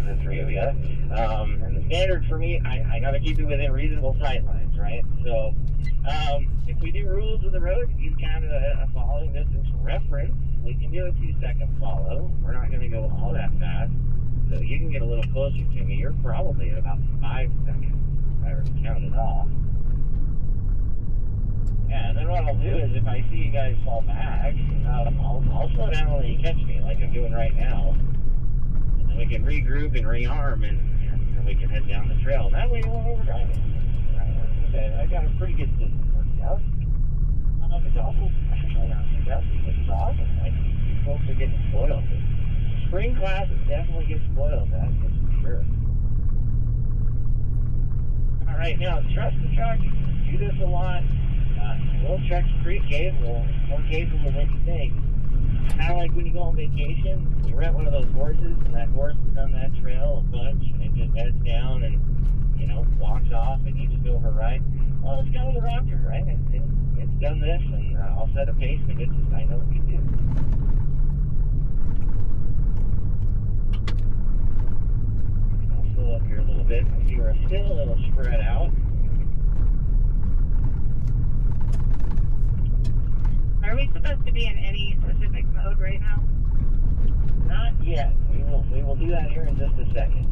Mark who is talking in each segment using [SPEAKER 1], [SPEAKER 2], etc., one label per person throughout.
[SPEAKER 1] the three of you. And the standard for me, I got to keep it within reasonable sight lines, right? So if we do rules of the road, you kind of a following distance reference, we can do a 2-second follow. We're not going to go all that fast. So you can get a little closer to me. You're probably at about 5 seconds if I were to count it off. Yeah, and then what I'll do is if I see you guys fall back, I'll slow down when you catch me, like I'm doing right now. And then we can regroup and rearm, and we can head down the trail. And that way you won't overdrive it. Okay, I got a pretty good system worked out. It's also actually not too dusty, which is awesome. Like, you folks are getting spoiled. Spring classes definitely get spoiled, that's for sure. Alright, now trust the truck. Do this a lot. Little trucks are pretty capable, more capable than you think. Kind of like when you go on vacation, you rent one of those horses, and that horse is on that trail a bunch, and it just heads down and, you know, walks off, and you just go for a ride. Well, it's kind of the Raptor, right? It's done this, and I'll set a pace, and it just, I know it can do. I'll slow up here a little bit. I see we're still a little spread out.
[SPEAKER 2] Are we supposed to be in any specific mode right now?
[SPEAKER 1] Not yet. We will do that here in just a second.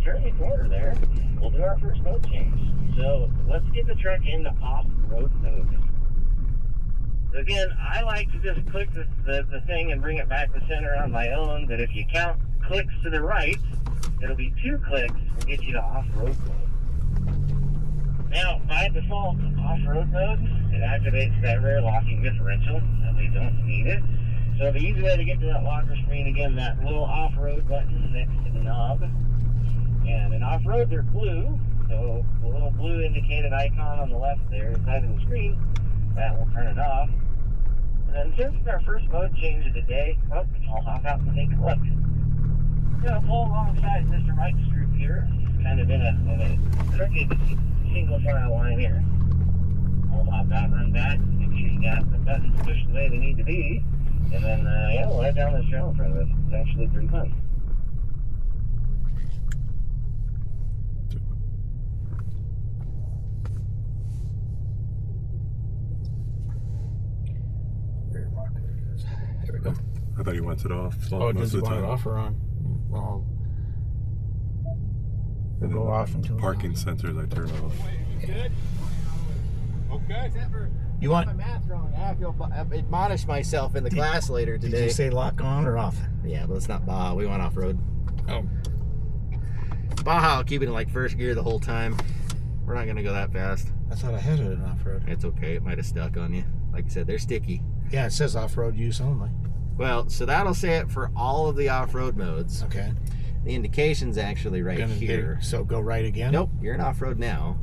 [SPEAKER 1] Turn the corner there, we'll do our first mode change. So let's get the truck into off-road mode. So again, I like to just click the thing and bring it back to center on my own, but if you count clicks to the right, it'll be 2 clicks and get you to off-road mode. Now, by default, off-road mode, it activates that rear locking differential, and we don't need it. So the easy way to get to that locker screen, again, that little off-road button next to the knob. And in off-road, they're blue, so the little blue indicated icon on the left there side of the screen, that will turn it off. And then since it's our first mode change of the day, well, I'll hop out and take a look. I'm going to pull alongside Mr. Mike's group here, kind of in a crooked single file line here. I'll hop out and run back, make sure you got the buttons pushed the way they need to be, and then, yeah, we'll head down this trail in front of us. It's actually pretty fun.
[SPEAKER 3] There we go.
[SPEAKER 4] I thought you wanted it off.
[SPEAKER 3] Oh, does it want it off or on? Well, we'll go off until
[SPEAKER 4] parking sensors I turn off.
[SPEAKER 5] Good? Okay.
[SPEAKER 4] You want?
[SPEAKER 5] My math wrong. I have to admonish myself in the class later today.
[SPEAKER 4] Did you say lock on or off?
[SPEAKER 5] Yeah, but it's not Baja. We went off road.
[SPEAKER 4] Oh.
[SPEAKER 5] Baja, I'll keep it in like first gear the whole time. We're not gonna go that fast.
[SPEAKER 4] I thought I had it in off road.
[SPEAKER 5] It's okay. It might have stuck on you. Like I said, they're sticky.
[SPEAKER 4] Yeah, it says off road use only.
[SPEAKER 5] Well, so that'll say it for all of the off-road modes.
[SPEAKER 4] Okay.
[SPEAKER 5] The indication's actually right here.
[SPEAKER 4] So go right again?
[SPEAKER 5] Nope, you're in off-road now.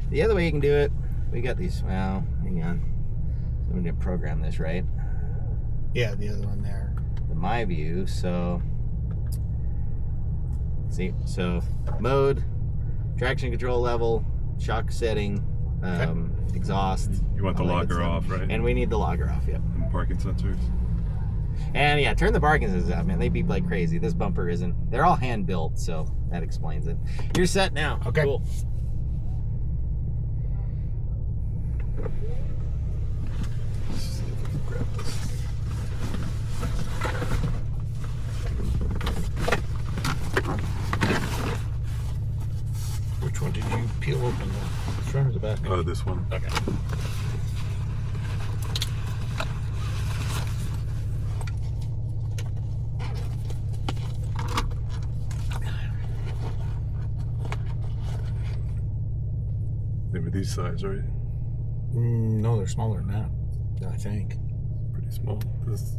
[SPEAKER 5] The other way you can do it, we got these, well, hang on. I'm going to program this, right?
[SPEAKER 4] Yeah, the other one there.
[SPEAKER 5] The My View, so, see, so mode, traction control level, shock setting, exhaust.
[SPEAKER 6] You want the
[SPEAKER 5] all that
[SPEAKER 6] logger
[SPEAKER 5] good stuff.
[SPEAKER 6] off, right?
[SPEAKER 5] And we need the logger off, yep.
[SPEAKER 6] And parking sensors.
[SPEAKER 5] And yeah, turn the parking sensors out, man. They beep like crazy. This bumper isn't. They're all hand built, so that explains it. You're set now.
[SPEAKER 4] Okay.
[SPEAKER 5] Cool.
[SPEAKER 6] Let's see if we can grab this.
[SPEAKER 4] Which one did you peel open? The front or the back?
[SPEAKER 6] This one.
[SPEAKER 4] Okay.
[SPEAKER 6] They were these size, right?
[SPEAKER 4] No, they're smaller than that, I think.
[SPEAKER 6] Pretty small. This.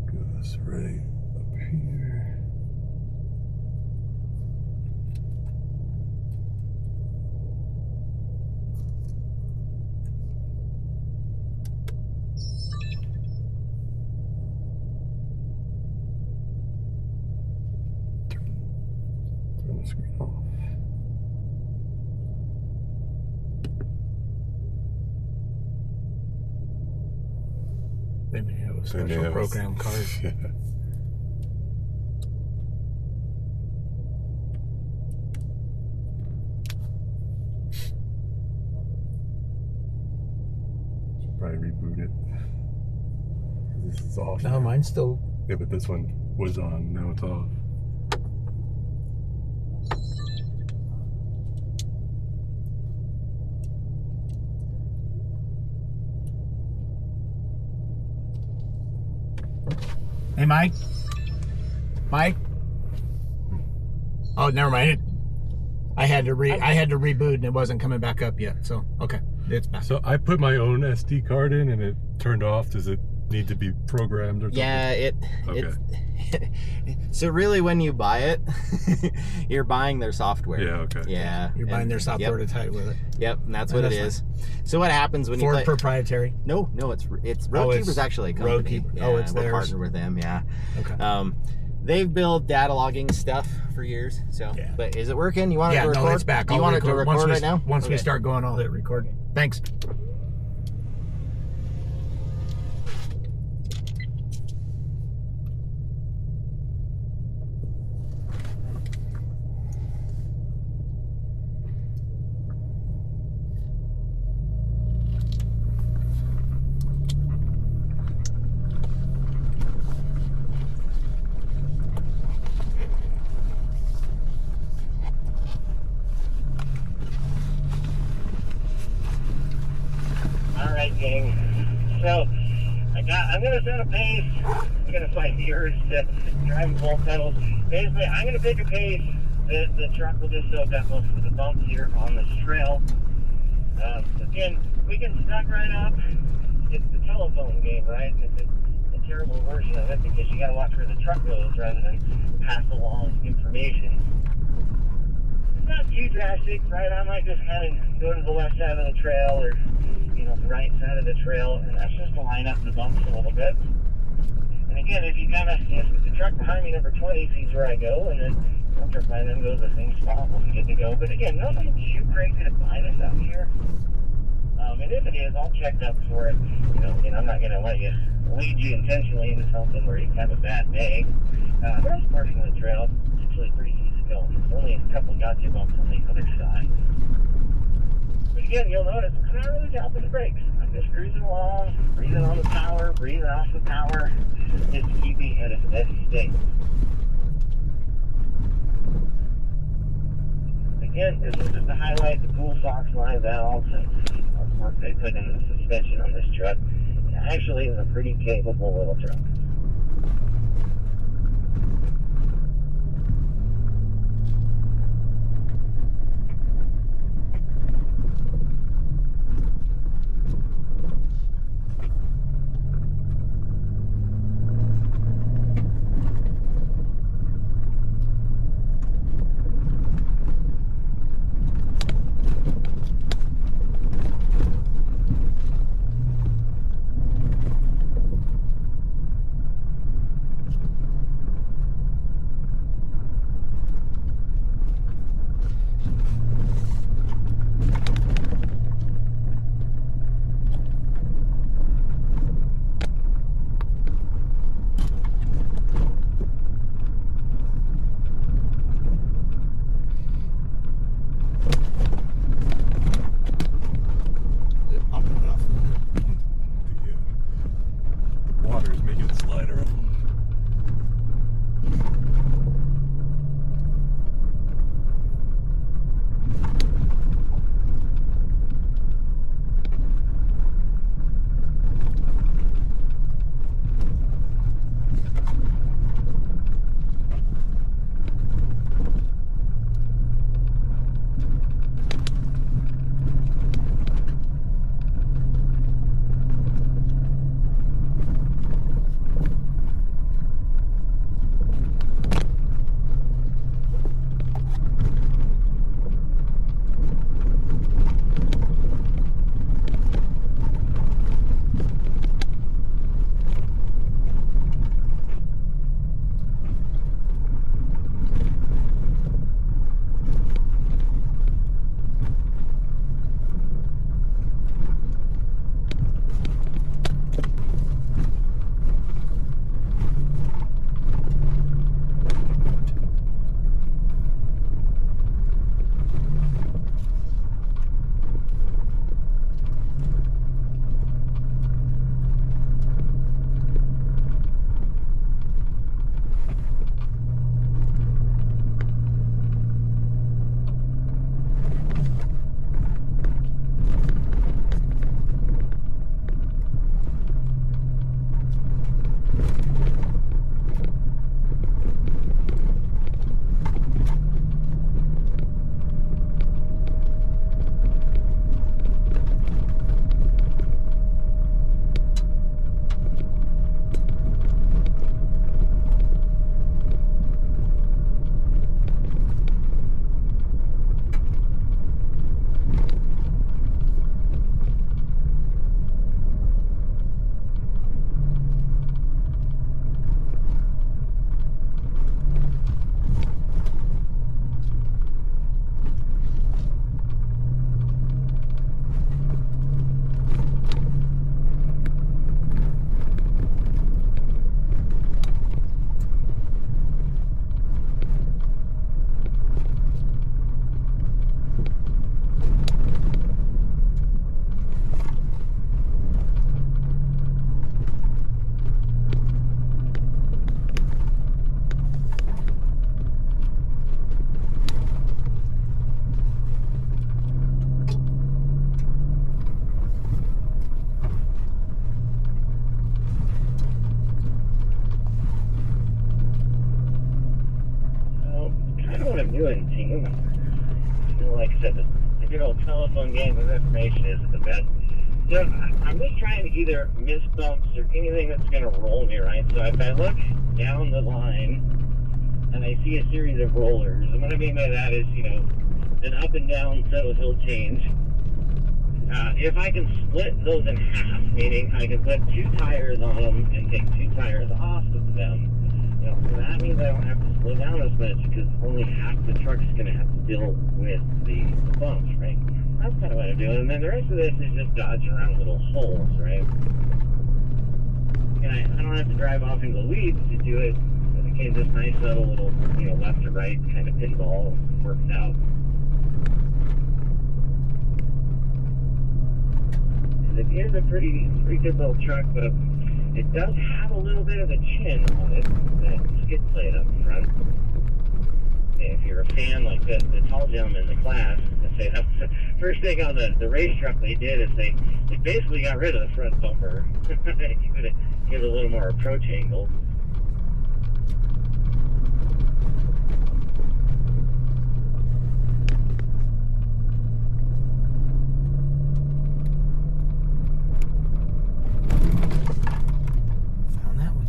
[SPEAKER 6] Goes right up here. Turn the screen off.
[SPEAKER 4] They may have a
[SPEAKER 6] They
[SPEAKER 4] special
[SPEAKER 6] may have-
[SPEAKER 4] program card.
[SPEAKER 6] Yeah. Should probably reboot it. This is off.
[SPEAKER 4] No, mine's still.
[SPEAKER 6] Yeah, but this one was on. Now it's off.
[SPEAKER 4] Hey, Mike. Mike. Oh, never mind. I had to reboot and it wasn't coming back up yet. So okay, it's back.
[SPEAKER 6] So I put my own SD card in and it turned off. Does it need to be programmed or something?
[SPEAKER 5] Yeah,
[SPEAKER 6] Okay.
[SPEAKER 5] So really, when you buy it, you're buying their software.
[SPEAKER 6] Yeah, okay.
[SPEAKER 5] Yeah.
[SPEAKER 4] You're buying
[SPEAKER 5] and-
[SPEAKER 4] their software
[SPEAKER 5] Yep,
[SPEAKER 4] to tie with it.
[SPEAKER 5] yep, and that's
[SPEAKER 4] Oh,
[SPEAKER 5] what it
[SPEAKER 4] that's
[SPEAKER 5] is. So what happens when you
[SPEAKER 4] Ford
[SPEAKER 5] play?
[SPEAKER 4] proprietary.
[SPEAKER 5] No, it's Roadkeeper's actually a company.
[SPEAKER 4] Roadkeeper.
[SPEAKER 5] Yeah,
[SPEAKER 4] Oh, it's
[SPEAKER 5] we're
[SPEAKER 4] theirs.
[SPEAKER 5] partnered with them. Yeah.
[SPEAKER 4] Okay.
[SPEAKER 5] They've built data logging stuff for years. So,
[SPEAKER 4] Yeah.
[SPEAKER 5] but is it working? You want it
[SPEAKER 4] Yeah,
[SPEAKER 5] to record?
[SPEAKER 4] no, it's back.
[SPEAKER 5] You
[SPEAKER 4] I'll
[SPEAKER 5] want it to record
[SPEAKER 4] once
[SPEAKER 5] right now?
[SPEAKER 4] Once we
[SPEAKER 5] Okay.
[SPEAKER 4] start going, I'll hit record. Thanks.
[SPEAKER 1] All right, gang. So I'm gonna set a pace. I'm gonna find yours to drive both pedals. Basically, I'm gonna pick a pace that the truck will just soak up most of the bumps here on this trail. Again, we can stuck right up. It's the telephone game, right? And it's a terrible version of it because you gotta watch where the truck goes rather than pass along information. It's not too drastic, right? I might just kind of go to the left side of the trail or, the right side of the trail, and that's just to line up the bumps a little bit. And again, if you kind of, if the truck behind me, number 20, sees where I go, and then the truck behind them goes the same spot, we'll be good to go. But again, nothing too crazy to find us out here. And if it is, I'll check up for it. And I'm not going to let you lead you intentionally into something where you have a bad day. The rest portion of the trail is actually pretty easy going. There's only a couple gotcha bumps on the other side. But again, you'll notice I'm not really tapping the brakes. I'm just cruising along, breathing on the power, breathing off the power, just to keep me at a steady state. again, this is just to highlight the cool Fox line valves and the work they put in the suspension on this truck. It actually is a pretty capable little truck.
[SPEAKER 6] The water is making it slide around.
[SPEAKER 1] doing, team. Like I said, the good old telephone game of information isn't the best. So I'm just trying to either miss bumps or anything that's going to roll me, right? So if I look down the line and I see a series of rollers, and what I mean by that is, you know, an up and down settle hill change. If I can split those in half, meaning I can put 2 tires on them and take 2 tires off of them, you know, so that means I don't have to slow down as much because only half the truck's going to have to deal with the bumps, right? That's kind of what I'm doing. And then the rest of this is just dodging around little holes, right? And I don't have to drive off into the weeds to do it. Again, just nice little, you know, left to right kind of pinball works out. It is a pretty good little truck, but it does have a little bit of a chin on it, that skid plate up front. if you're a fan like the tall gentleman in the class, I'd say that's the first thing on the race truck they did is they basically got rid of the front bumper. You could give it a little more approach angle.
[SPEAKER 4] Found that one.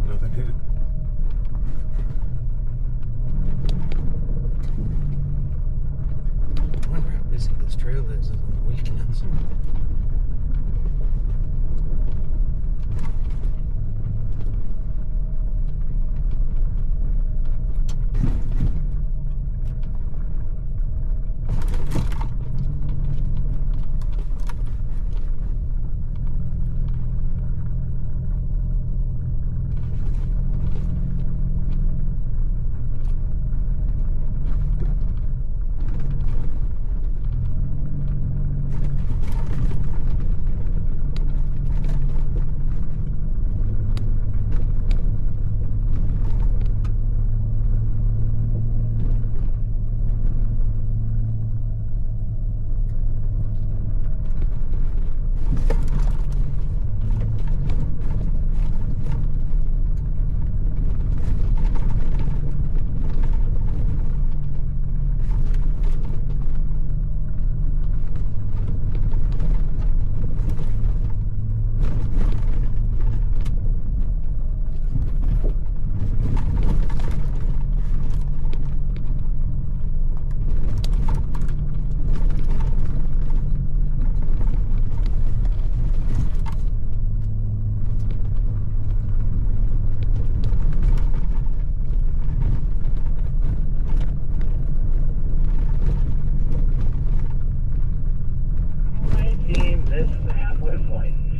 [SPEAKER 6] Nothing hit.
[SPEAKER 4] I wonder how busy this trail is on the weekends.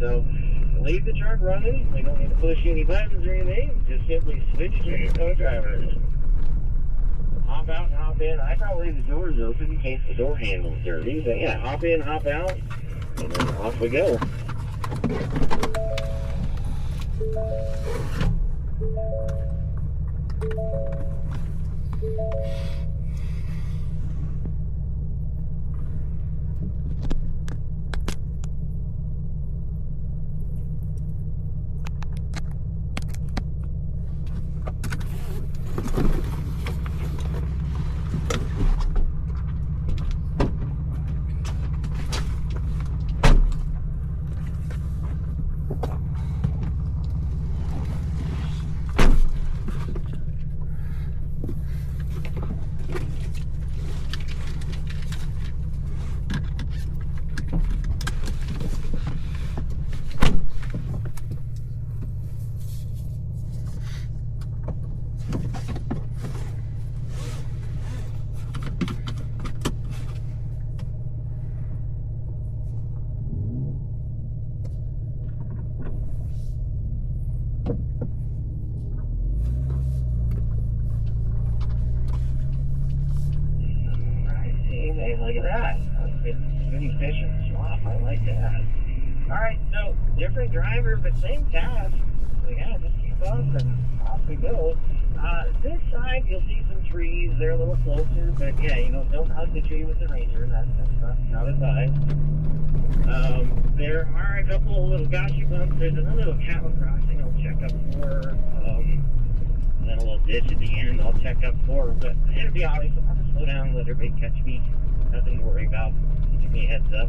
[SPEAKER 1] So leave the truck running. We don't need to push any buttons or anything. Just simply switch to your co-drivers. Hop out and hop in. I probably leave the doors open in case the door handle's dirty. But yeah, hop in, hop out, and then off we go. Look at that. It's pretty efficient swap. I like that. Alright, so different driver, but same task. So yeah, just keep up and off we go. This side, you'll see some trees. They're a little closer, but yeah, you know, don't hug the tree with the Ranger. That's not advised. There are a couple of little gotcha bumps. There's another little cattle crossing I'll check up for. And then a little ditch at the end I'll check up for. But it'll be obvious. I'll just slow down and let everybody catch me. Nothing to worry about. Give me a heads up.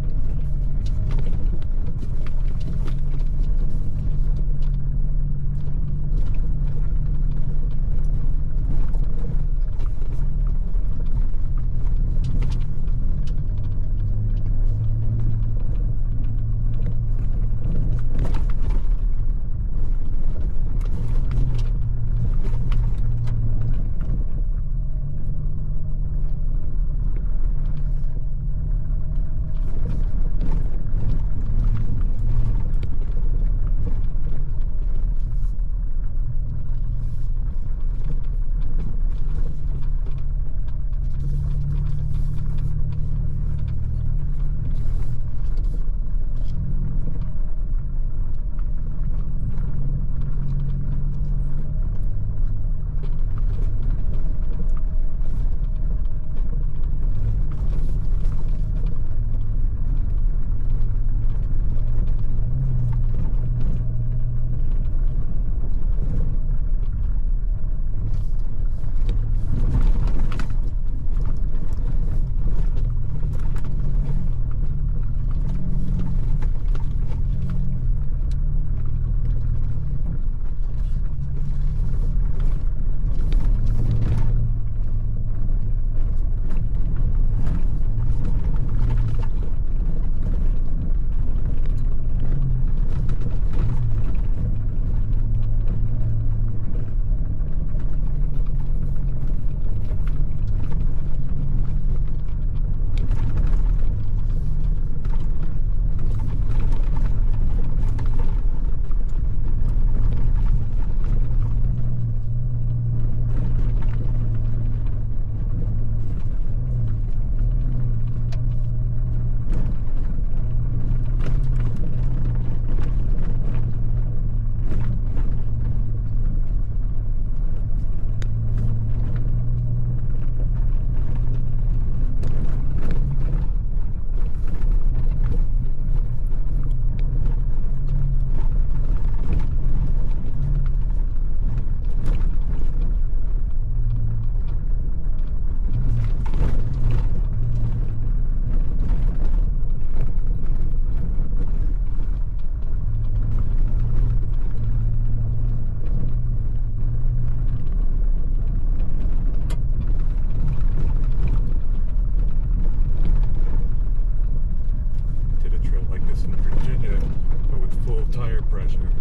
[SPEAKER 6] pressure.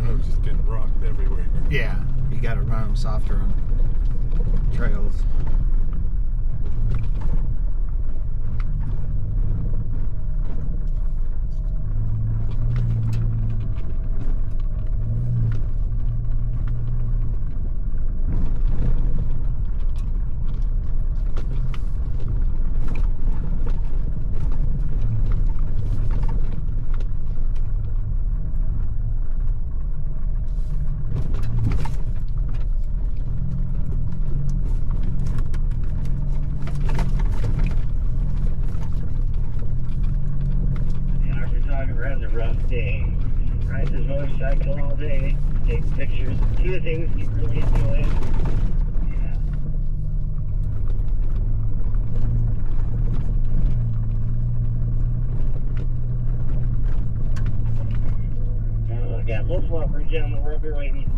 [SPEAKER 6] I was just getting rocked everywhere.
[SPEAKER 4] Yeah, you got to run them softer on trails.
[SPEAKER 1] Yeah, photographer has a rough day. Rides his motorcycle all day, takes pictures. Two things he really enjoys. Yeah. Yeah, flip flop bridge down the rubber waiting.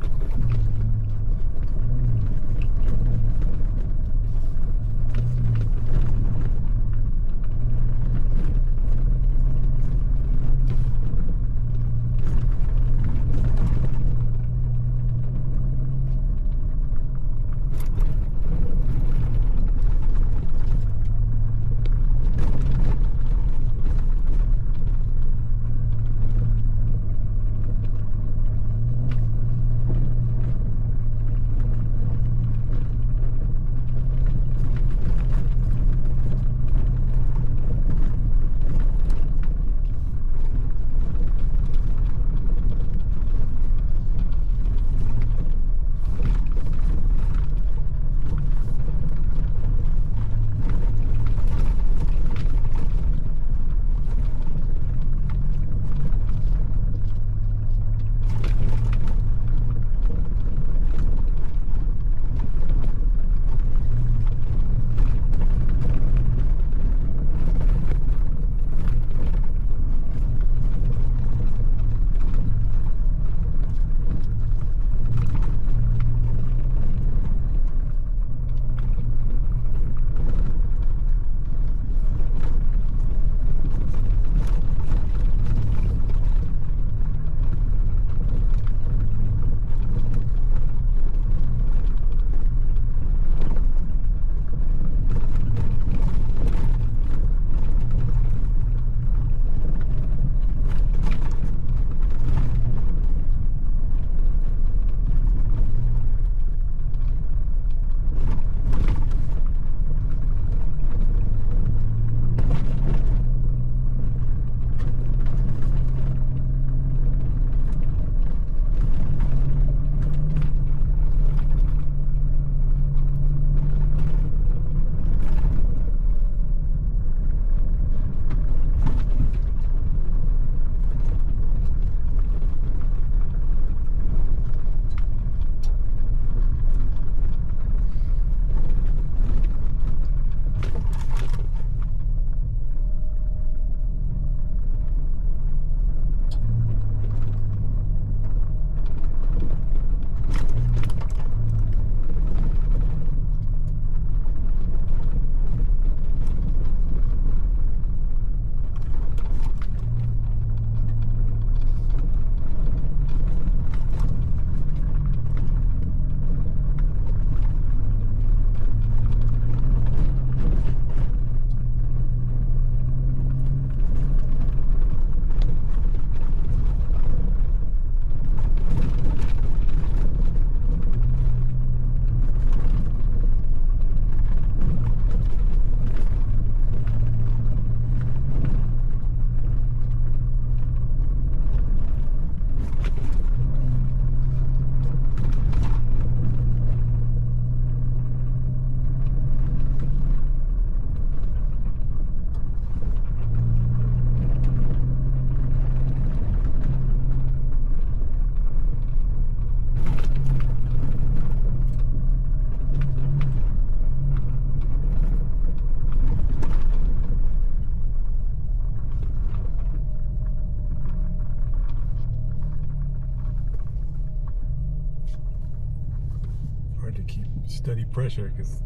[SPEAKER 6] steady pressure because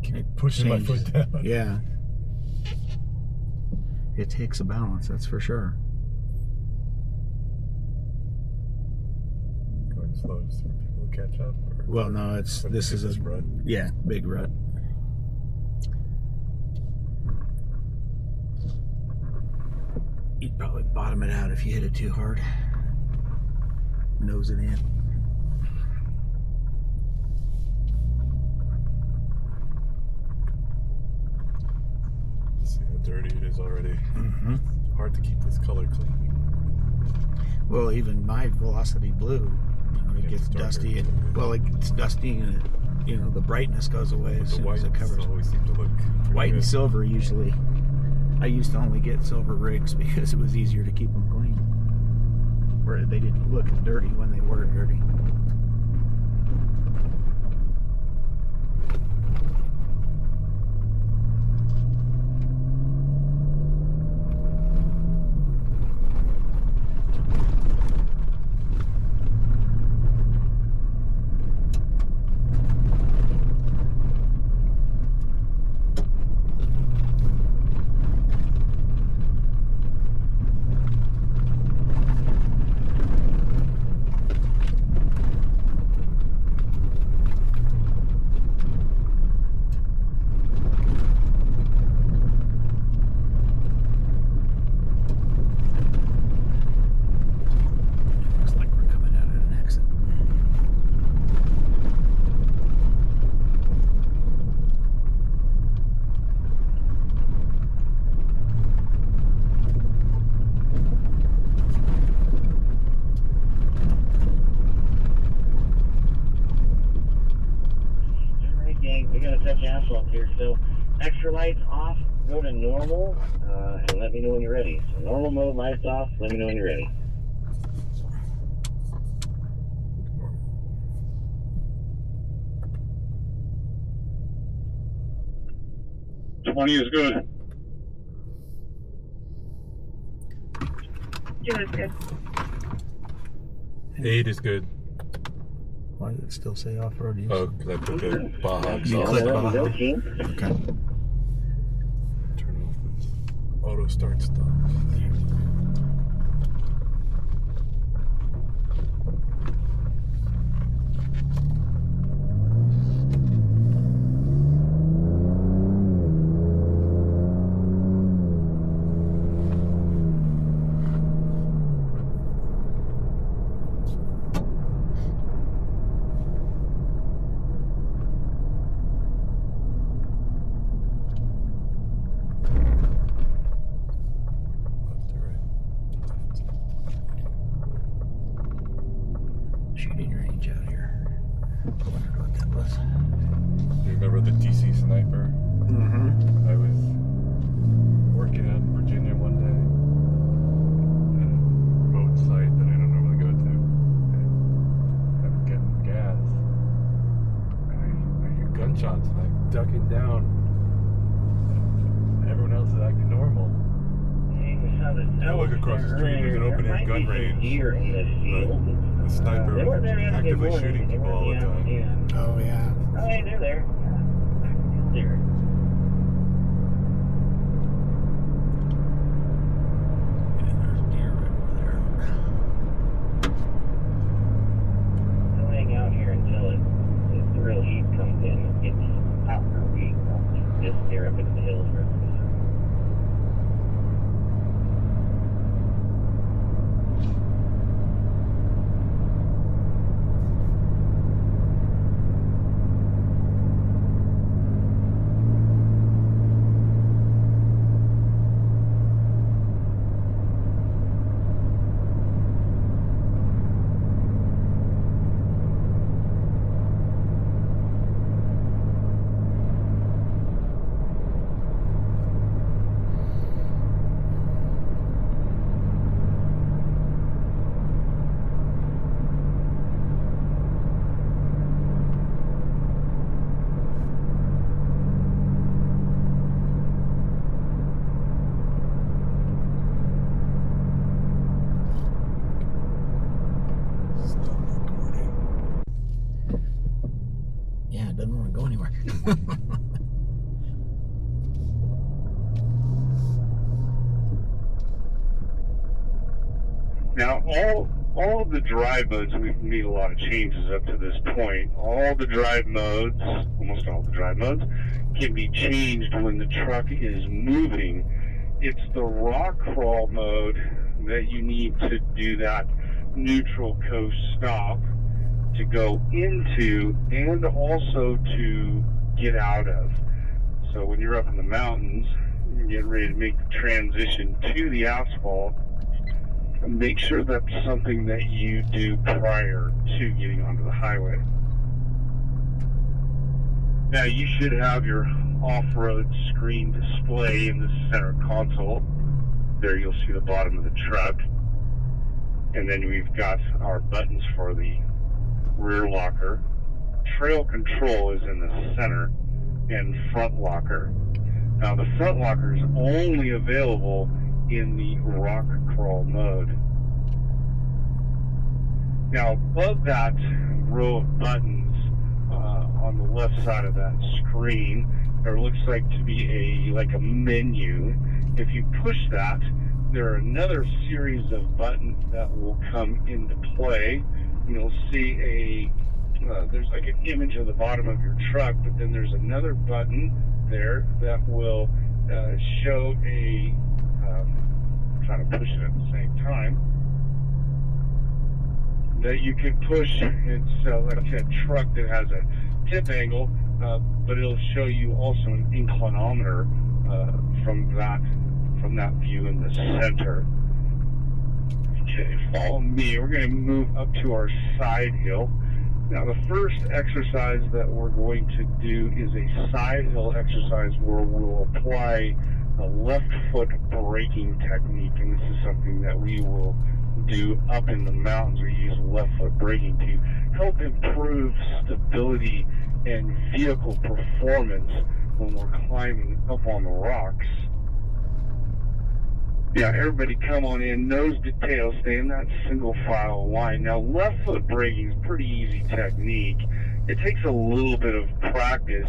[SPEAKER 6] keep pushing my foot
[SPEAKER 4] Changes.
[SPEAKER 6] down.
[SPEAKER 4] Yeah. It takes a balance, that's for sure.
[SPEAKER 6] slows for people to catch up? Or
[SPEAKER 4] Well, no, this is a
[SPEAKER 6] rut.
[SPEAKER 4] Yeah, big rut. You'd probably bottom it out if you hit it too hard. Nose it in.
[SPEAKER 6] See how dirty it is already.
[SPEAKER 4] Mm-hmm.
[SPEAKER 6] Hard to keep this color clean.
[SPEAKER 4] Well, even my Velocity Blue, it gets dusty. It gets dusty, and the brightness goes away as
[SPEAKER 6] The
[SPEAKER 4] soon as
[SPEAKER 6] whites
[SPEAKER 4] it covers.
[SPEAKER 6] always seem to look pretty
[SPEAKER 4] White and
[SPEAKER 6] good.
[SPEAKER 4] silver usually. I used to only get silver rigs because it was easier to keep them clean, where they didn't look as dirty when they were dirty. Looks like we're coming out at an exit.
[SPEAKER 1] Alright, gang, we gotta touch asphalt here. So, extra lights off, go to normal, and let me know when you're ready. So, normal mode, lights off, let me know when you're ready.
[SPEAKER 2] Two is good.
[SPEAKER 6] 8 is good.
[SPEAKER 4] Why does it still say off-road use?
[SPEAKER 6] Oh, because I put the box
[SPEAKER 4] You
[SPEAKER 6] off.
[SPEAKER 4] click
[SPEAKER 1] Let me
[SPEAKER 4] Baja.
[SPEAKER 1] go, team.
[SPEAKER 4] Okay.
[SPEAKER 6] Turn off this auto start stuff. Left to right.
[SPEAKER 4] Shooting range out here. I wondered what that was.
[SPEAKER 6] You remember the DC sniper?
[SPEAKER 4] Mm-hmm.
[SPEAKER 6] I was working out in Virginia one day at a remote site that I don't normally go to, and I'm getting gas, and I hear gunshots, and I'm ducking down, and everyone else is acting normal. I look across the street, there's an open air gun range.
[SPEAKER 1] Here in this field.
[SPEAKER 6] The sniper
[SPEAKER 1] They weren't there yesterday
[SPEAKER 6] actively
[SPEAKER 1] morning.
[SPEAKER 6] shooting
[SPEAKER 1] They
[SPEAKER 6] people all the
[SPEAKER 1] weren't
[SPEAKER 6] time.
[SPEAKER 1] in.
[SPEAKER 4] Oh, yeah.
[SPEAKER 1] Oh, hey, they're there. There.
[SPEAKER 4] And there's deer right over there.
[SPEAKER 1] They'll hang out here until the real heat comes in. It gets hot for a week. They'll just disappear up into the hills for a minute.
[SPEAKER 6] Stop recording.
[SPEAKER 4] Yeah, it doesn't want to go anywhere.
[SPEAKER 1] Now, all
[SPEAKER 7] all of the drive modes, we've made a lot of changes up to this point. All the drive modes, almost all the drive modes, can be changed when the truck is moving. It's the rock crawl mode that you need to do that neutral coast stop to go into and also to get out of. So when you're up in the mountains, you're getting ready to make the transition to the asphalt, make sure that's something that you do prior to getting onto the highway. Now you should have your off-road screen display in the center console. There you'll see the bottom of the truck. And then we've got our buttons for the rear locker. Trail control is in the center, and front locker. Now the front locker is only available in the rock crawl mode. Now above that row of buttons on the left side of that screen, there looks like to be a menu. If you push that, there are another series of buttons that will come into play. You'll see there's like an image of the bottom of your truck, but then there's another button there that will show trying to push it at the same time, that you can push. It's like a truck that has a tip angle, but it'll show you also an inclinometer from that view in the center. Okay, follow me. We're going to move up to our side hill. Now the first exercise that we're going to do is a side hill exercise where we'll apply a left foot braking technique, and this is something that we will do up in the mountains. We use left foot braking to help improve stability and vehicle performance when we're climbing up on the rocks. Yeah, everybody come on in, nose to tail, stay in that single file line. Now, left foot braking is a pretty easy technique. It takes a little bit of practice,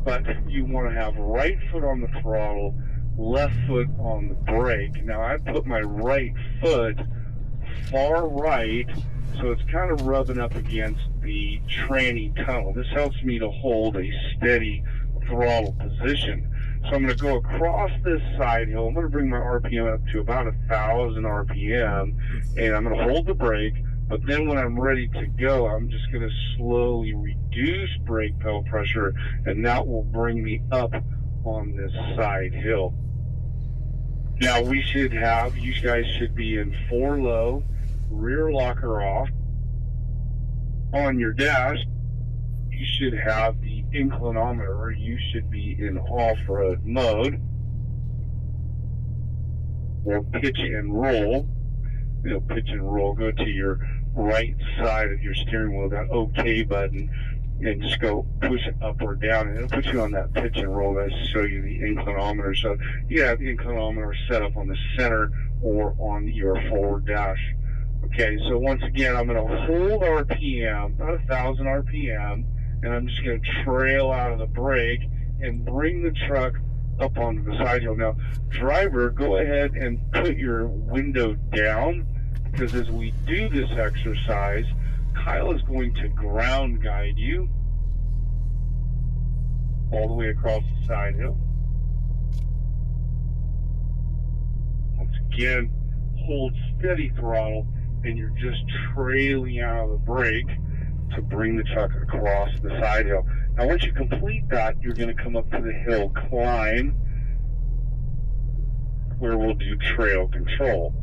[SPEAKER 7] but you want to have right foot on the throttle, left foot on the brake. Now, I put my right foot far right, so it's kind of rubbing up against the tranny tunnel. This helps me to hold a steady throttle position. So I'm going to go across this side hill. I'm going to bring my RPM up to about 1,000 RPM, and I'm going to hold the brake. But then when I'm ready to go, I'm just going to slowly reduce brake pedal pressure, and that will bring me up on this side hill. Now you guys should be in 4 low, rear locker off. On your dash, you should have the inclinometer, or you should be in off-road mode, or pitch and roll. Pitch and roll, go to your right side of your steering wheel, that OK button, and just go push it up or down, and it'll put you on that pitch and roll. That'll show you the inclinometer. So you have the inclinometer set up on the center or on your forward dash. Okay, so once again, I'm going to hold RPM, about 1,000 RPM, and I'm just going to trail out of the brake and bring the truck up onto the side hill. Now, driver, go ahead and put your window down, because as we do this exercise, Kyle is going to ground guide you all the way across the side hill. Once again, hold steady throttle, and you're just trailing out of the brake to bring the truck across the side hill. Now once you complete that, you're going to come up to the hill climb, where we'll do trail control.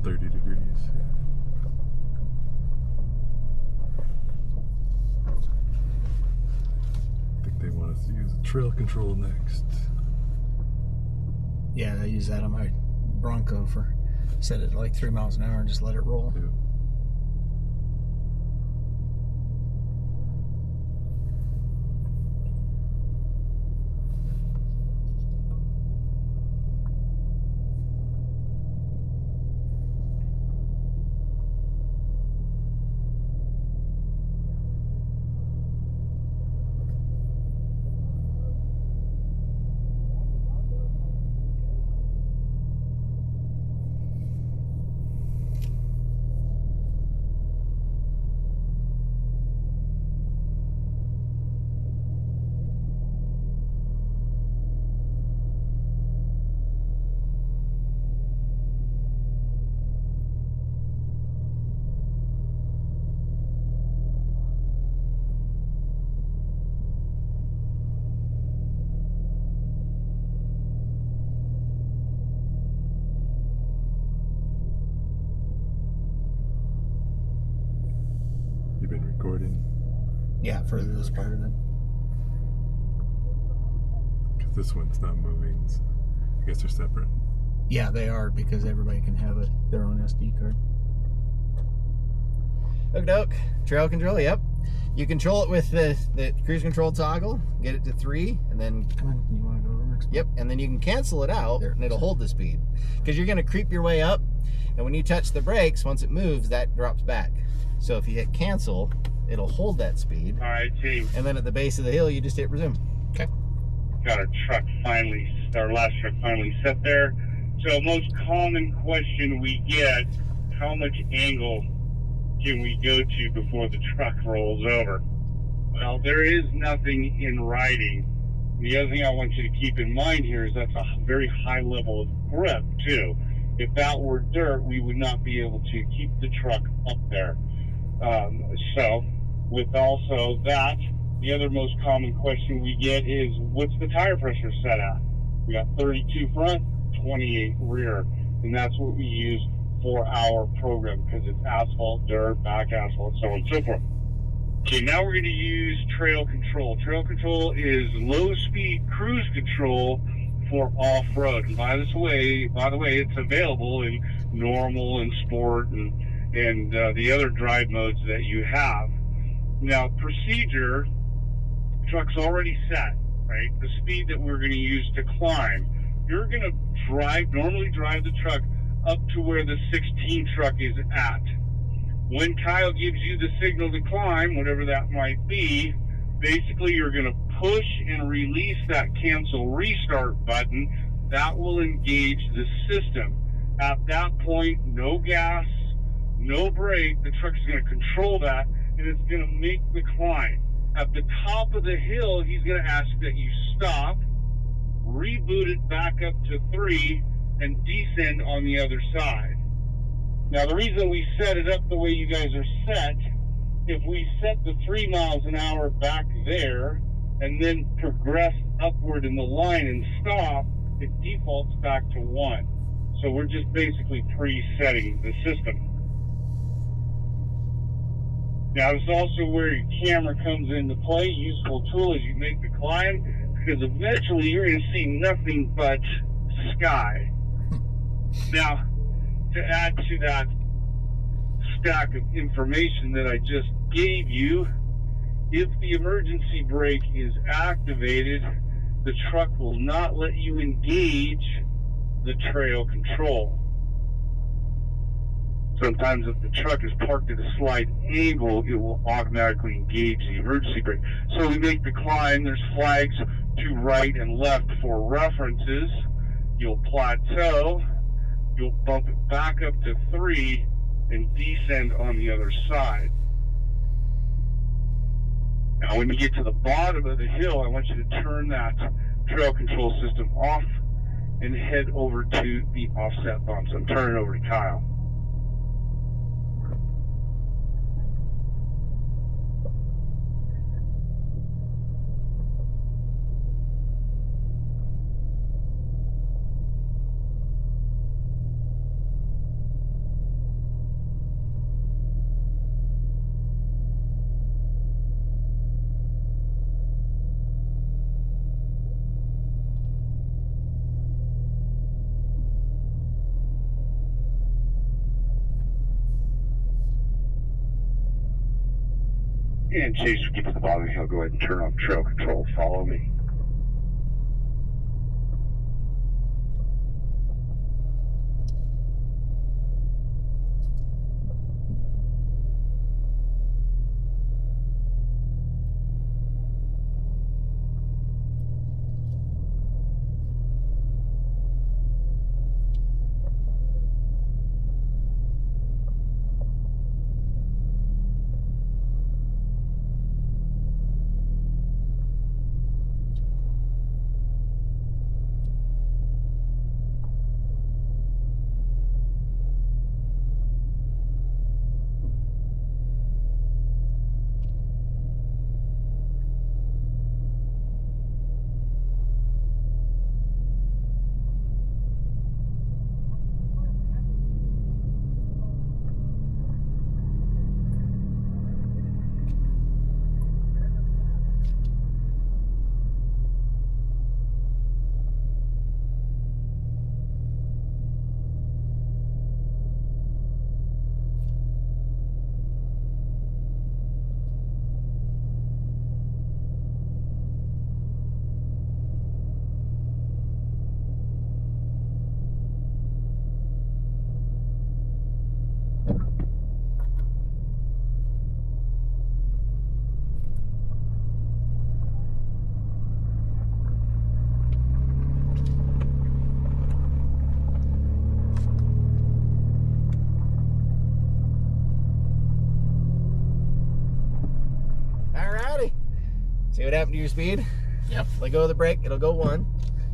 [SPEAKER 6] 30 degrees. Yeah. I think they want us to use trail control next.
[SPEAKER 4] Yeah, I use that on my Bronco for set it at like 3 miles an hour and just let it roll.
[SPEAKER 6] Yeah. You've been recording?
[SPEAKER 4] Yeah, for this part of it.
[SPEAKER 6] Because this one's not moving. So I guess they're separate.
[SPEAKER 4] Yeah, they are, because everybody can have their own SD card.
[SPEAKER 5] Okie doke. Trail control, yep. You control it with the cruise control toggle, get it to 3, and then...
[SPEAKER 4] Come on, you want to go over next?
[SPEAKER 5] Yep, and then you can cancel it out, and it'll hold the speed. Because you're going to creep your way up, and when you touch the brakes, once it moves, that drops back. So if you hit cancel, it'll hold that speed.
[SPEAKER 7] All right, team.
[SPEAKER 5] And then at the base of the hill, you just hit resume.
[SPEAKER 4] Okay.
[SPEAKER 7] Got our last truck finally set there. So most common question we get, how much angle can we go to before the truck rolls over? Well, there is nothing in writing. The other thing I want you to keep in mind here is that's a very high level of grip too. If that were dirt, we would not be able to keep the truck up there. So with also that, the other most common question we get is, what's the tire pressure set at? We got 32 front, 28 rear, and that's what we use for our program because it's asphalt, dirt, back asphalt, so on and so forth. Okay, now we're going to use trail control. Trail control is low-speed cruise control for off-road. And by the way, it's available in normal and sport and the other drive modes that you have. Now, procedure, truck's already set, right? The speed that we're going to use to climb. You're going to normally drive the truck up to where the 16 truck is at. When Kyle gives you the signal to climb, whatever that might be, basically you're going to push and release that cancel restart button. That will engage the system. At that point, no gas, no brake. The truck's going to control that, and it's going to make the climb. At the top of the hill, he's going to ask that you stop, reboot it back up to 3, and descend on the other side. Now, the reason we set it up the way you guys are set, if we set the 3 miles an hour back there and then progress upward in the line and stop, it defaults back to 1. So we're just basically presetting the system. Now, this is also where your camera comes into play, useful tool as you make the climb, because eventually you're going to see nothing but sky. Now, to add to that stack of information that I just gave you, if the emergency brake is activated, the truck will not let you engage the trail control. Sometimes if the truck is parked at a slight angle, it will automatically engage the emergency brake. So we make the climb. There's flags to right and left for references. You'll plateau. You'll bump it back up to 3 and descend on the other side. Now, when you get to the bottom of the hill, I want you to turn that trail control system off and head over to the offset bump. So I'm turning it over to Kyle. And Chase will get to the bottom. He'll go ahead and turn off trail control. Follow me.
[SPEAKER 5] Alrighty. See what happened to your speed?
[SPEAKER 4] Yep.
[SPEAKER 5] Let go of the brake, it'll go 1,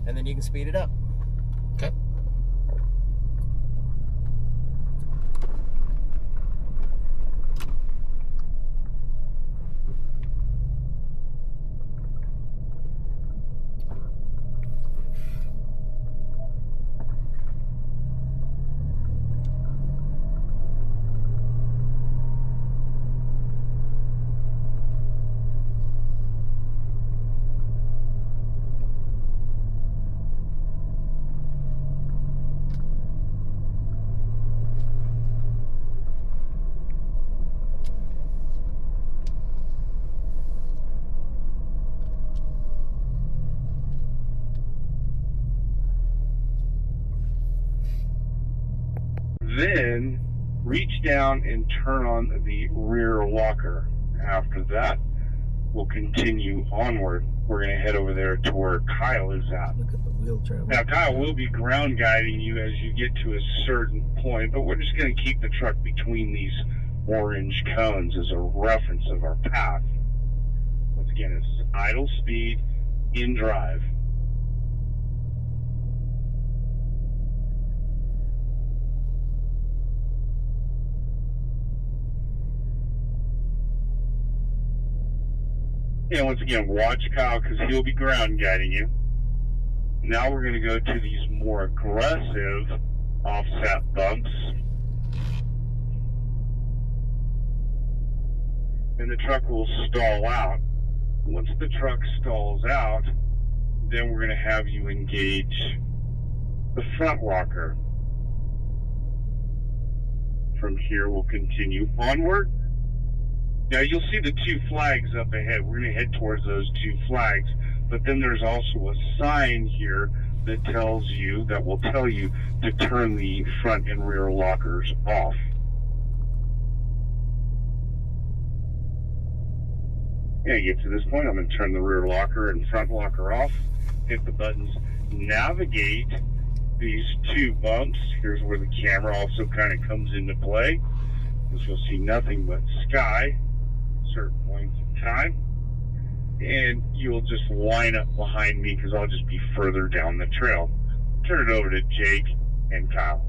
[SPEAKER 5] and then you can speed it up.
[SPEAKER 4] Okay.
[SPEAKER 7] Then reach down and turn on the rear locker. After that, we'll continue onward. We're going to head over there to where Kyle is at.
[SPEAKER 4] Look at the wheel travel.
[SPEAKER 7] Now, Kyle will be ground guiding you as you get to a certain point, but we're just going to keep the truck between these orange cones as a reference of our path. Once again, it's idle speed in drive. And once again, watch Kyle because he'll be ground guiding you. Now we're going to go to these more aggressive offset bumps. And the truck will stall out. Once the truck stalls out, then we're going to have you engage the front locker. From here, we'll continue onward. Now you'll see the 2 flags up ahead. We're going to head towards those 2 flags, but then there's also a sign here that tells you, that will tell you to turn the front and rear lockers off. Yeah, you get to this point, I'm going to turn the rear locker and front locker off. Hit the buttons, navigate these 2 bumps. Here's where the camera also kind of comes into play, because you'll see nothing but sky certain points in time, and you'll just line up behind me because I'll just be further down the trail. Turn it over to Jake and Kyle.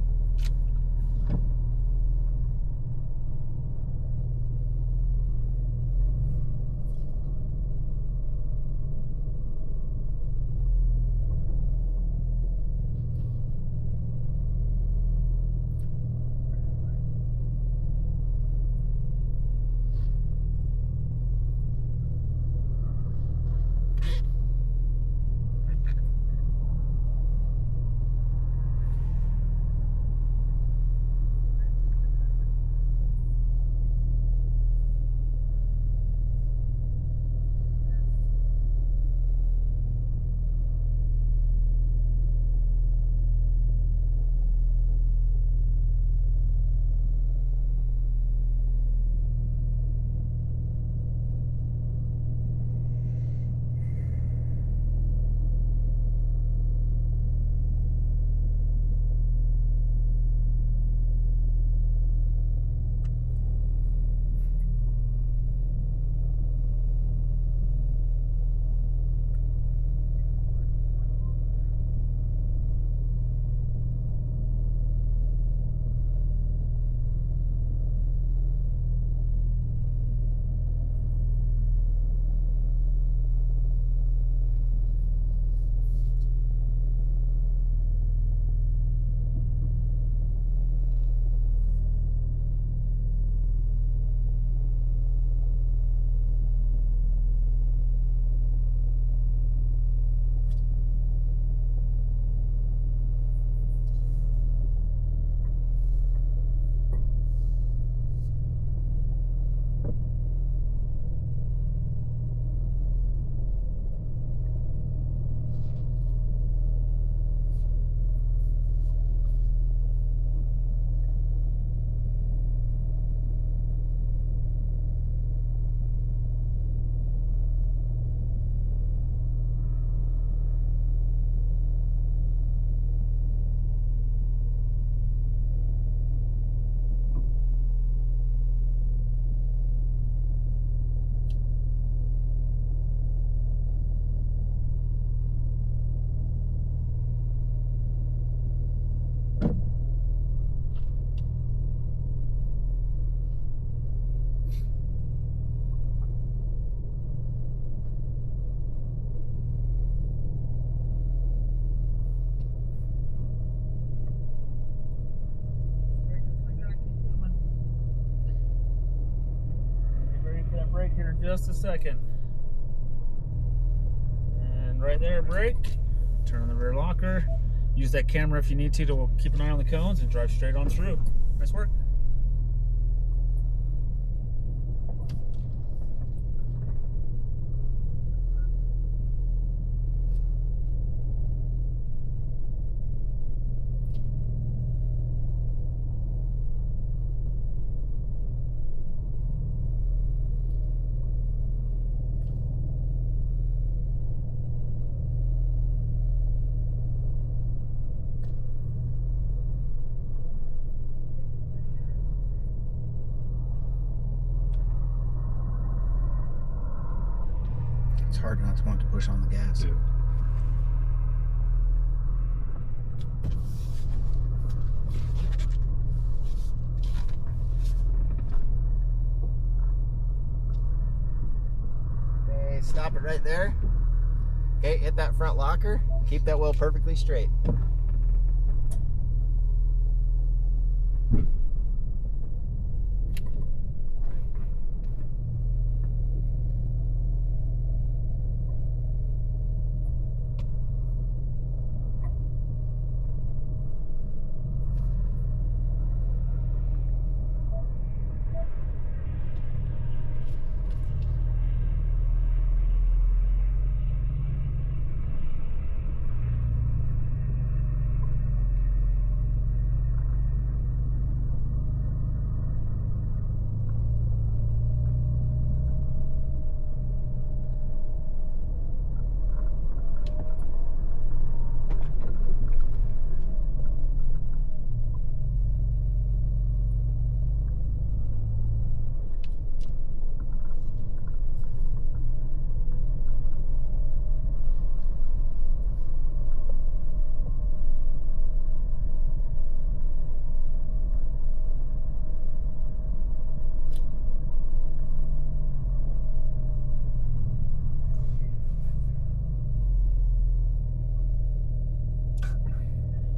[SPEAKER 8] brake here in just a second. And right there, brake. Turn on the rear locker. Use that camera if you need to keep an eye on the cones and drive straight on through. Nice work.
[SPEAKER 4] It's hard not to want to push on the gas.
[SPEAKER 6] Yeah.
[SPEAKER 5] Okay, stop it right there. Okay, hit that front locker. Keep that wheel perfectly straight.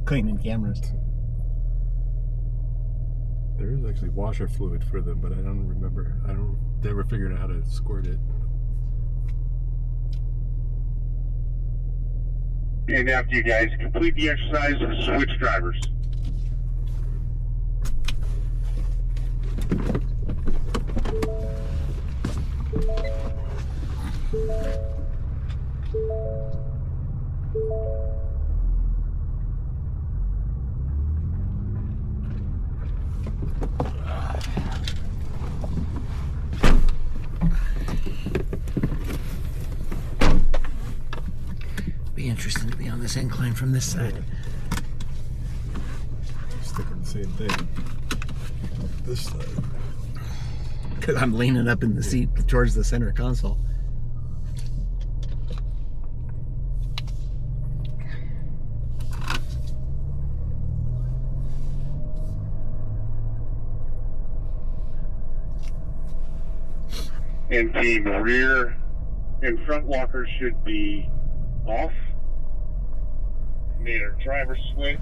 [SPEAKER 4] Cleaning cameras.
[SPEAKER 6] There is actually washer fluid for them, but I don't remember. I don't never figured out how to squirt it.
[SPEAKER 7] And after you guys complete the exercise, switch drivers.
[SPEAKER 4] Be interesting to be on this incline from this side.
[SPEAKER 6] Sticking the same thing. This side.
[SPEAKER 4] Because I'm leaning up in the seat towards the center console.
[SPEAKER 7] And team, rear and front lockers should be off. Made our driver switch.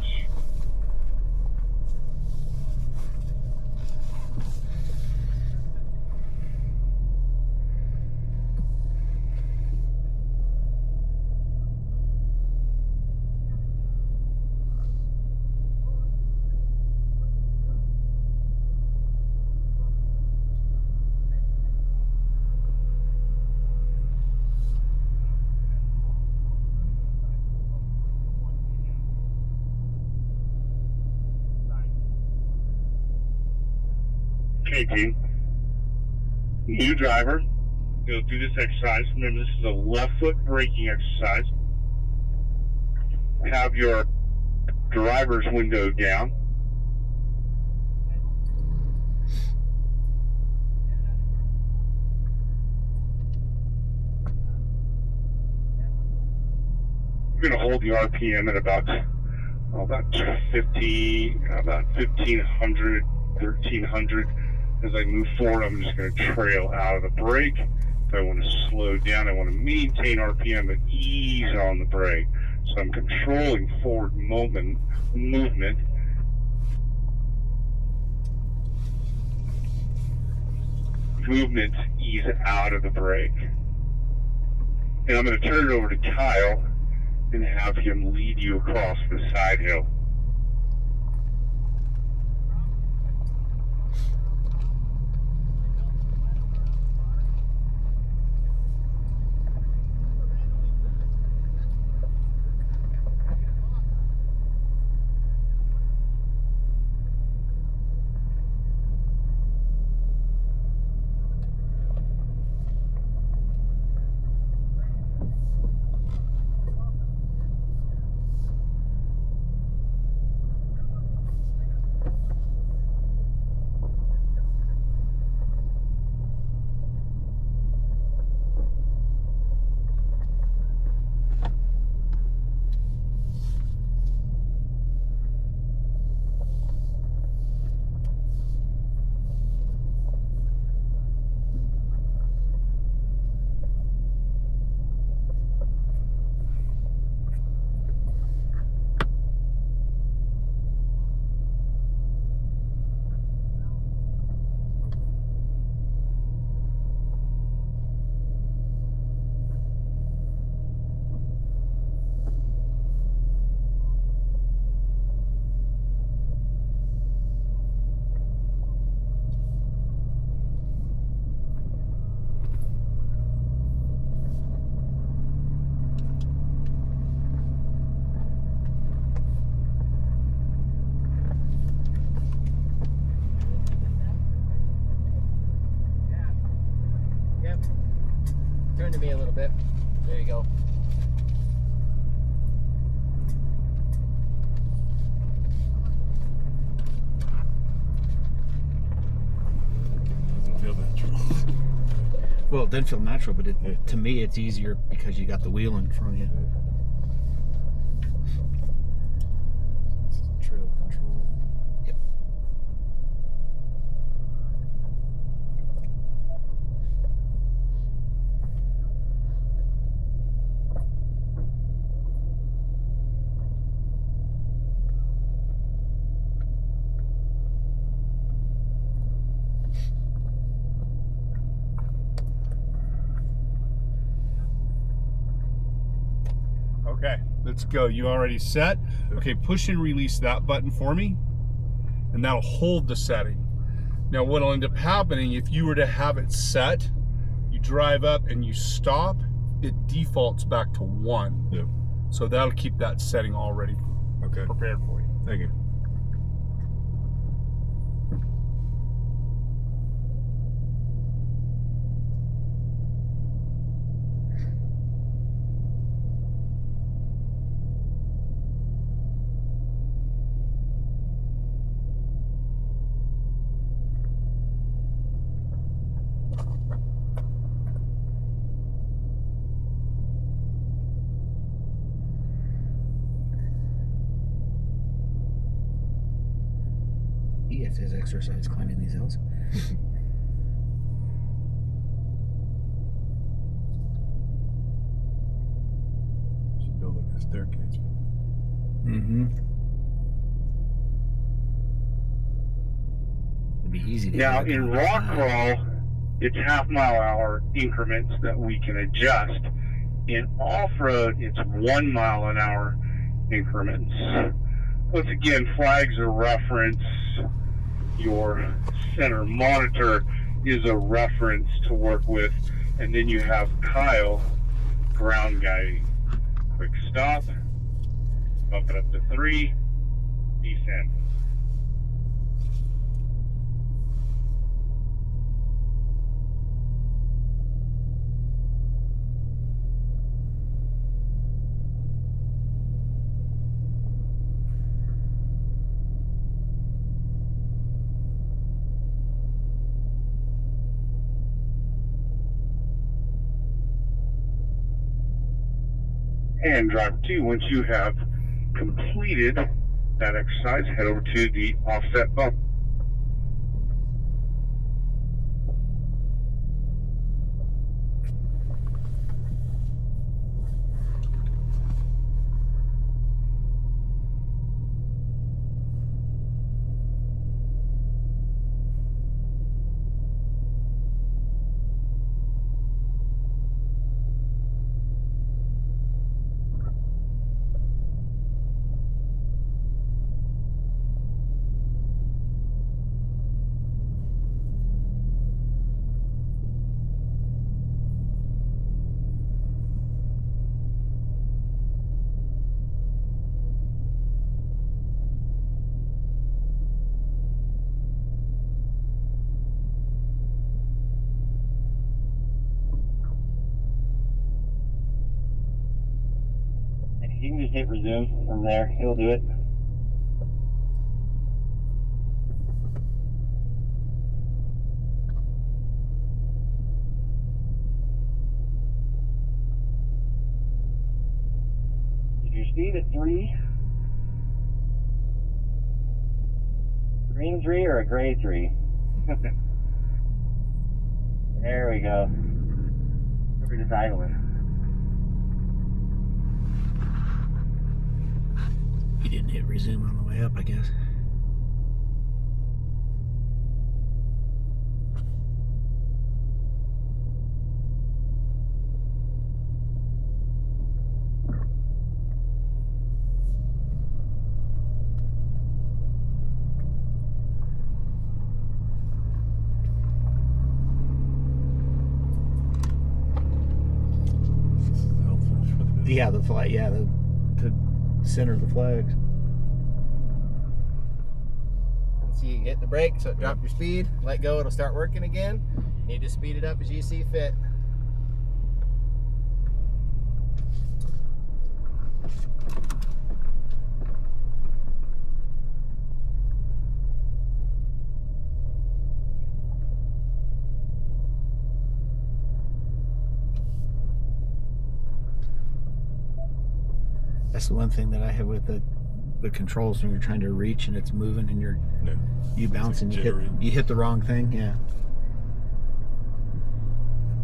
[SPEAKER 7] Okay, team. New driver. Go through this exercise. Remember, this is a left foot braking exercise. Have your driver's window down. You're going to hold the RPM at about 1500, 1300. As I move forward, I'm just going to trail out of the brake. If I want to slow down, I want to maintain RPM but ease on the brake. So I'm controlling forward movement. If you movement ease out of the brake. And I'm going to turn it over to Kyle and have him lead you across the side hill.
[SPEAKER 5] Turn to me a little bit. There you go.
[SPEAKER 6] Doesn't feel natural.
[SPEAKER 4] Well, it doesn't feel natural, but to me, it's easier because you got the wheel in front of you.
[SPEAKER 6] This is trail control.
[SPEAKER 4] Yep.
[SPEAKER 9] Okay, let's go. You already set? Okay, push and release that button for me, and that'll hold the setting. Now, what'll end up happening, if you were to have it set, you drive up and you stop, it defaults back to 1.
[SPEAKER 6] Yep.
[SPEAKER 9] So that'll keep that setting already
[SPEAKER 6] Okay.
[SPEAKER 9] prepared for you.
[SPEAKER 6] Thank you.
[SPEAKER 4] He gets his exercise climbing these hills.
[SPEAKER 6] Should build like a staircase.
[SPEAKER 4] Mm-hmm. It'd be easy to
[SPEAKER 7] Now,
[SPEAKER 4] get
[SPEAKER 7] in
[SPEAKER 4] on the
[SPEAKER 7] rock
[SPEAKER 4] side.
[SPEAKER 7] crawl, it's half-mile-an-hour increments that we can adjust. In off-road, it's 1 mile an hour increments. Once again, flags are reference. Your center monitor is a reference to work with. And then you have Kyle ground guiding. Quick stop. Bump it up to 3. Descend. And driver 2, once you have completed that exercise, head over to the offset bump.
[SPEAKER 1] just hit resume from there. He'll do it. Keep your speed at 3. Green 3 or a gray 3? There we go. We're just idling.
[SPEAKER 4] You didn't hit resume on the way up, I guess. Yeah, the flag. Yeah, the center of the flags.
[SPEAKER 5] And so you hit the brake, so it drop your speed, let go, it'll start working again. You just speed it up as you see fit.
[SPEAKER 4] That's the one thing that I have with the controls when you're trying to reach and it's moving and you bounce and you hit the wrong thing. Yeah.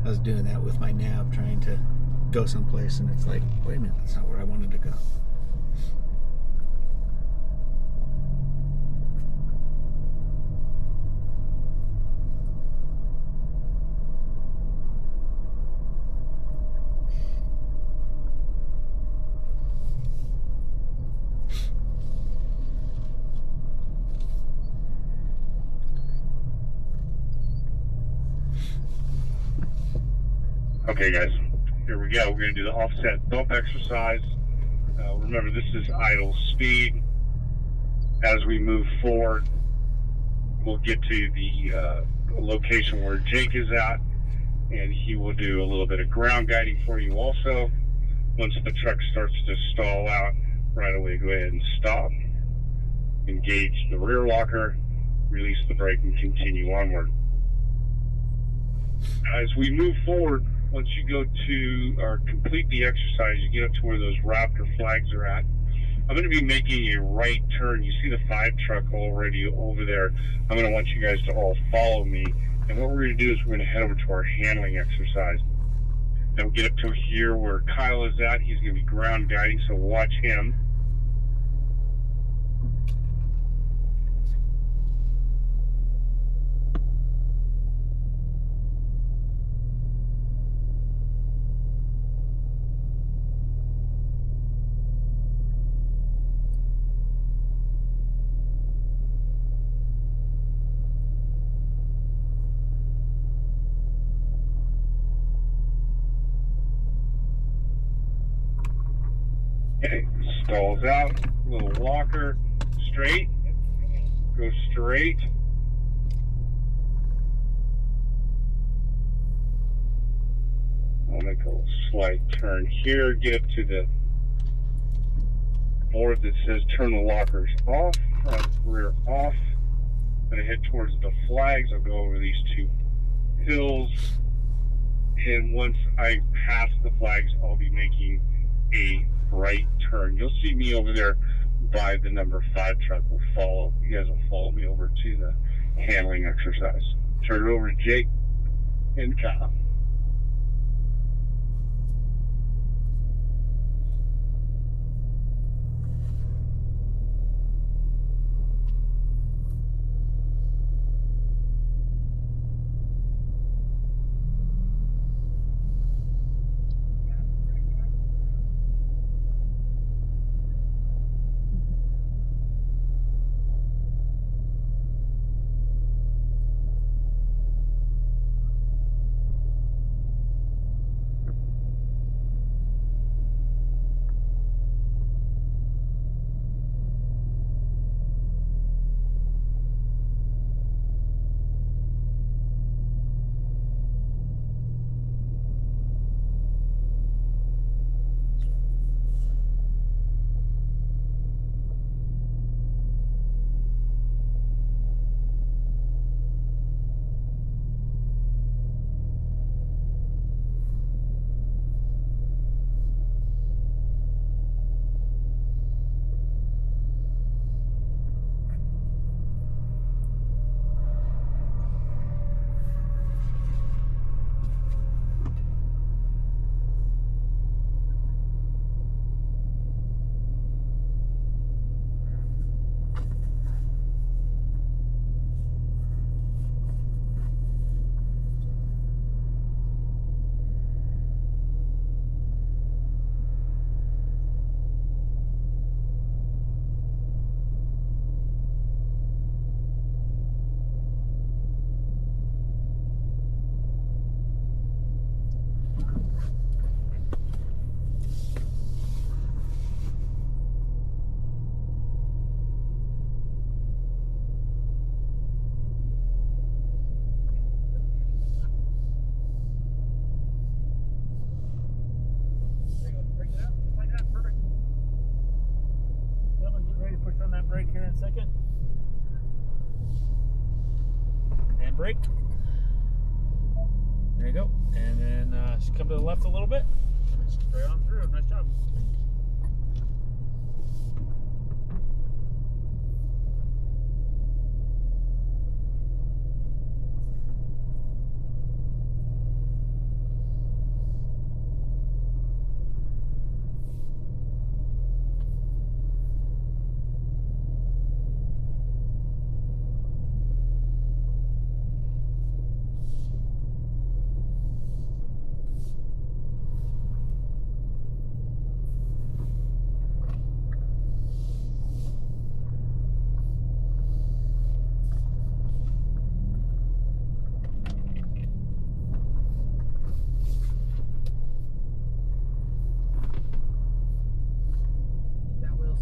[SPEAKER 4] I was doing that with my nav, trying to go someplace, and it's like, wait a minute, that's not where I wanted to go.
[SPEAKER 7] Okay, guys, here we go. We're going to do the offset bump exercise. Remember, this is idle speed. As we move forward, we'll get to the location where Jake is at, and he will do a little bit of ground guiding for you also. Once the truck starts to stall out, right away go ahead and stop. Engage the rear locker, release the brake, and continue onward. As we move forward, once you go to or complete the exercise, you get up to where those Raptor flags are at. I'm going to be making a right turn. You see the 5 truck already over there. I'm going to want you guys to all follow me. And what we're going to do is we're going to head over to our handling exercise. Then we'll get up to here where Kyle is at. He's going to be ground guiding, so watch him. Okay, stalls out, little locker, straight, go straight. I'll make a slight turn here, get up to the board that says turn the lockers off, front, rear off. I'm gonna head towards the flags. I'll go over these 2 hills, and once I pass the flags, I'll be making a right turn. You'll see me over there by the number 5 truck. Will follow. You guys will follow me over to the handling exercise. Turn it over to Jake and Kyle.
[SPEAKER 8] brake. There you go. And then just come to the left a little bit. And just straight on through. Nice job.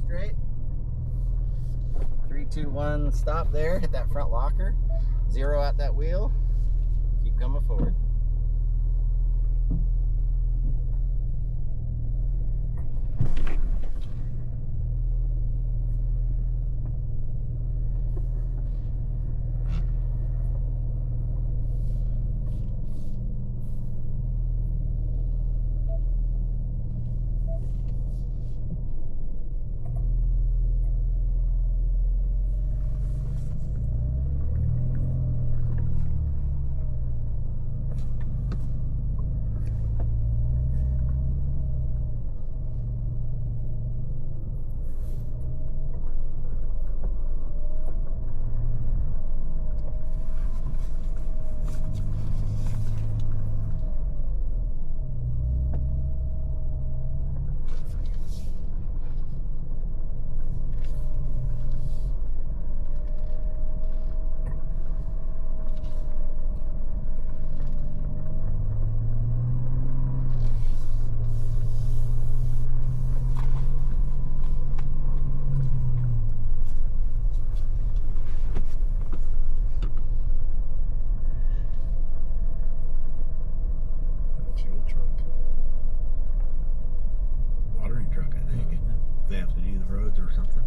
[SPEAKER 5] Straight. 3, 2, 1, stop there. Hit that front locker. 0 out that wheel. Keep coming forward.
[SPEAKER 6] Fuel truck.
[SPEAKER 4] Watering truck, I think, isn't it? They have to do the roads or something.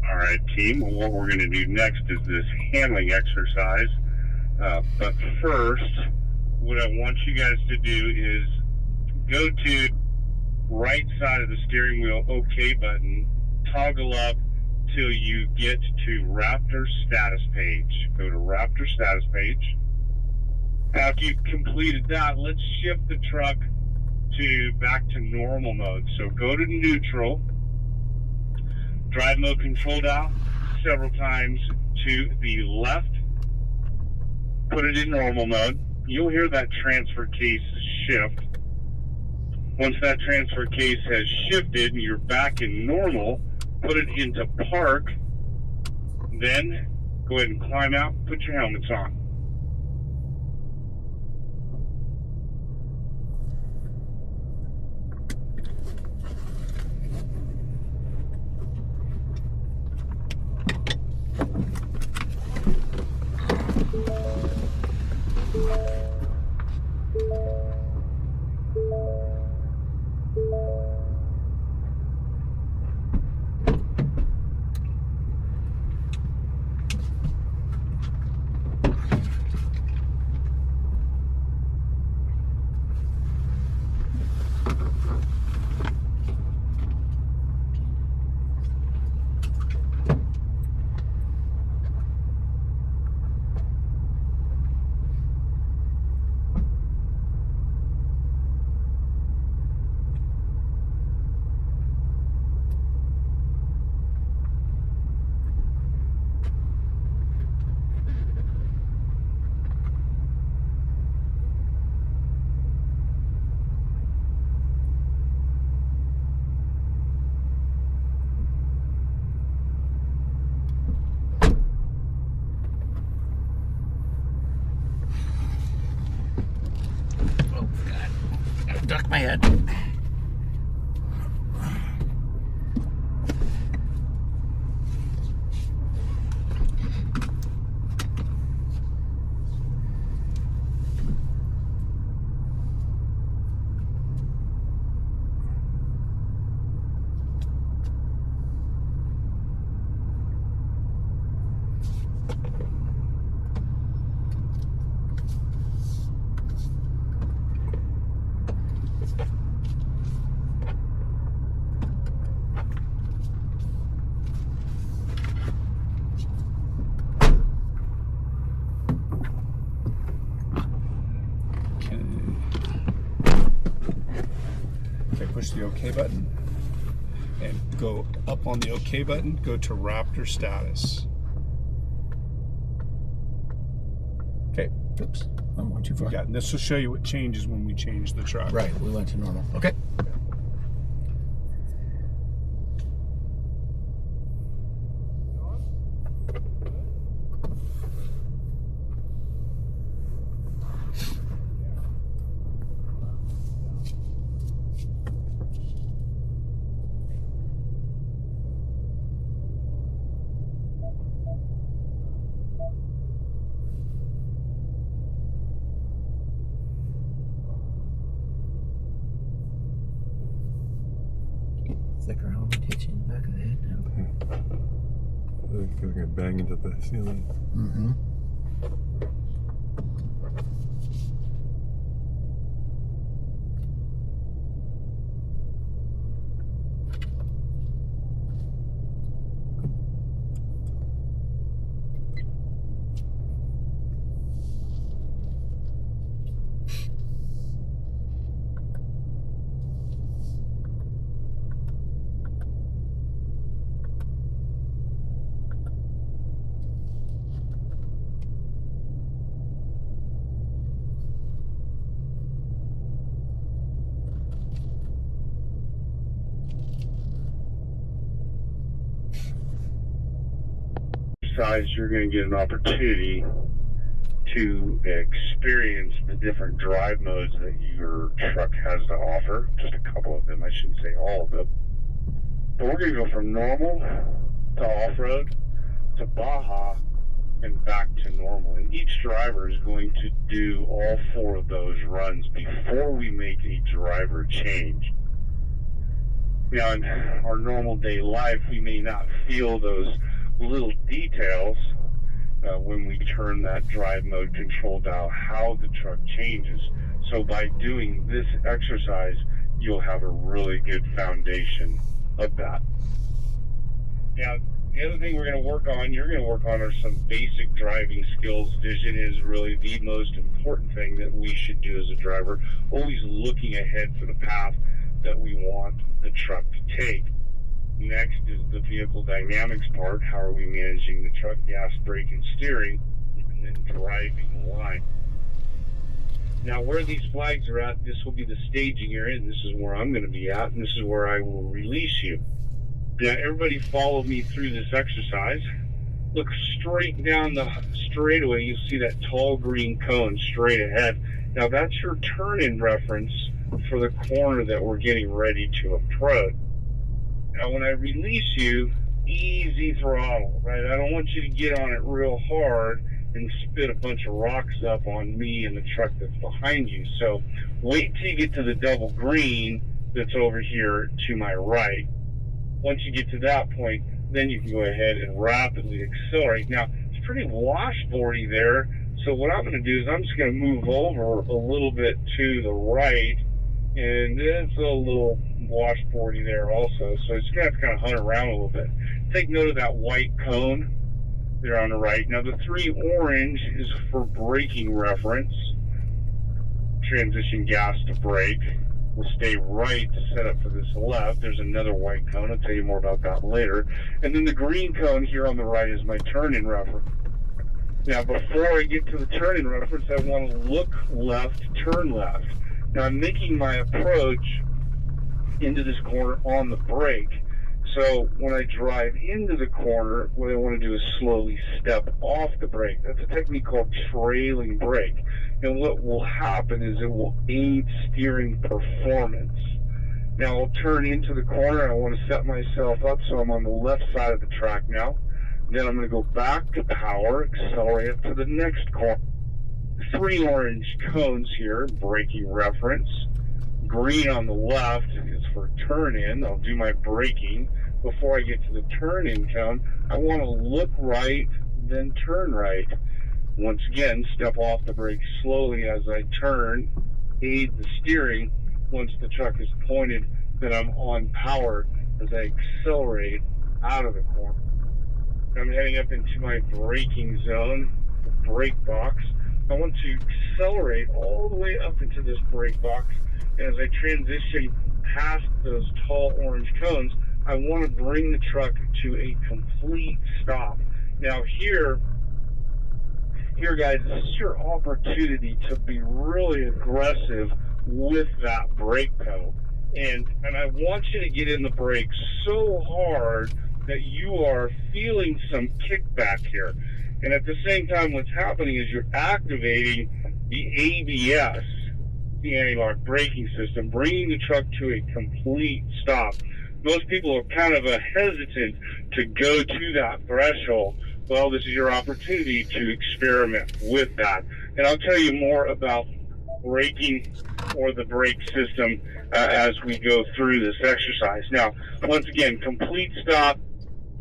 [SPEAKER 7] All right, team. Well, what we're going to do next is this handling exercise. But first, what I want you guys to do is go to right side of the steering wheel OK button, toggle up till you get to Raptor status page. Go to Raptor status page. After you've completed that, let's shift the truck back to normal mode. So go to neutral, drive mode control down several times to the left, put it in normal mode. You'll hear that transfer case shift. Once that transfer case has shifted and you're back in normal, put it into park, then go ahead and climb out, put your helmets on.
[SPEAKER 4] Duck my head.
[SPEAKER 9] push the OK button and go up on the OK button, go to Raptor status. Okay.
[SPEAKER 4] Oops, I went too far.
[SPEAKER 9] Yeah, and this will show you what changes when we change the truck.
[SPEAKER 4] Right, we went to normal. Okay. Thicker helmet hits you in the back of the head now.
[SPEAKER 6] It's gonna bang into the ceiling.
[SPEAKER 4] Mm-hmm.
[SPEAKER 7] You're going to get an opportunity to experience the different drive modes that your truck has to offer. Just a couple of them, I shouldn't say all of them. But we're going to go from normal to off-road to Baja and back to normal. And each driver is going to do all 4 of those runs before we make a driver change. Now, in our normal day life, we may not feel those little details when we turn that drive mode control dial, how the truck changes. So by doing this exercise, you'll have a really good foundation of that. Now, the other thing you're going to work on are some basic driving skills. Vision is really the most important thing that we should do as a driver, always looking ahead for the path that we want the truck to take. Next is the vehicle dynamics part. How are we managing the truck, gas, brake, and steering, and then driving line. Now, where these flags are at, this will be the staging area, and this is where I'm going to be at, and this is where I will release you. Now, everybody follow me through this exercise. Look straight down the straightaway. You'll see that tall green cone straight ahead. Now, that's your turn-in reference for the corner that we're getting ready to approach. Now, when I release you, easy throttle, right? I don't want you to get on it real hard and spit a bunch of rocks up on me and the truck that's behind you. So wait till you get to the double green that's over here to my right. Once you get to that point, then you can go ahead and rapidly accelerate. Now, it's pretty washboardy there, so what I'm going to do is I'm just going to move over a little bit to the right, and it's a little washboardy there also, so it's going to have to kind of hunt around a little bit. Take note of that white cone there on the right. Now, the 3 orange is for braking reference. Transition gas to brake. We'll stay right to set up for this left. There's another white cone. I'll tell you more about that later. And then the green cone here on the right is my turn-in reference. Now, before I get to the turn-in reference, I want to look left, turn left. Now, I'm making my approach into this corner on the brake. So when I drive into the corner, what I want to do is slowly step off the brake. That's a technique called trailing brake. And what will happen is it will aid steering performance. Now I'll turn into the corner. I want to set myself up so I'm on the left side of the track now. Then I'm going to go back to power, accelerate up to the next corner. 3 orange cones here, braking reference. Green on the left is for turn in. I'll do my braking. Before I get to the turn in cone, I want to look right, then turn right. Once again, step off the brake slowly as I turn, aid the steering. Once the truck is pointed, then I'm on power as I accelerate out of the corner. I'm heading up into my braking zone, the brake box. I want to accelerate all the way up into this brake box. As I transition past those tall orange cones, I want to bring the truck to a complete stop. Now here guys, this is your opportunity to be really aggressive with that brake pedal. And I want you to get in the brakes so hard that you are feeling some kickback here. And at the same time, what's happening is you're activating the ABS, the anti-lock braking system, bringing the truck to a complete stop. Most people are kind of hesitant to go to that threshold. Well, this is your opportunity to experiment with that. And I'll tell you more about braking or the brake system as we go through this exercise. Now, once again, complete stop.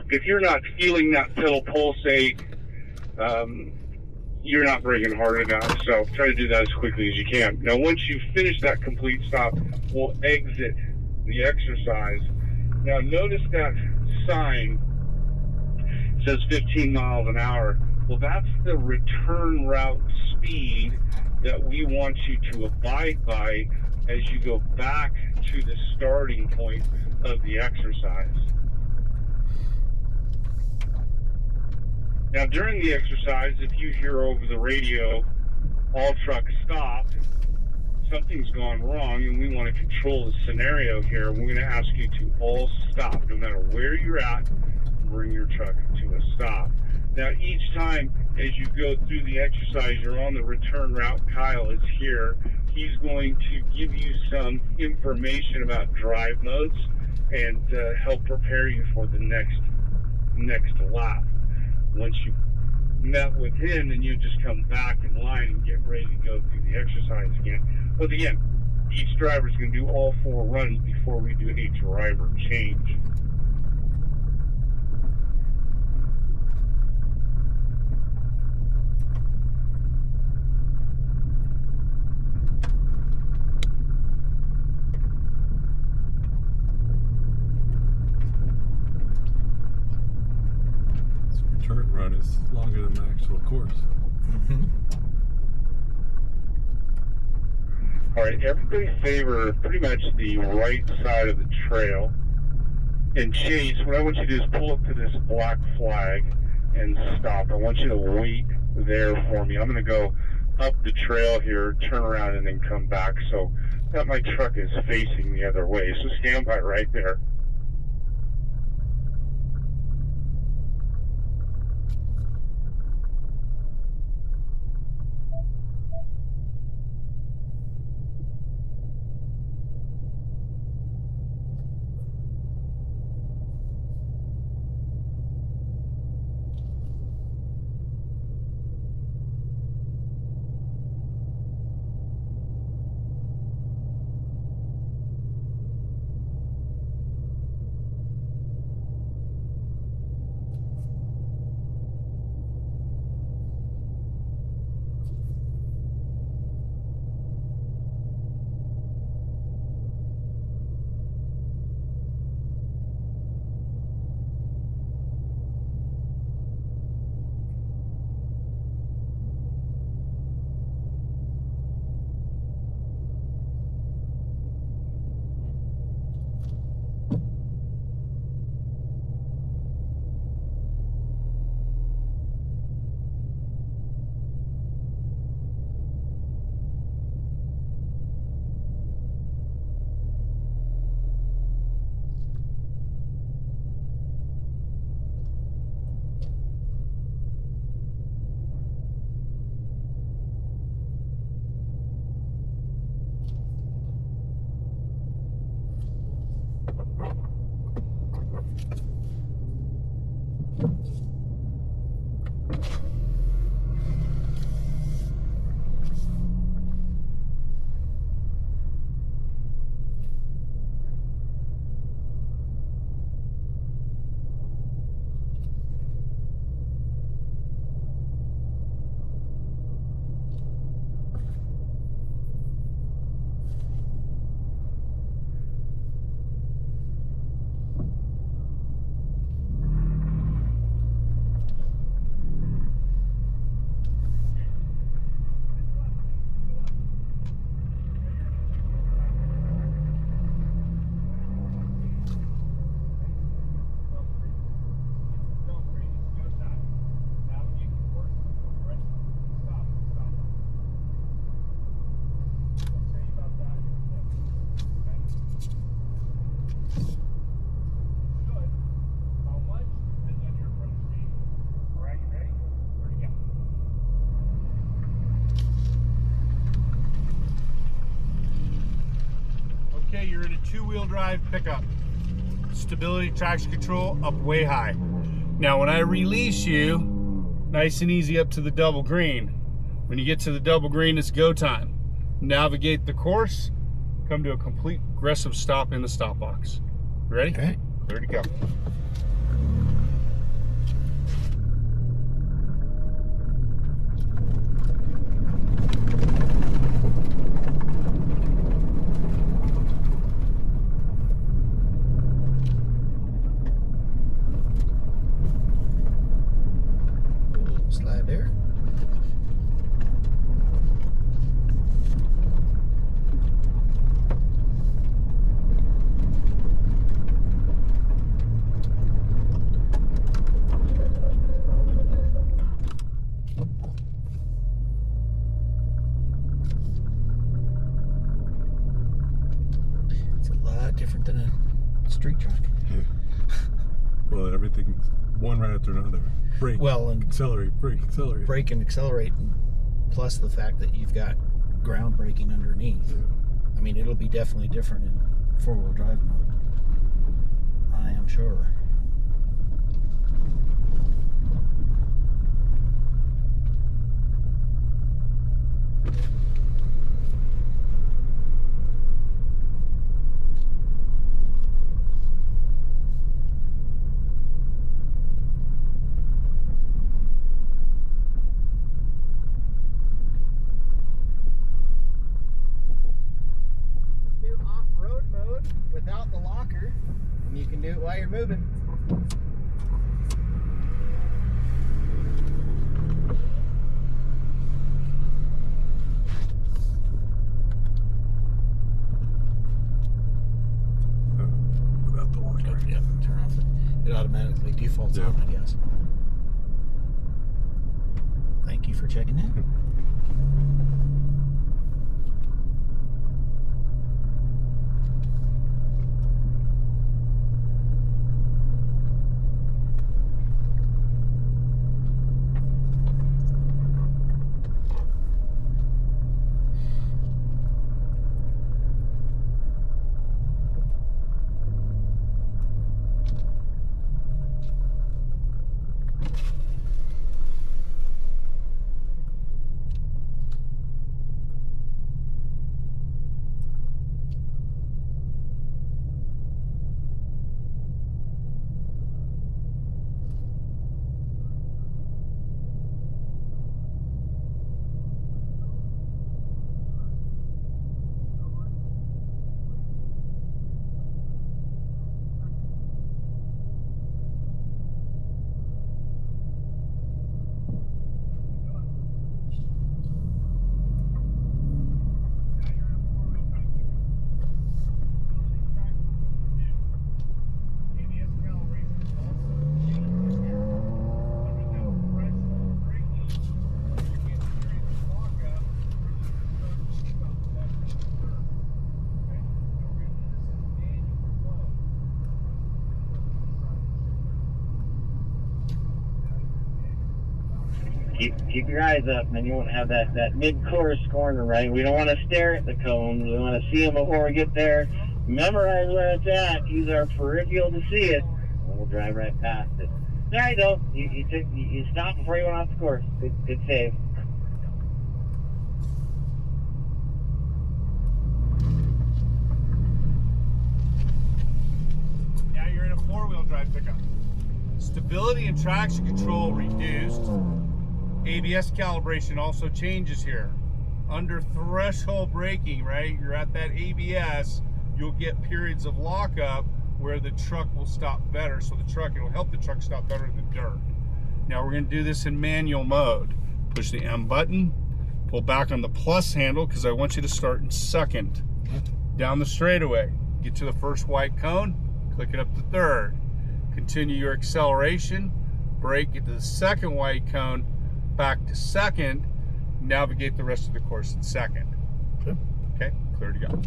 [SPEAKER 7] If you're not feeling that pedal pulsate, you're not braking hard enough. So try to do that as quickly as you can. Now, once you finish that complete stop, we'll exit the exercise. Now, notice that sign says 15 miles an hour. Well, that's the return route speed that we want you to abide by as you go back to the starting point of the exercise. Now, during the exercise, if you hear over the radio, all trucks stop, something's gone wrong, and we want to control the scenario here. We're going to ask you to all stop, no matter where you're at, bring your truck to a stop. Now, each time as you go through the exercise, you're on the return route. Kyle is here. He's going to give you some information about drive modes and help prepare you for the next lap. Once you met with him, then you just come back in line and get ready to go through the exercise again. But again, each driver is going to do all 4 runs before we do a driver change.
[SPEAKER 6] Return run is longer than the actual course.
[SPEAKER 7] All right, everybody favor pretty much the right side of the trail. And Chase, what I want you to do is pull up to this black flag and stop. I want you to wait there for me. I'm going to go up the trail here, turn around, and then come back so that my truck is facing the other way. So stand by right there.
[SPEAKER 9] four-wheel drive pickup. Stability, traction control, up way high. Now when I release you, nice and easy up to the double green. When you get to the double green, it's go time. Navigate the course, come to a complete aggressive stop in the stop box. Ready?
[SPEAKER 4] Okay.
[SPEAKER 9] Clear to go.
[SPEAKER 4] Slide there. It's a lot different than a street truck.
[SPEAKER 6] Yeah. Well, everything, one right after another. Brake,
[SPEAKER 4] Well, and
[SPEAKER 6] accelerate, brake, accelerate.
[SPEAKER 4] brake and accelerate, plus the fact that you've got ground braking underneath.
[SPEAKER 6] Yeah.
[SPEAKER 4] I mean, it'll be definitely different in four-wheel drive mode. I am sure.
[SPEAKER 5] Do off-road mode without the locker, and you can do it while you're moving.
[SPEAKER 6] Without the locker.
[SPEAKER 4] Yep, turn off. It automatically defaults
[SPEAKER 6] Yeah.
[SPEAKER 4] on, I guess. Thank you for checking that.
[SPEAKER 1] Keep your eyes up, and then you won't have that mid-course corner, right? We don't want to stare at the cones. We want to see them before we get there. Memorize where it's at. Use our peripheral to see it. And we'll drive right past it. There you go. You stopped before you went off the course. Good save.
[SPEAKER 9] Now you're in a four-wheel drive pickup. Stability and traction control reduced. ABS calibration also changes here. Under threshold braking, right? You're at that ABS, you'll get periods of lockup where the truck will stop better. So it'll help the truck stop better in the dirt. Now we're gonna do this in manual mode. Push the M button, pull back on the plus handle because I want you to start in second. Down the straightaway, get to the first white cone, click it up to third. Continue your acceleration, brake, get to the second white cone, back to second, navigate the rest of the course in second. Okay, clear to go.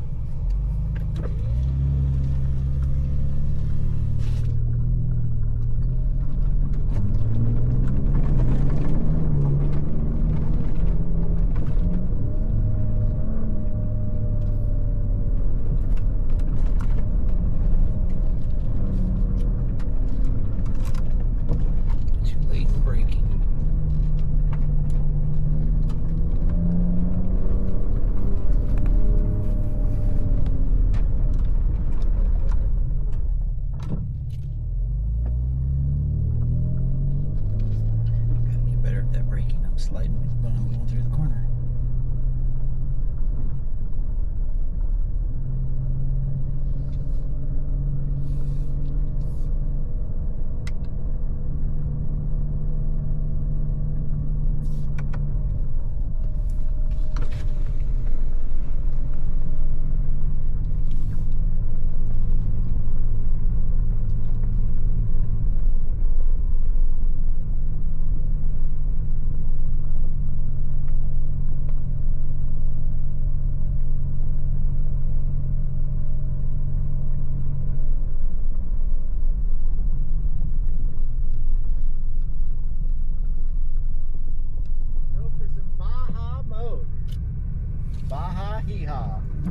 [SPEAKER 4] That braking, I'm sliding when I'm going through the corner.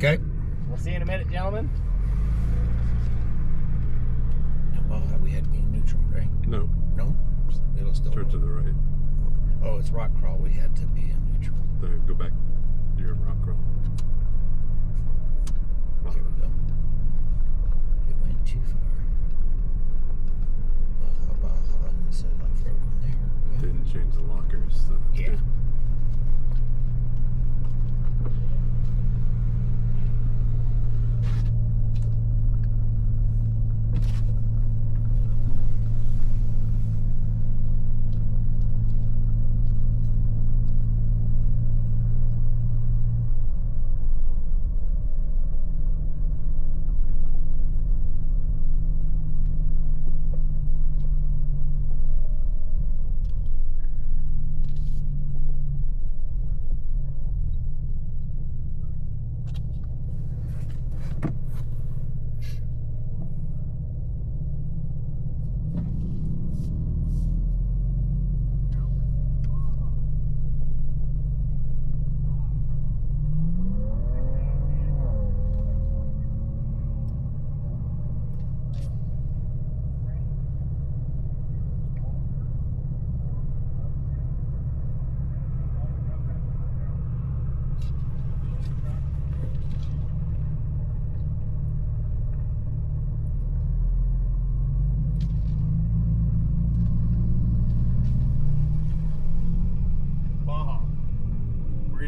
[SPEAKER 4] Okay.
[SPEAKER 5] We'll see you in a minute, gentlemen.
[SPEAKER 4] Well, we had to be in neutral, right?
[SPEAKER 6] No.
[SPEAKER 4] No? It'll still
[SPEAKER 6] Turn to the right.
[SPEAKER 4] Oh, it's rock crawl. We had to be in neutral.
[SPEAKER 6] There, go back. You're in rock crawl.
[SPEAKER 4] There we go. It went too far. Baja, Baja, and it said off-road on there. Okay.
[SPEAKER 6] Didn't change the lockers. So that's
[SPEAKER 4] Yeah.
[SPEAKER 6] good.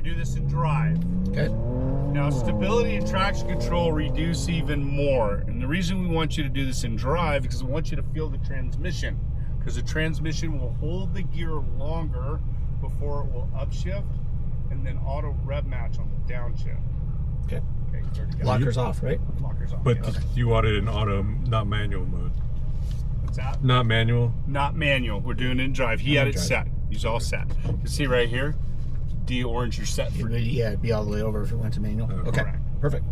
[SPEAKER 9] Do this in drive.
[SPEAKER 4] Okay.
[SPEAKER 9] Now, stability and traction control reduce even more. And the reason we want you to do this in drive is because we want you to feel the transmission. Because the transmission will hold the gear longer before it will upshift and then auto rev match on the downshift.
[SPEAKER 4] Okay.
[SPEAKER 9] Okay, start to go.
[SPEAKER 4] Lockers off, right?
[SPEAKER 9] Lockers off.
[SPEAKER 6] But
[SPEAKER 9] yes.
[SPEAKER 6] you want it in auto, not manual mode.
[SPEAKER 9] What's that?
[SPEAKER 6] Not manual.
[SPEAKER 9] Not manual. We're doing it in drive. He had it
[SPEAKER 4] drive.
[SPEAKER 9] set. He's all set. You see right here? D orange, you're set for.
[SPEAKER 4] Yeah, it'd be all the way over if it went to manual. Okay.
[SPEAKER 9] Correct.
[SPEAKER 4] Perfect.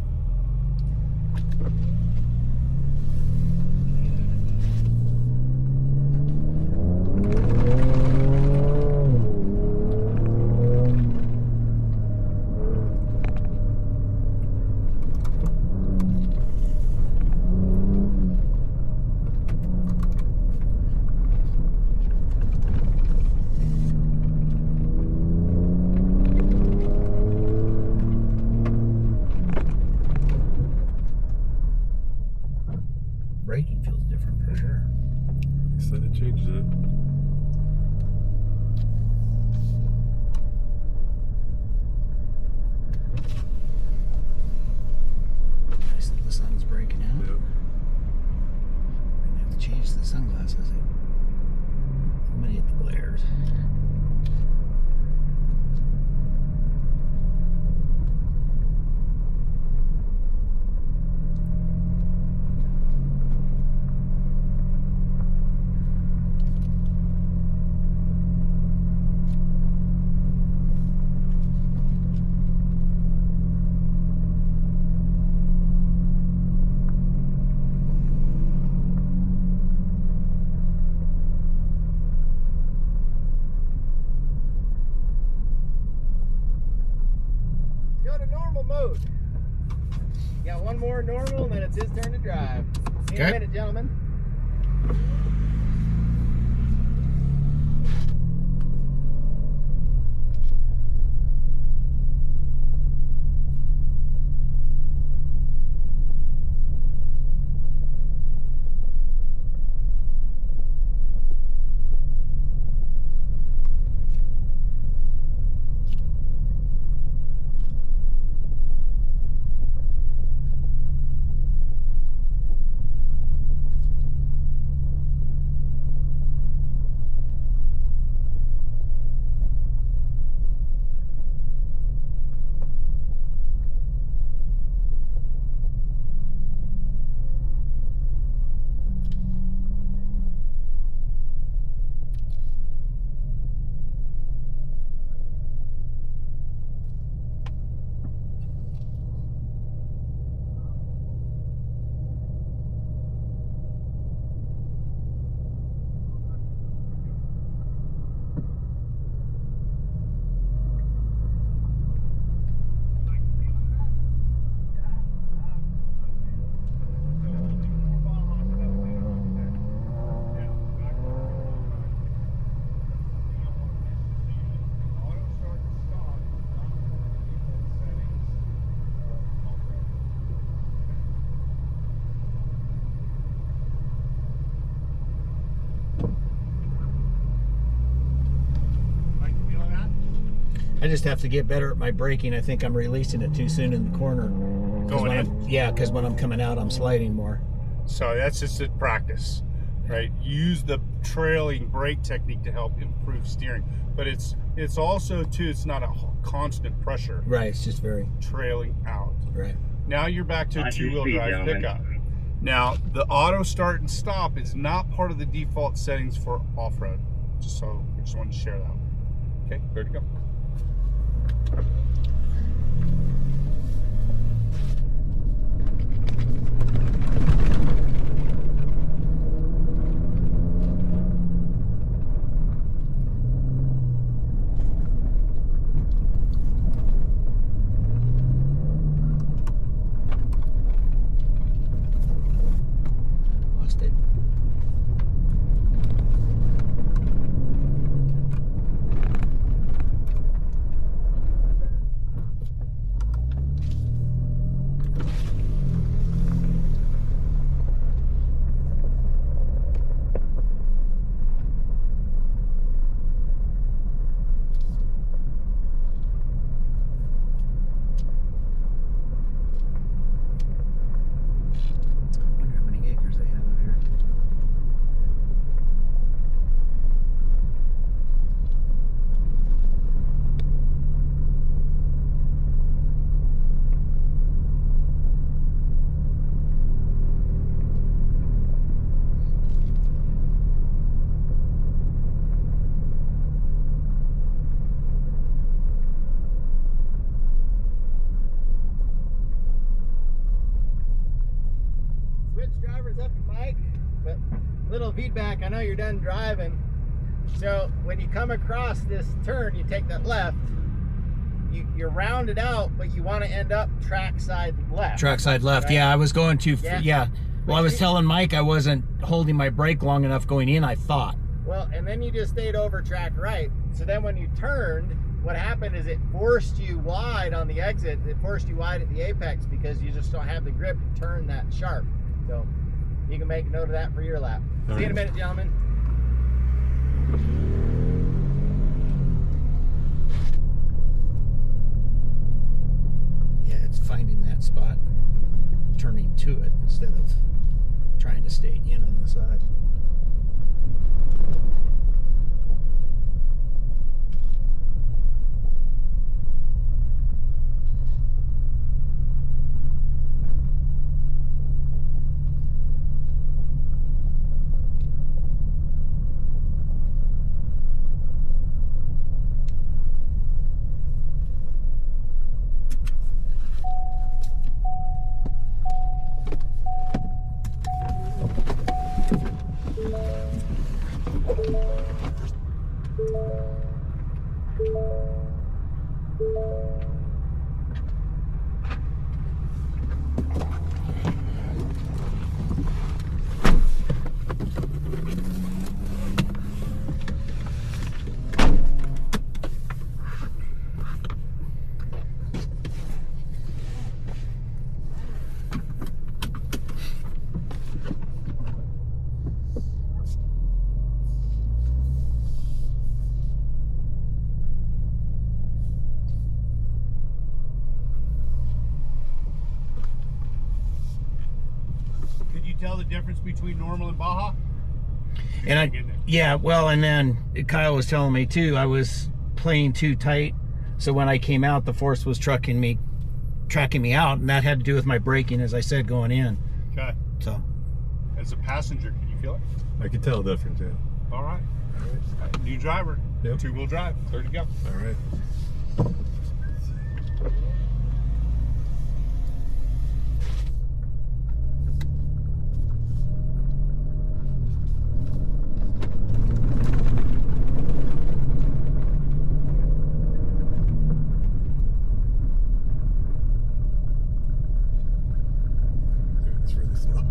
[SPEAKER 4] Braking feels different for sure.
[SPEAKER 6] He said it changes it.
[SPEAKER 4] Nice that the sun's breaking out.
[SPEAKER 6] Yep.
[SPEAKER 4] Gonna have to change the sunglasses. I'm gonna hit the glares.
[SPEAKER 5] Go to normal mode. You got one more normal, and then it's his turn to drive. See you in a
[SPEAKER 4] Okay.
[SPEAKER 5] minute, gentlemen.
[SPEAKER 4] I just have to get better at my braking. I think I'm releasing it too soon in the corner.
[SPEAKER 9] Going in?
[SPEAKER 4] Yeah, because when I'm coming out, I'm sliding more.
[SPEAKER 9] So that's just a practice, right? Use the trailing brake technique to help improve steering. But it's also, too, it's not a constant pressure.
[SPEAKER 4] Right, it's just very...
[SPEAKER 9] Trailing out.
[SPEAKER 4] Right.
[SPEAKER 9] Now you're back to a
[SPEAKER 1] Watch your
[SPEAKER 9] two-wheel
[SPEAKER 1] speed,
[SPEAKER 9] drive
[SPEAKER 1] gentlemen.
[SPEAKER 9] pickup. Now, the auto start and stop is not part of the default settings for off-road. So I just wanted to share that. Okay, there to go.
[SPEAKER 4] Lost it. I wonder how many acres they have over here.
[SPEAKER 5] Switch drivers up to Mike, but little feedback. I know you're done driving. So when you come across this turn, you take that left. You're rounded out, but you want to end up trackside left.
[SPEAKER 4] Trackside left.
[SPEAKER 5] Right?
[SPEAKER 4] Yeah, I was going too.
[SPEAKER 5] Yeah.
[SPEAKER 4] Yeah. Well, I was telling Mike I wasn't holding my brake long enough going in, I thought.
[SPEAKER 5] Well, and then you just stayed over track right. So then when you turned, what happened is it forced you wide on the exit. It forced you wide at the apex because you just don't have the grip to turn that sharp. So you can make a note of that for your lap. See you in a minute, gentlemen.
[SPEAKER 4] Yeah, it's finding that spot, turning to it instead of trying to stay in on the side.
[SPEAKER 9] Could you tell the difference between normal and Baja?
[SPEAKER 4] And yeah, well, and then Kyle was telling me too, I was playing too tight. So when I came out, the force was tracking me out, and that had to do with my braking, as I said, going in.
[SPEAKER 9] Okay.
[SPEAKER 4] So,
[SPEAKER 9] As a passenger, can you feel it?
[SPEAKER 6] I can tell the difference, yeah.
[SPEAKER 9] All right. New driver.
[SPEAKER 6] Yep.
[SPEAKER 9] Two-wheel drive. There to go.
[SPEAKER 6] All right. It's really slow.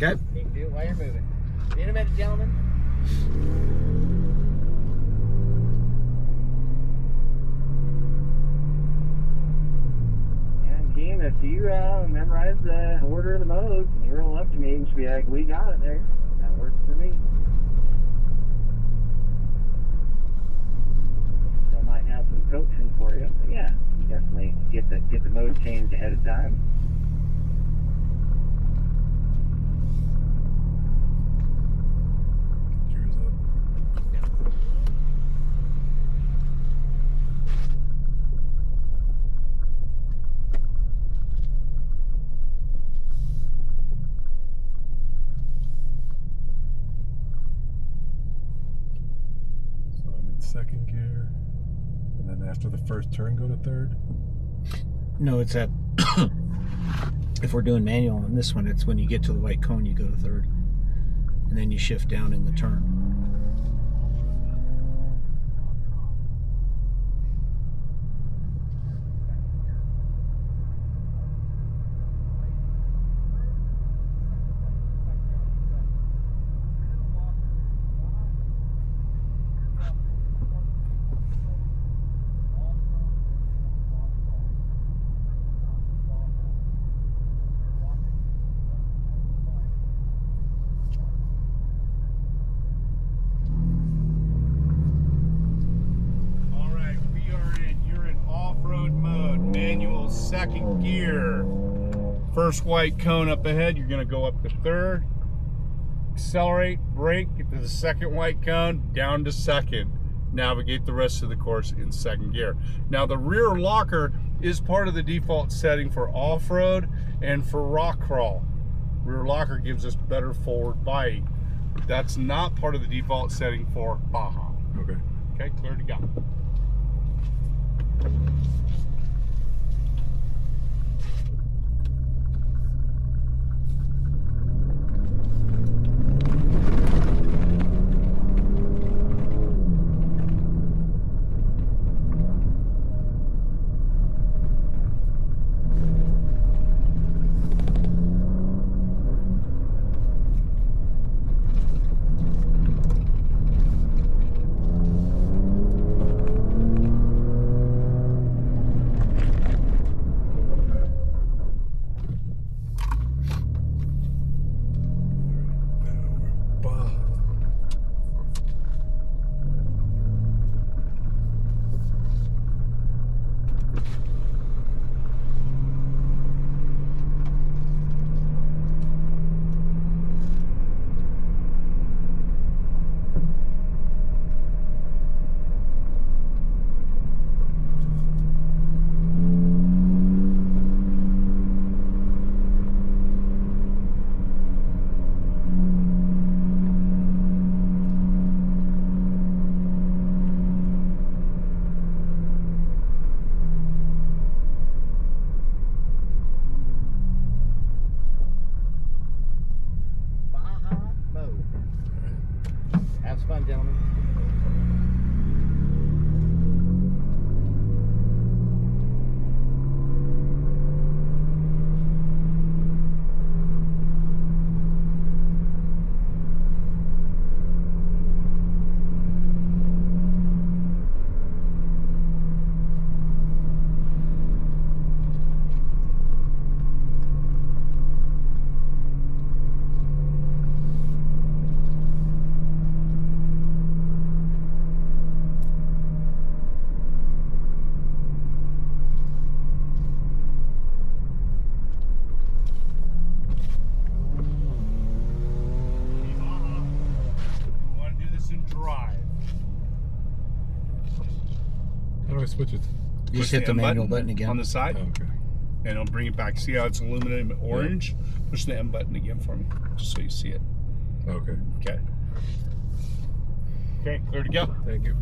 [SPEAKER 4] Okay.
[SPEAKER 5] You can do it while you're moving. See you in a minute, gentlemen.
[SPEAKER 1] And Gene, if you memorize the order of the modes, and you roll up to me and just be like, we got it there. That works for me. Still might have some coaching for you, but yeah, you definitely get the mode changed ahead of time.
[SPEAKER 6] Gears up. So I'm in second gear, and then after the first turn, go to third.
[SPEAKER 4] No, it's at. If we're doing manual on this one, it's when you get to the white cone, you go to third, and then you shift down in the turn.
[SPEAKER 9] Second gear. First white cone up ahead, you're going to go up to third. Accelerate, brake, get to the second white cone, down to second. Navigate the rest of the course in second gear. Now the rear locker is part of the default setting for off-road and for rock crawl. Rear locker gives us better forward bite. That's not part of the default setting for Baja.
[SPEAKER 6] Okay.
[SPEAKER 9] Okay, clear to go.
[SPEAKER 5] fun, gentlemen.
[SPEAKER 6] How do I switch it?
[SPEAKER 4] You just hit the manual button again.
[SPEAKER 9] On the side.
[SPEAKER 6] Oh, okay.
[SPEAKER 9] And it'll bring it back. See how it's illuminated orange? Yeah. Push the M button again for me, just so you see it.
[SPEAKER 6] Okay.
[SPEAKER 9] Okay. Okay, clear to go.
[SPEAKER 6] Thank you.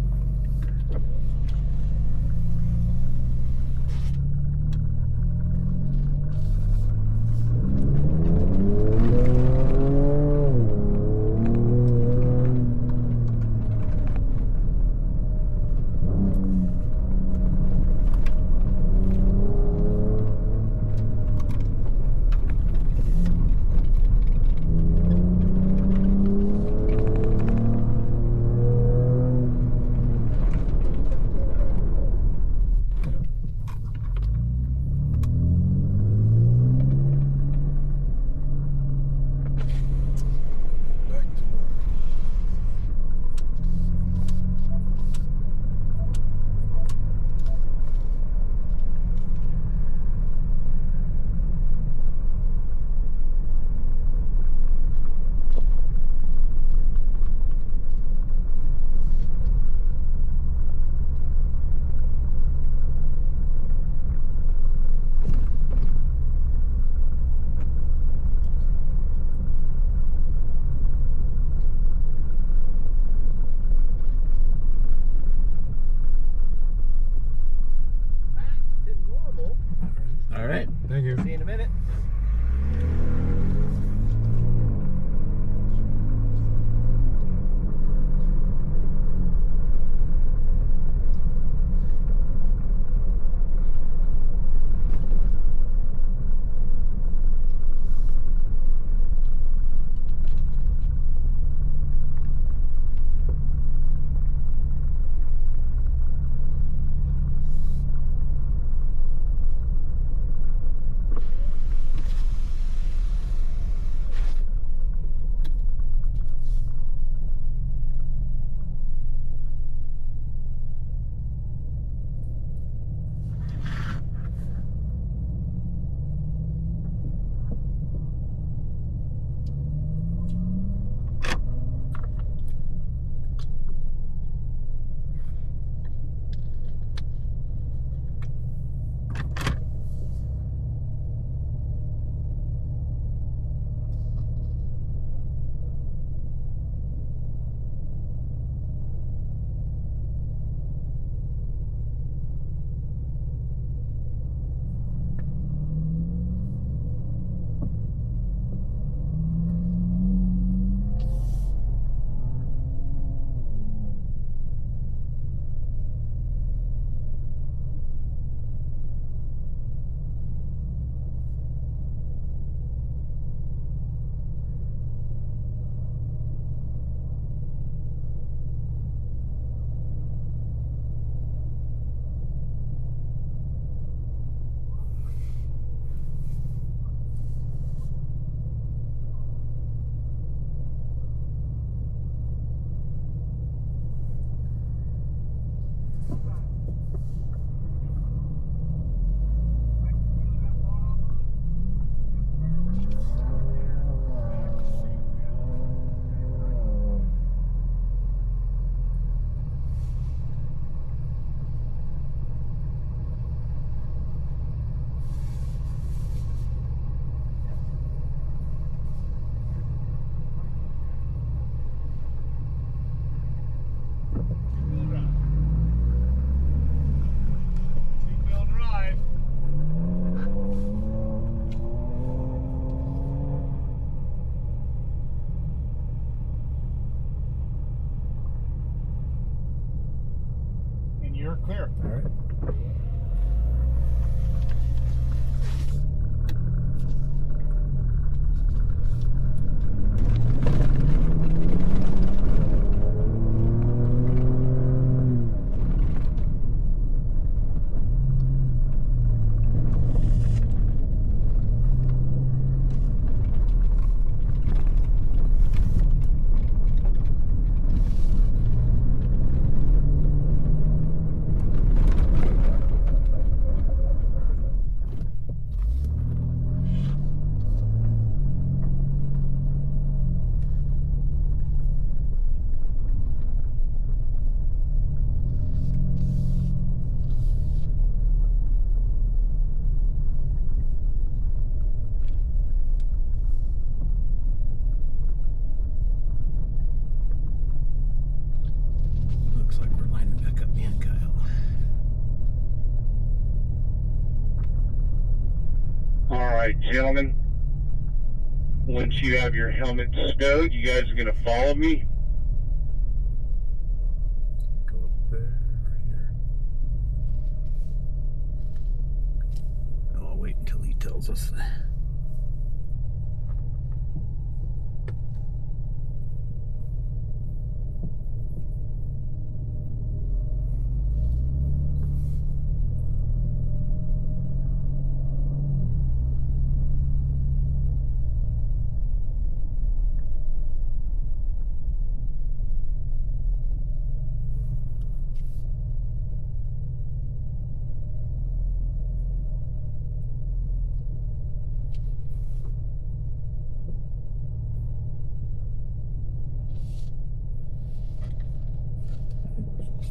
[SPEAKER 9] you're clear.
[SPEAKER 3] All right. Looks like we're lining back up behind Kyle.
[SPEAKER 7] All right, gentlemen. Once you have your helmet stowed, you guys are going to follow me.
[SPEAKER 3] Go up there, right here.
[SPEAKER 4] I'll wait until he tells us.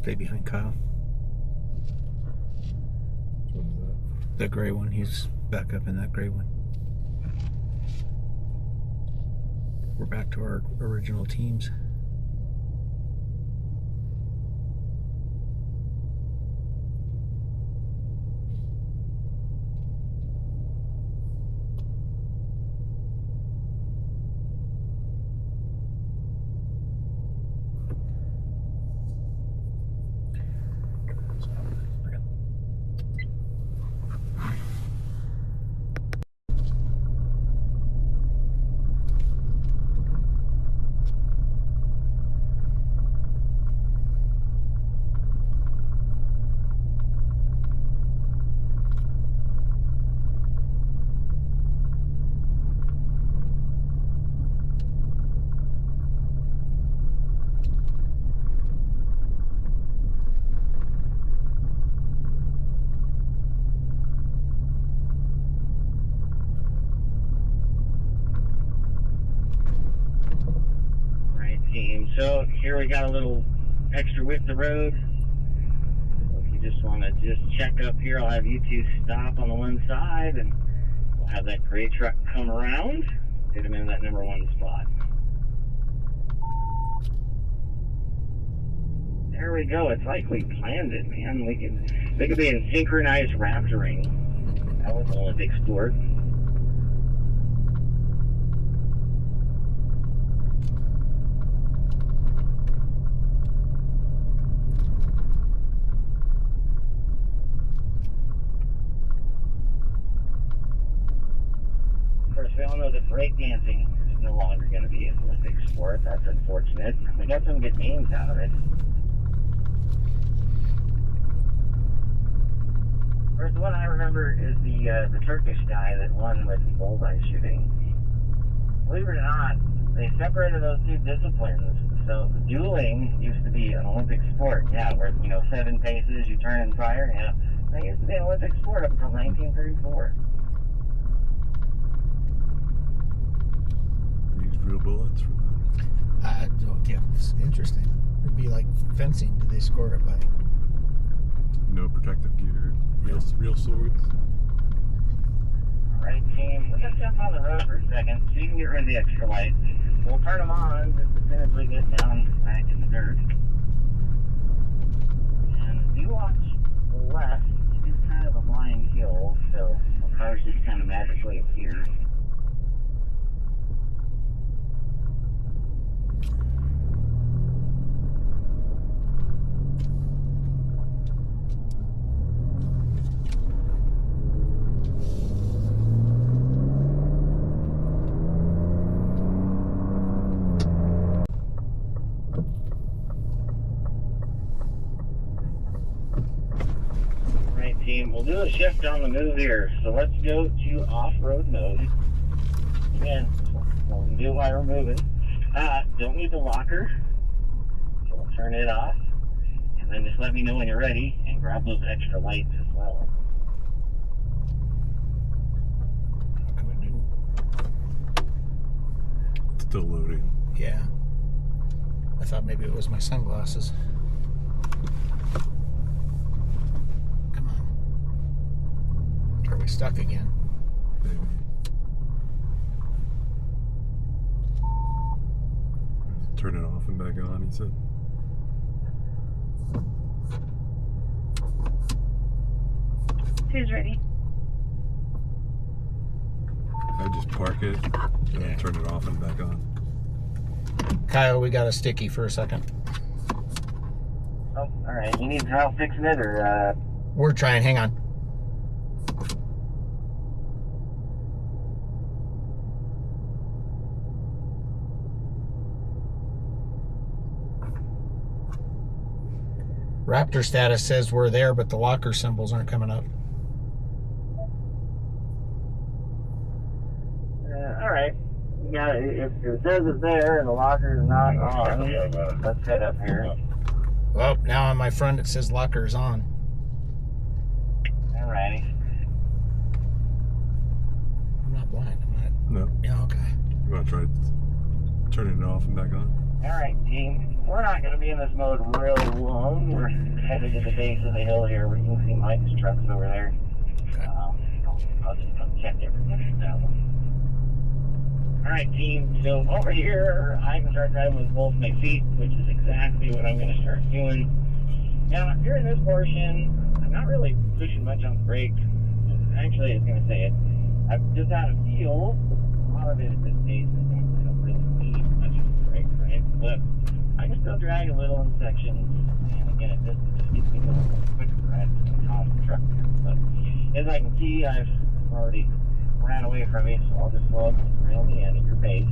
[SPEAKER 4] Stay behind Kyle.
[SPEAKER 3] Which one is that?
[SPEAKER 4] The gray one. He's back up in that gray one. We're back to our original teams.
[SPEAKER 1] Team. So here we got a little extra width of road. So if you just want to just check up here, I'll have you two stop on the one side and we'll have that gray truck come around, get him in that number one spot. There we go. It's like we planned it, man. They could be in synchronized raptoring. That was an Olympic sport. We all know that breakdancing is no longer going to be an Olympic sport. That's unfortunate. We got some good names out of it. First one I remember is the Turkish guy that won with bullseye shooting. Believe it or not, they separated those two disciplines. So dueling used to be an Olympic sport. Yeah, where 7 paces, you turn and fire. Yeah, that used to be an Olympic sport up until 1934.
[SPEAKER 3] Real bullets for that?
[SPEAKER 4] Yeah, it's interesting. It'd be like fencing. Do they score it by?
[SPEAKER 3] No protective gear. Real swords.
[SPEAKER 1] Alright, team, let's jump on the road for a second so you can get rid of the extra lights. We'll turn them on just as soon as we get down back in the dirt. And if you watch left, it's kind of a blind hill, so the cars just kind of magically appear. we'll do a shift on the move here. So let's go to off-road mode. Again, we'll do it while we're moving. Don't need the locker, so we'll turn it off. And then just let me know when you're ready and grab those extra lights as well.
[SPEAKER 3] It's still loading.
[SPEAKER 4] Yeah. I thought maybe it was my sunglasses. Come on. Are we stuck again?
[SPEAKER 3] Maybe. Turn it off and back on, he said.
[SPEAKER 2] Who's ready?
[SPEAKER 3] I just park it and then turn it off and back on.
[SPEAKER 4] Kyle, we got a sticky for a second.
[SPEAKER 1] Oh, alright. You need help fixing it, or,
[SPEAKER 4] We're trying, hang on. Raptor status says we're there, but the locker symbols aren't coming up.
[SPEAKER 1] alright. Yeah, if it says it's there and the locker is not on, let's head up here.
[SPEAKER 4] Well, now on my front it says locker is on.
[SPEAKER 1] Alrighty.
[SPEAKER 4] I'm not blind, I'm not.
[SPEAKER 3] No.
[SPEAKER 4] Yeah, okay.
[SPEAKER 3] You want to try turning it off and back on?
[SPEAKER 1] Alright, team. We're not going to be in this mode real long. We're headed to the base of the hill here where you can see Mike's trucks over there.
[SPEAKER 4] Okay.
[SPEAKER 1] I'll just check everything now. Alright, team. So over here, I can start driving with both my feet, which is exactly what I'm going to start doing. Now, during this portion, I'm not really pushing much on the brake. Actually, I was going to say it. I've just had a feel. A lot of it at this stage, I don't really need much of a brake, right? But I can still drag a little in sections. And again, it just gets me a little quicker, right? On the truck here. But as I can see, I've already ran away from me, so I'll just slow up and reel me in at your pace.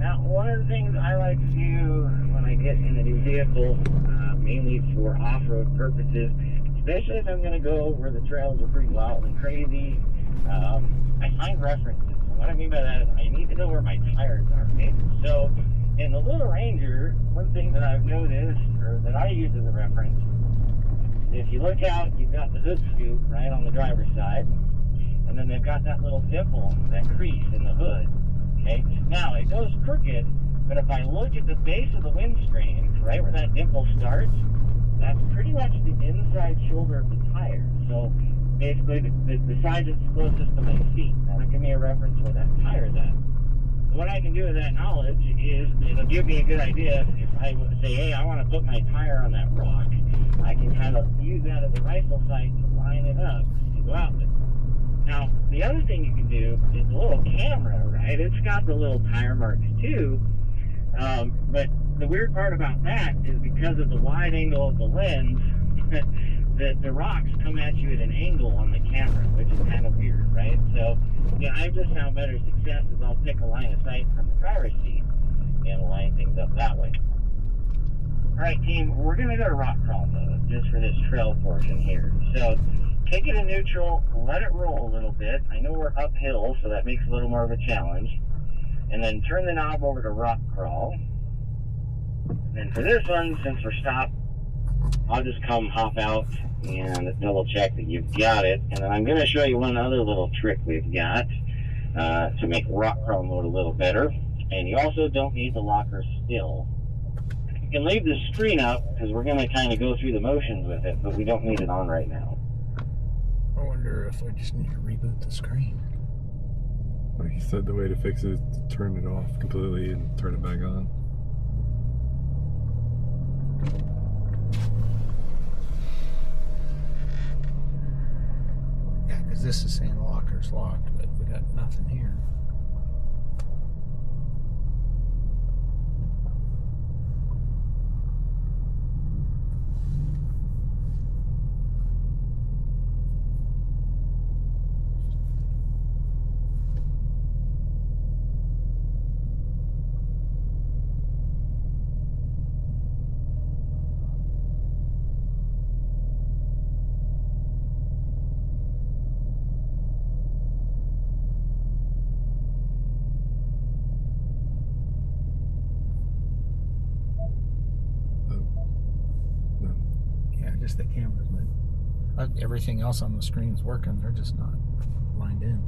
[SPEAKER 1] Now, one of the things I like to do when I get in a new vehicle, mainly for off-road purposes, especially if I'm going to go where the trails are pretty wild and crazy, I find references. And what I mean by that is I need to know where my tires are, okay? So, in the Little Ranger, one thing that I've noticed, or that I use as a reference, if you look out, you've got the hood scoop right on the driver's side, and then they've got that little dimple, that crease in the hood. Okay. Now it goes crooked, but if I look at the base of the windscreen, right where that dimple starts, that's pretty much the inside shoulder of the tire. So basically, the side that's closest to my seat. That'll give me a reference where that tire's at. What I can do with that knowledge is it'll give me a good idea if I say, hey, I want to put my tire on that rock. I can kind of use that as a rifle sight to line it up and go out with it. Now, the other thing you can do is the little camera, right? It's got the little tire marks too. But the weird part about that is because of the wide angle of the lens, the rocks come at you at an angle on the camera, which is kind of weird, right? So, yeah, I've just found better success is I'll pick a line of sight from the driver's seat and line things up that way. Alright, team, we're going to go to rock crawl mode just for this trail portion here. So, take it in neutral, let it roll a little bit. I know we're uphill, so that makes it a little more of a challenge. And then turn the knob over to rock crawl. And then for this one, since we're stopped, I'll just come hop out and double check that you've got it. And then I'm going to show you one other little trick we've got to make rock crawl mode a little better. And you also don't need the locker still. You can leave the screen up because we're going to kind of go through the motions with it, but we don't need it on right now.
[SPEAKER 4] I wonder if I just need to reboot the screen.
[SPEAKER 3] Like you said, the way to fix it is to turn it off completely and turn it back on.
[SPEAKER 4] Yeah, because this is saying the locker's locked, but we got nothing here. fix the cameras, but everything else on the screen's working. They're just not lined in.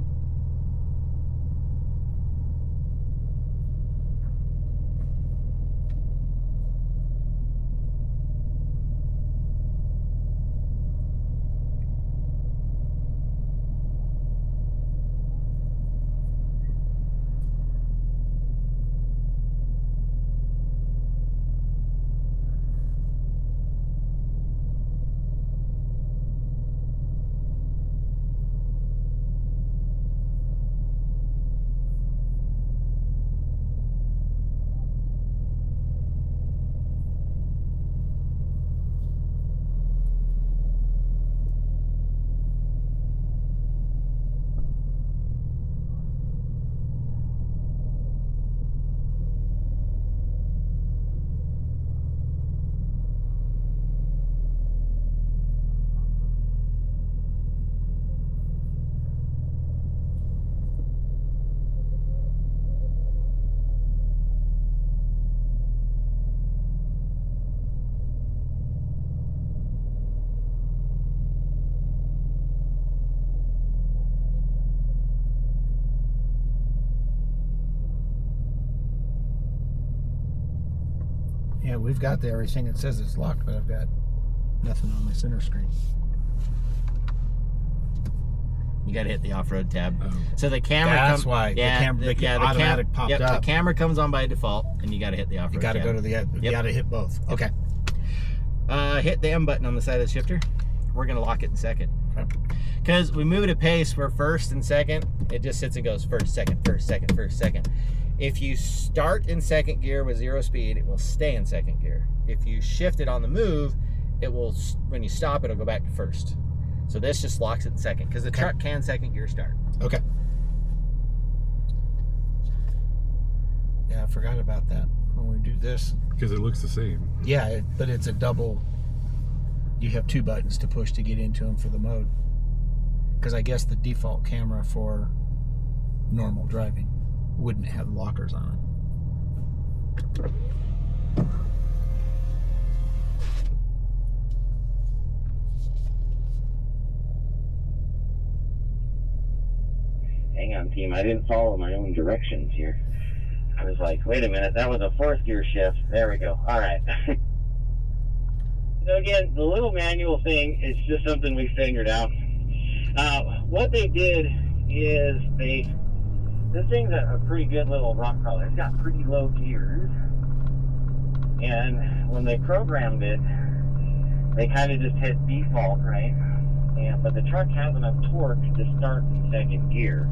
[SPEAKER 4] Yeah, we've got everything. It says it's locked, but I've got nothing on my center screen.
[SPEAKER 5] You got to hit the off-road tab.
[SPEAKER 3] Oh.
[SPEAKER 5] So the camera.
[SPEAKER 4] That's why.
[SPEAKER 5] Yeah,
[SPEAKER 4] the automatic popped
[SPEAKER 5] yep,
[SPEAKER 4] up.
[SPEAKER 5] The camera comes on by default, and you got to hit the off-road.
[SPEAKER 4] You got to
[SPEAKER 5] tab.
[SPEAKER 4] go to the. You got to hit both. Okay.
[SPEAKER 5] Hit the M button on the side of the shifter. We're gonna lock it in second. Because we move at a pace where first and second, it just sits and goes first, second, first, second, first, second. If you start in second gear with 0 speed, it will stay in second gear. If you shift it on the move, it will, when you stop, it'll go back to first. So this just locks it in second, because the truck can second gear start.
[SPEAKER 4] Okay. Yeah, I forgot about that. When we do this.
[SPEAKER 3] Because it looks the same.
[SPEAKER 4] Yeah, but it's a double. You have 2 buttons to push to get into them for the mode. Because I guess the default camera for normal driving wouldn't have lockers on it.
[SPEAKER 1] Hang on, team. I didn't follow my own directions here. I was like, wait a minute, that was a 4th gear shift. There we go. All right. So again, the little manual thing is just something we figured out. What they did is this thing's a pretty good little rock crawler. It's got pretty low gears. And when they programmed it, they kind of just hit default, right? But the truck has enough torque to start in second gear.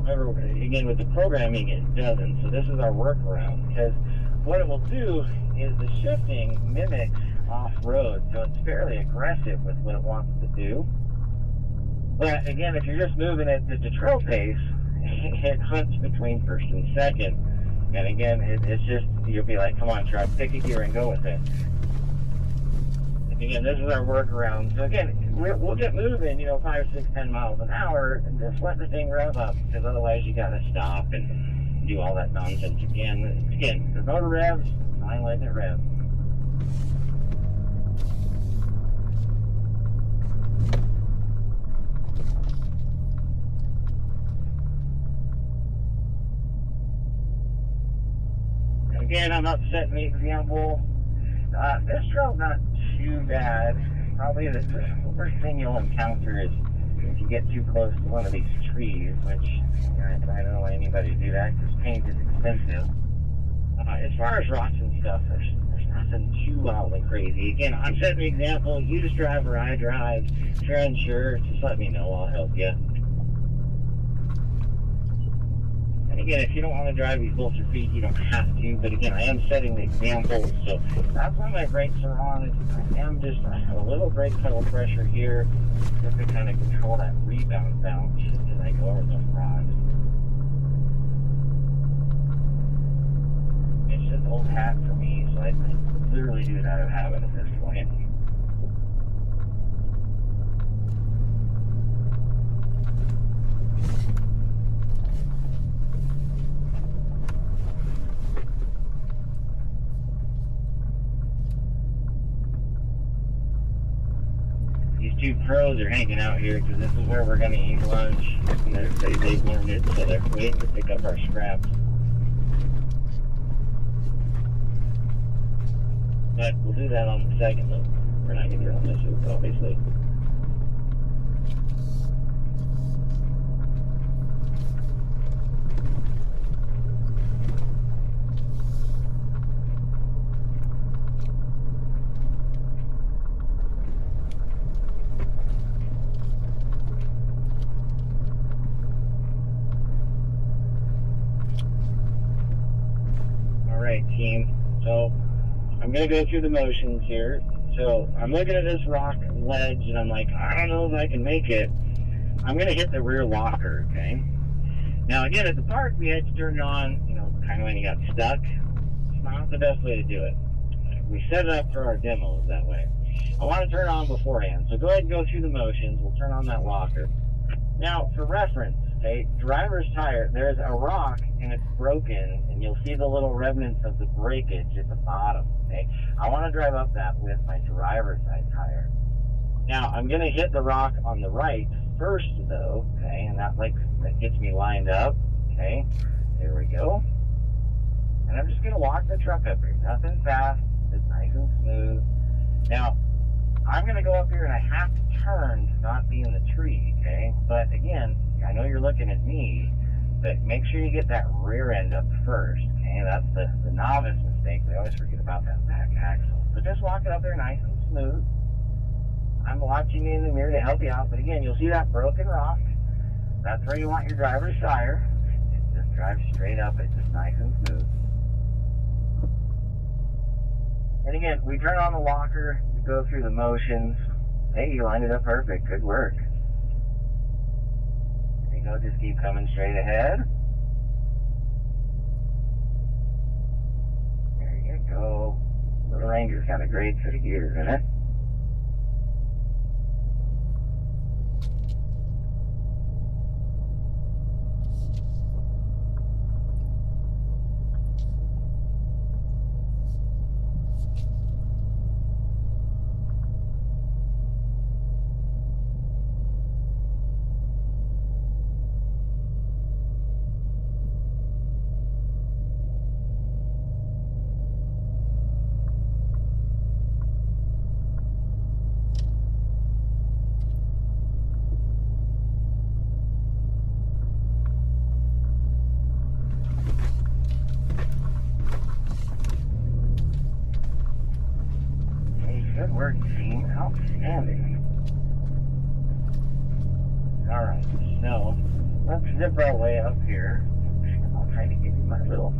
[SPEAKER 1] However, again, with the programming, it doesn't. So this is our workaround. Because what it will do is the shifting mimics off-road, so it's fairly aggressive with what it wants to do. But again, if you're just moving it at the trail pace, it hunts between first and second. And again, it's just, you'll be like, come on, truck, pick a gear and go with it. And again, this is our workaround. So again, we'll get moving, 5, 6, 10 miles an hour, and just let the thing rev up, because otherwise you gotta stop and do all that nonsense again. The motor revs, fine letting it rev. Again, I'm not setting the example. This trail's not too bad. Probably the worst thing you'll encounter is if you get too close to one of these trees, which I don't know why anybody would do that, because paint is expensive. As far as rocks and stuff, there's nothing too wildly crazy. Again, I'm setting the example. You just drive where I drive. If you're unsure, just let me know. I'll help you. Again, if you don't want to drive these both your feet, you don't have to. But again, I am setting the example, so that's why my brakes are on. I am just a little brake pedal pressure here, just to kind of control that rebound bounce as I go over the rods. It's just old hat for me, so I literally do it out of habit at this point. pros are hanging out here because this is where we're going to eat lunch. And they've learned it, so they're waiting to pick up our scraps. But we'll do that on the second loop. We're not going to do it on this loop, obviously. Alright, team. So I'm going to go through the motions here. So I'm looking at this rock ledge and I'm like, I don't know if I can make it. I'm going to hit the rear locker, okay? Now again, at the park, we had to turn it on, you know, kind of when you got stuck. It's not the best way to do it. We set it up for our demos that way. I want to turn it on beforehand. So go ahead and go through the motions. We'll turn on that locker. Now, for reference, okay, driver's tire, there's a rock and it's broken and you'll see the little remnants of the breakage at the bottom, okay? I want to drive up that with my driver's side tire. Now, I'm going to hit the rock on the right first though, okay, and that gets me lined up, okay? There we go. And I'm just going to walk the truck up here. Nothing fast, it's nice and smooth. Now, I'm going to go up here and I have to turn to not be in the tree, okay? But again, I know you're looking at me, but make sure you get that rear end up first, okay? That's the novice mistake. We always forget about that back axle. So just walk it up there nice and smooth. I'm watching you in the mirror to help you out, but again, you'll see that broken rock. That's where you want your driver's tire. Just drive straight up it, just nice and smooth. And again, we turn on the locker, we go through the motions. Hey, you lined it up perfect. Good work. There you go, just keep coming straight ahead. There you go. Little Ranger's got a great set of gears in it. Good work, team. Outstanding. Alright, so let's zip our way up here. I'll try to give you my little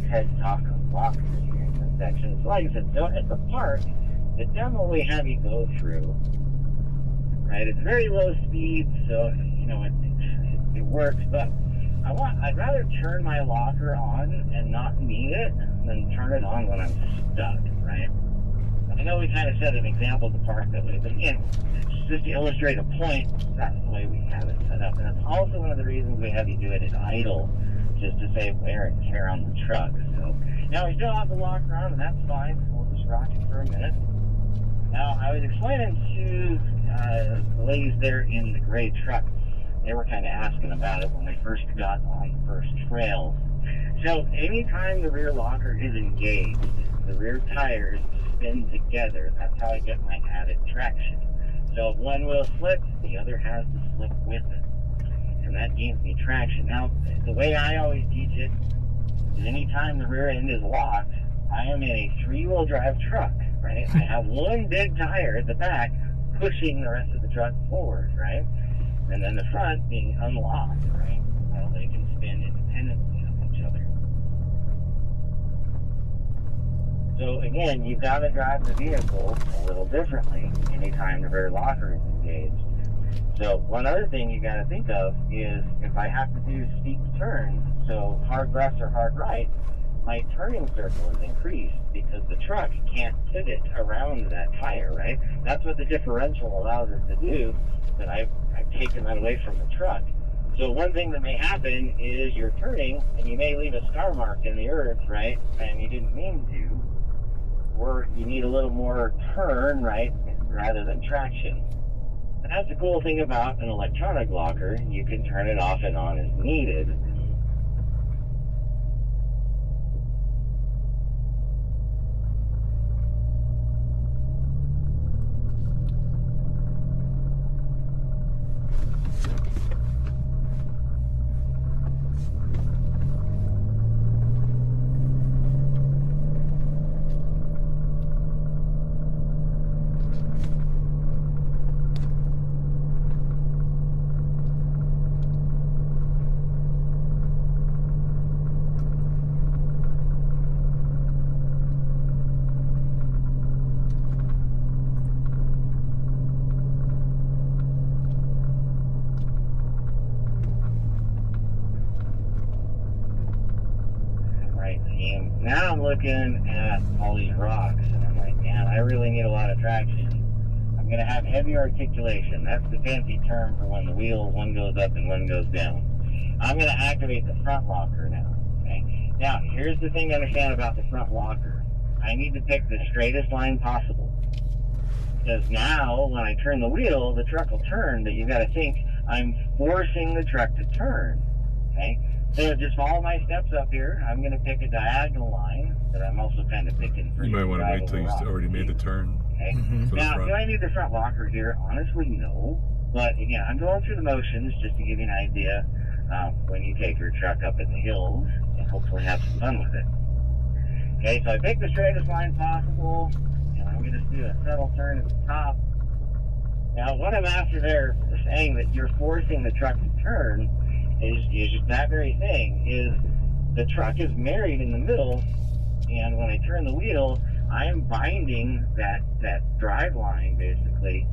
[SPEAKER 1] head talk on walking here in this section. So like I said, so at the park, the demo we have you go through, right, it's very low speed, so, you know, it works, but I'd rather turn my locker on and not need it than turn it on when I'm stuck, right? I know we kind of set an example at the park that way, but again, just to illustrate a point, that's the way we have it set up. And it's also one of the reasons we have you do it at idle, just to save wear and tear on the truck. So now we still have the locker on, and that's fine. We'll just rock it for a minute. Now, I was explaining to the ladies there in the gray truck. They were kind of asking about it when they first got on the first trail. So anytime the rear locker is engaged, the rear tires spin together. That's how I get my added traction. So if one wheel slips, the other has to slip with it. And that gives me traction. Now, the way I always teach it is anytime the rear end is locked, I am in a 3-wheel drive truck, right? I have one big tire at the back pushing the rest of the truck forward, right? And then the front being unlocked, right? Well, they can spin independently of each other. So again, you've got to drive the vehicle a little differently anytime the rear locker is engaged. So one other thing you got to think of is if I have to do steep turns, so hard left or hard right, my turning circle is increased because the truck can't pivot around that tire, right? That's what the differential allows us to do, but I've taken that away from the truck. So one thing that may happen is you're turning and you may leave a scar mark in the earth, right? And you didn't mean to. Or you need a little more turn, right, rather than traction. That's the cool thing about an electronic locker. You can turn it off and on as needed. Now I'm looking at all these rocks, and I'm like, man, I really need a lot of traction. I'm going to have heavy articulation. That's the fancy term for when the wheel, one goes up and one goes down. I'm going to activate the front locker now. Okay? Now, here's the thing to understand about the front locker. I need to pick the straightest line possible. Because now, when I turn the wheel, the truck will turn, but you got to think, I'm forcing the truck to turn. Okay? So just follow my steps up here. I'm going to pick a diagonal line, but I'm also kind of picking for
[SPEAKER 3] You might want to wait till you've already made the turn.
[SPEAKER 1] Okay.
[SPEAKER 3] For the
[SPEAKER 1] Now,
[SPEAKER 3] front.
[SPEAKER 1] do I need the front locker here? Honestly, no. But again, I'm going through the motions just to give you an idea when you take your truck up in the hills and hopefully have some fun with it. Okay, so I picked the straightest line possible, and I'm going to do a subtle turn at the top. Now, what I'm after there, saying that you're forcing the truck to turn, is that very thing. Is the truck is married in the middle, and when I turn the wheel, I am binding that drive line basically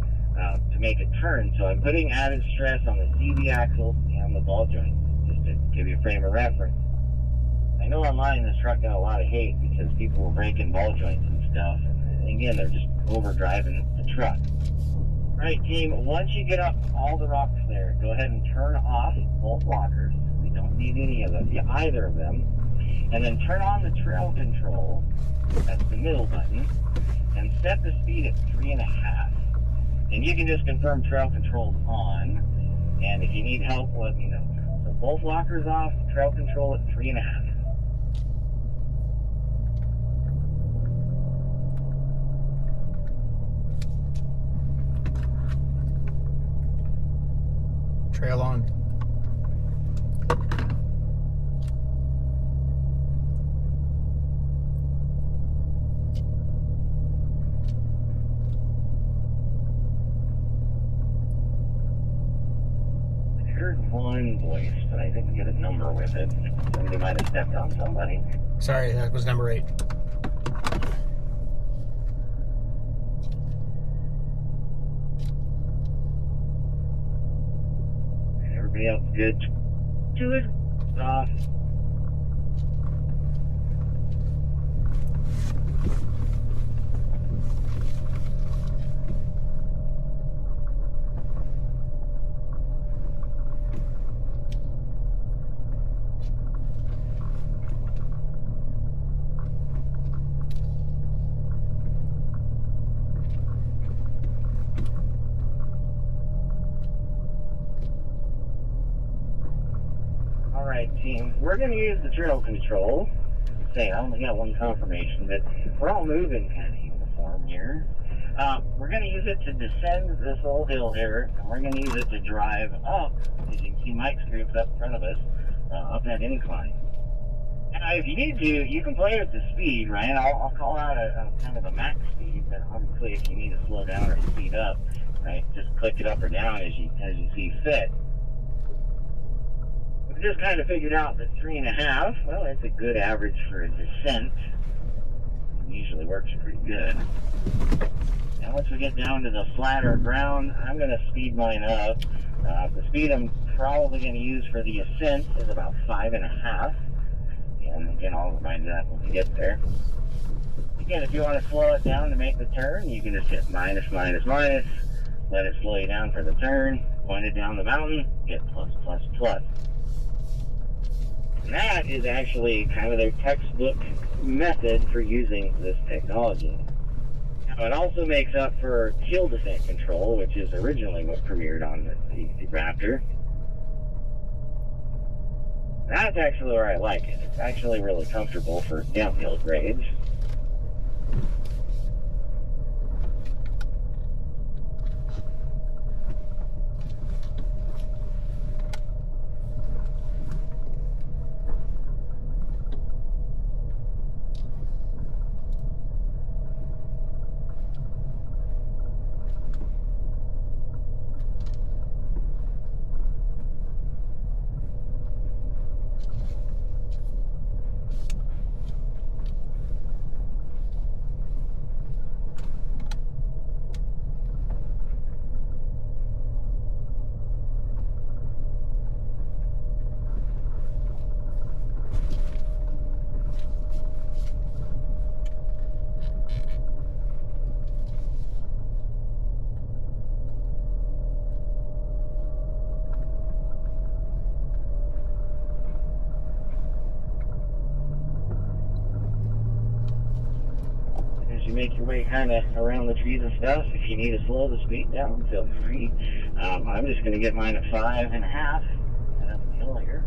[SPEAKER 1] to make it turn. So I'm putting added stress on the CV axle and the ball joints, just to give you a frame of reference. I know online this truck got a lot of hate because people were breaking ball joints and stuff, and again, they're just overdriving the truck. All right, team, once you get up all the rocks there, go ahead and turn off both lockers. We don't need any of them, either of them. And then turn on the trail control, that's the middle button, and set the speed at 3.5. And you can just confirm trail control's on, and if you need help, let me know. So both lockers off, trail control at 3.5.
[SPEAKER 4] Trail on.
[SPEAKER 1] I heard one voice, but I didn't get a number with it. Somebody might have stepped on somebody.
[SPEAKER 4] Sorry, that was number 8.
[SPEAKER 1] Everybody else good? Good. Off. Alright, team, we're going to use the trail control. I only got one confirmation, but we're all moving kind of uniform here. We're going to use it to descend this little hill here, and we're going to use it to drive up, as you can see Mike's group's up in front of us, up that incline. Now, if you need to, you can play with the speed, right? I'll call out a kind of a max speed, but obviously if you need to slow down or speed up, right, just click it up or down as you see fit. We just kind of figured out that 3.5, well, that's a good average for a descent. It usually works pretty good. Now once we get down to the flatter ground, I'm going to speed mine up. The speed I'm probably going to use for the ascent is about 5.5. And again, I'll remind you that when we get there. Again, if you want to slow it down to make the turn, you can just hit minus, minus, minus. Let it slow you down for the turn. Point it down the mountain, hit plus, plus, plus. And that is actually kind of their textbook method for using this technology. It also makes up for hill descent control, which is originally what premiered on the Raptor. That's actually where I like it. It's actually really comfortable for downhill grades. Make your way kind of around the trees and stuff. If you need to slow the speed down, feel free. I'm just going to get mine at 5.5 and up the hill here.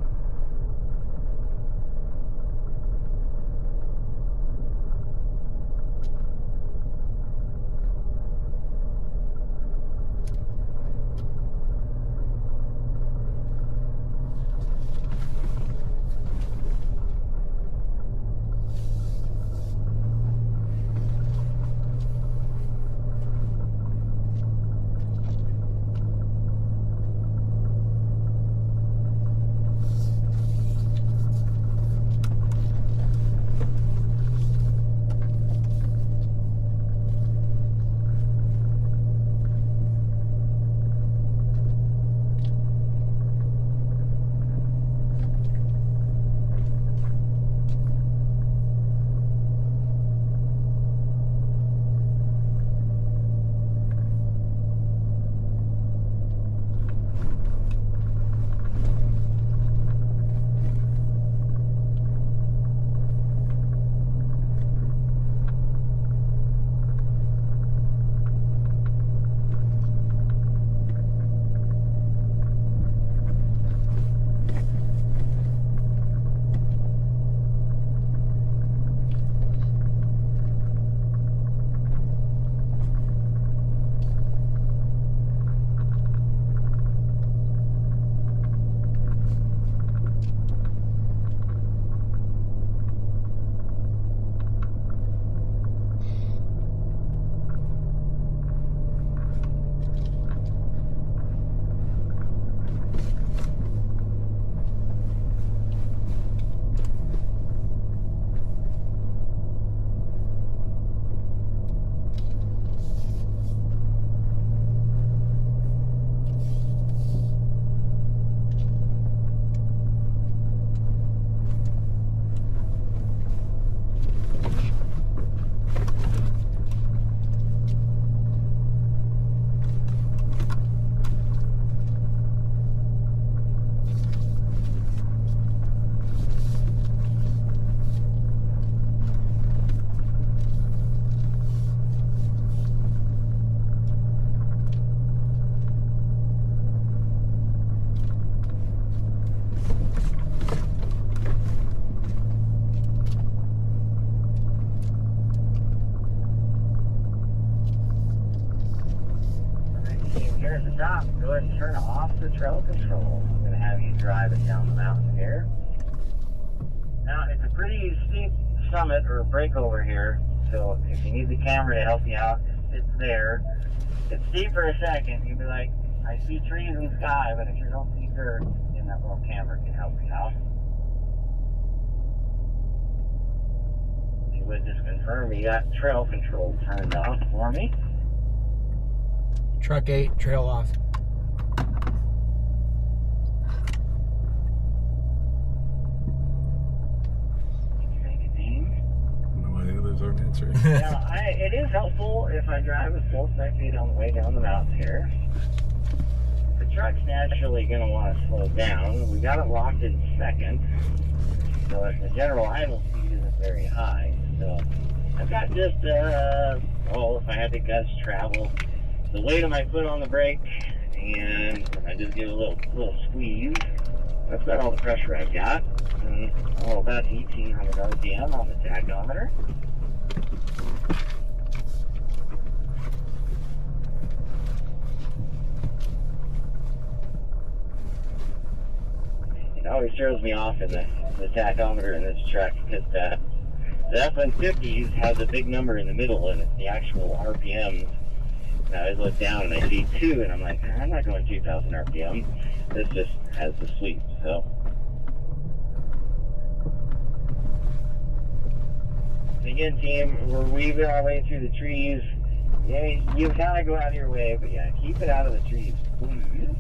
[SPEAKER 1] Stop. Go ahead and turn off the trail control. I'm going to have you drive it down the mountain here. Now, it's a pretty steep summit or breakover here, so if you need the camera to help you out, it's there. It's steep for a second. You'll be like, I see trees and sky, but if you don't see dirt, then that little camera can help you out. You would just confirm you got trail control turned off for me.
[SPEAKER 4] Truck 8, trail off.
[SPEAKER 3] Aren't answering.
[SPEAKER 1] Now, it is helpful if I drive at full speed on the way down the mountain here. The truck's naturally going to want to slow down. We got it locked in second, so the general idle speed isn't very high. So I've got just control if I had to gust travel. The weight of my foot on the brake, and I just give it a little squeeze. That's about all the pressure I've got. And, about 1,800 RPM on the tachometer. It always throws me off in the tachometer in this truck because the F-150s has a big number in the middle and it's the actual RPMs. Now I look down and I see 2 and I'm like, I'm not going 2,000 RPM. This just has the sweep, so. And again, team, we're weaving our way through the trees. Yeah, you kind of go out of your way, but yeah, keep it out of the trees, please.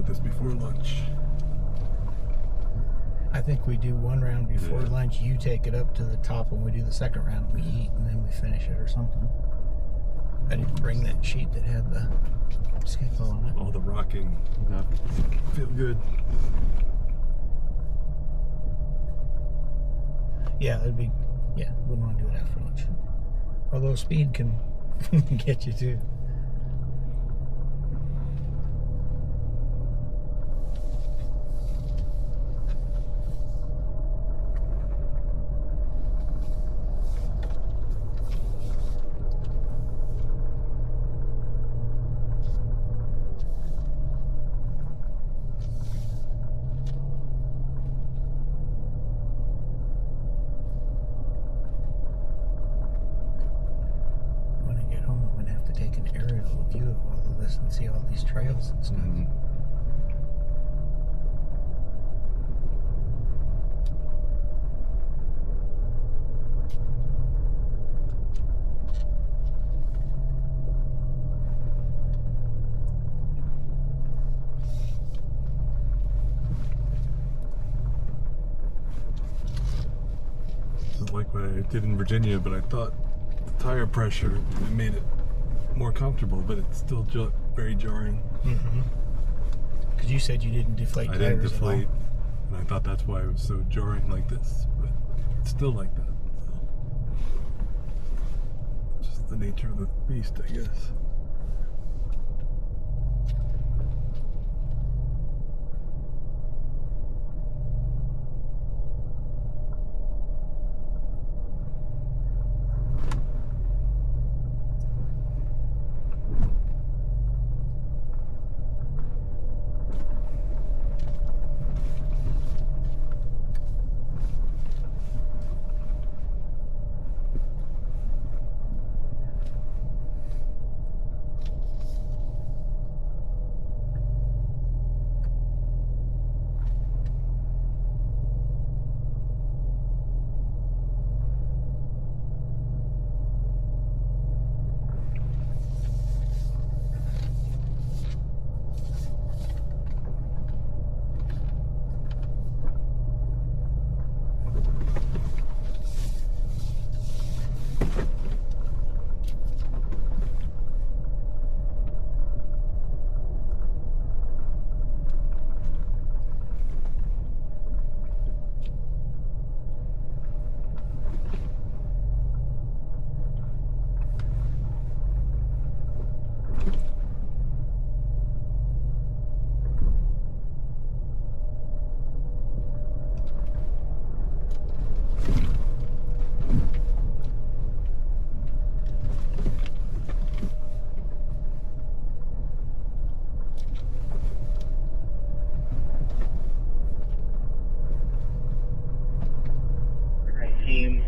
[SPEAKER 3] this before lunch.
[SPEAKER 4] I think we do one round before lunch. You take it up to the top when we do the second round. We eat and then we finish it or something. I didn't bring that sheet that had the schedule on it.
[SPEAKER 3] All the rocking would not feel good.
[SPEAKER 4] Yeah, it'd be, yeah, wouldn't want to do it after lunch. Although speed can get you too. and see all these trails and stuff.
[SPEAKER 3] Mhm. This is like what I did in Virginia, but I thought the tire pressure made it more comfortable, but it's still very jarring.
[SPEAKER 4] Because you said you didn't deflate
[SPEAKER 3] I
[SPEAKER 4] tires
[SPEAKER 3] didn't
[SPEAKER 4] at all.
[SPEAKER 3] deflate, and I thought that's why it was so jarring like this, but it's still like that. So, just the nature of the beast, I guess.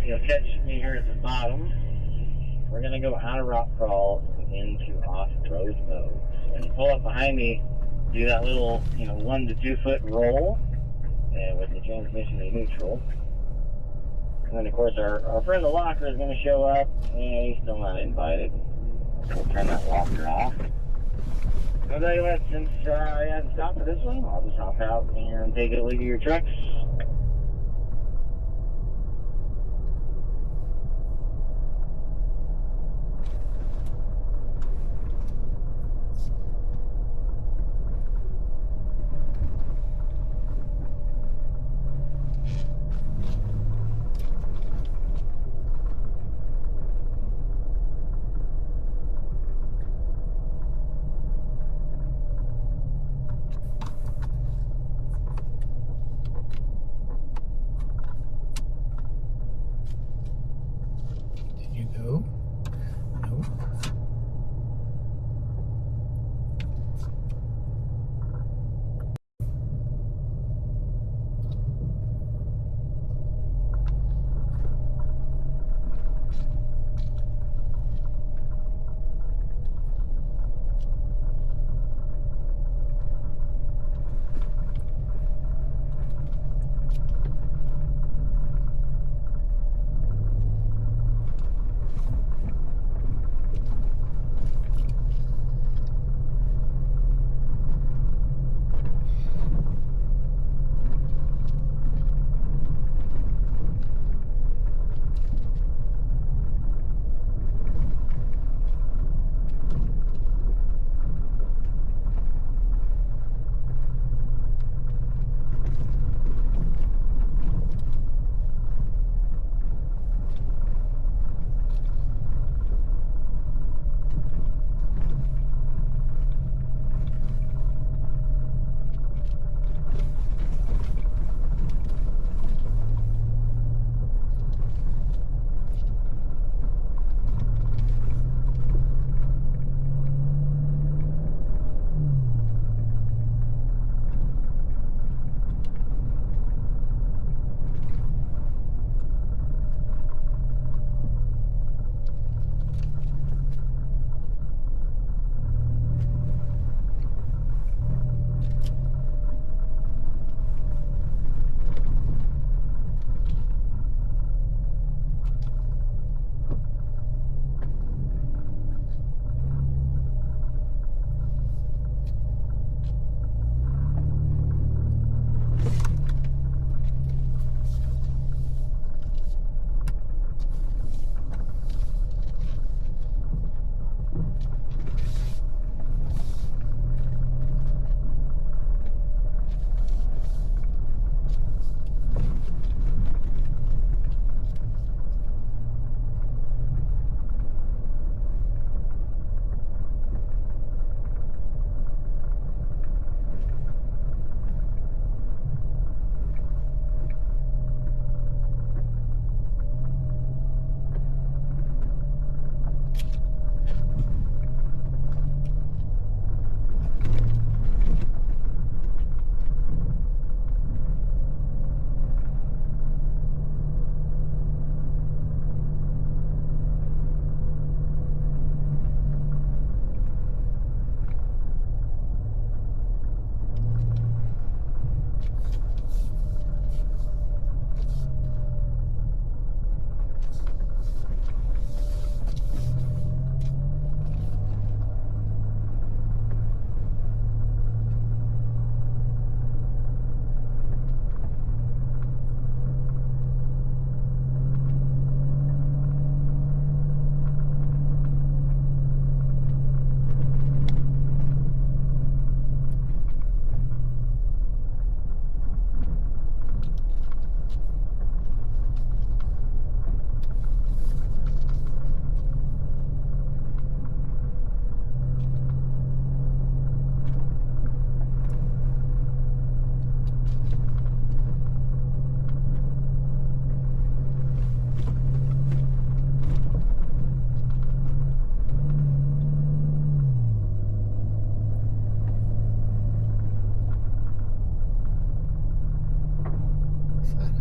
[SPEAKER 1] You'll catch me here at the bottom. We're gonna go out of rock crawl into off-road mode. So when you pull up behind me, do that little, 1 to 2 foot roll, and with the transmission in neutral. And then of course our friend the locker is gonna show up, and he's still not invited. We'll turn that locker off. I'll tell you what, since I had to stop for this one, I'll just hop out and take a look at your trucks.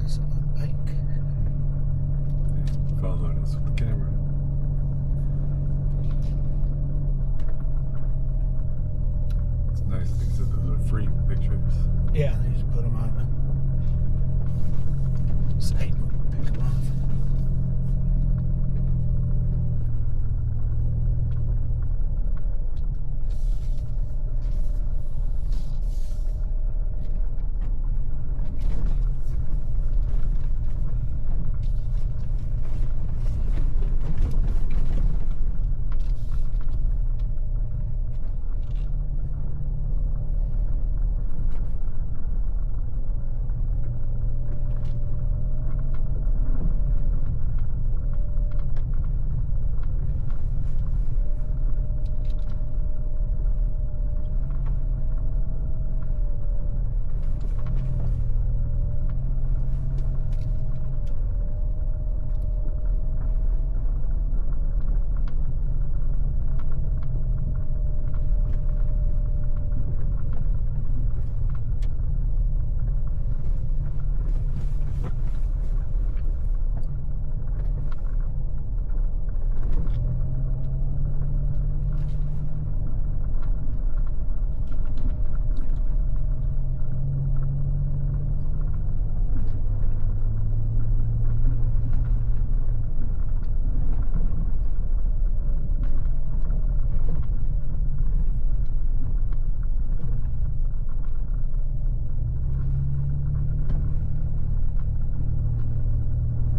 [SPEAKER 4] So, like,
[SPEAKER 3] Following us with the camera. It's nice things that those are free pictures.
[SPEAKER 4] yeah, they just put them on the site and pick them off.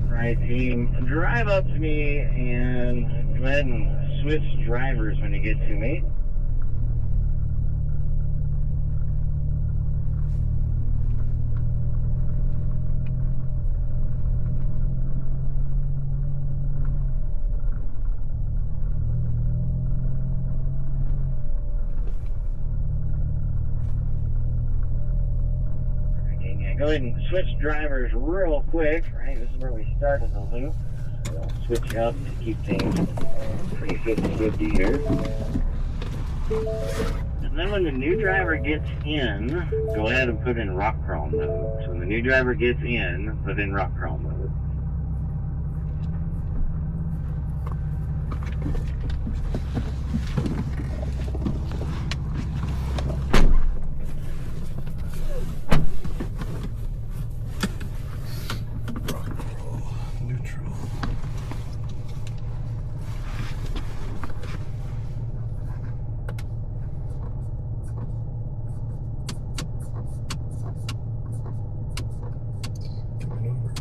[SPEAKER 1] Right, team, drive up to me and go ahead and switch drivers when you get to me. Go ahead and switch drivers real quick, right? This is where we started the loop. We'll switch up to keep things pretty 50-50 here. And then when the new driver gets in, go ahead and put in rock crawl mode. So when the new driver gets in, put in rock crawl mode.
[SPEAKER 3] Neutral. Coming over.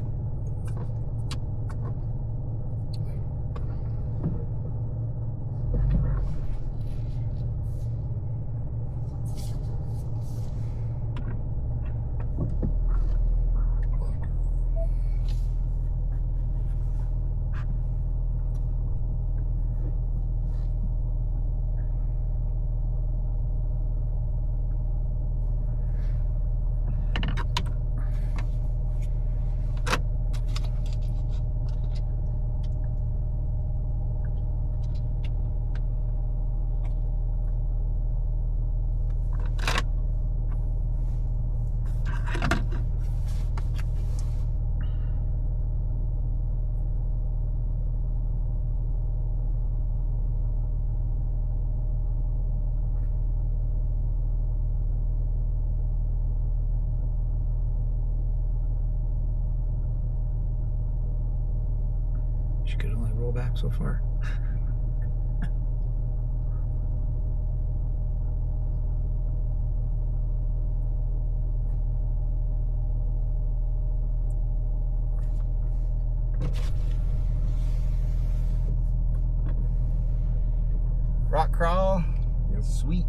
[SPEAKER 4] She could only roll back so far.
[SPEAKER 5] Rock crawl.
[SPEAKER 3] Yep.
[SPEAKER 5] Sweet.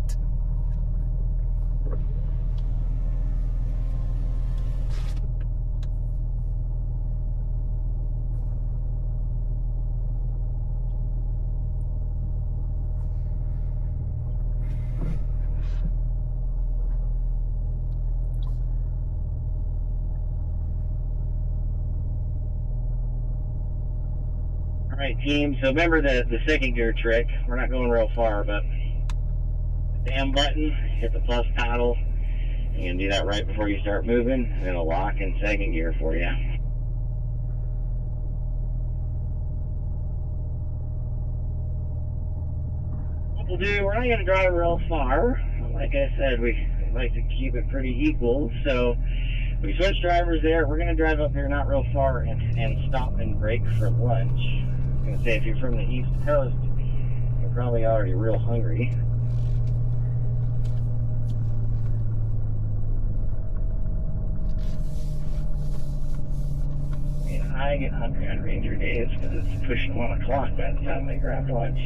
[SPEAKER 1] Alright, team, so remember the second gear trick. We're not going real far, but the M button, hit the plus paddle. You can do that right before you start moving, and it'll lock in second gear for you. we're not going to drive real far. Like I said, we like to keep it pretty equal. So we switched drivers there. We're going to drive up here not real far and stop and break for lunch. I was going to say, if you're from the East Coast, you're probably already real hungry. I mean, I get hungry on Ranger days because it's pushing 1 o'clock by the time I grab lunch.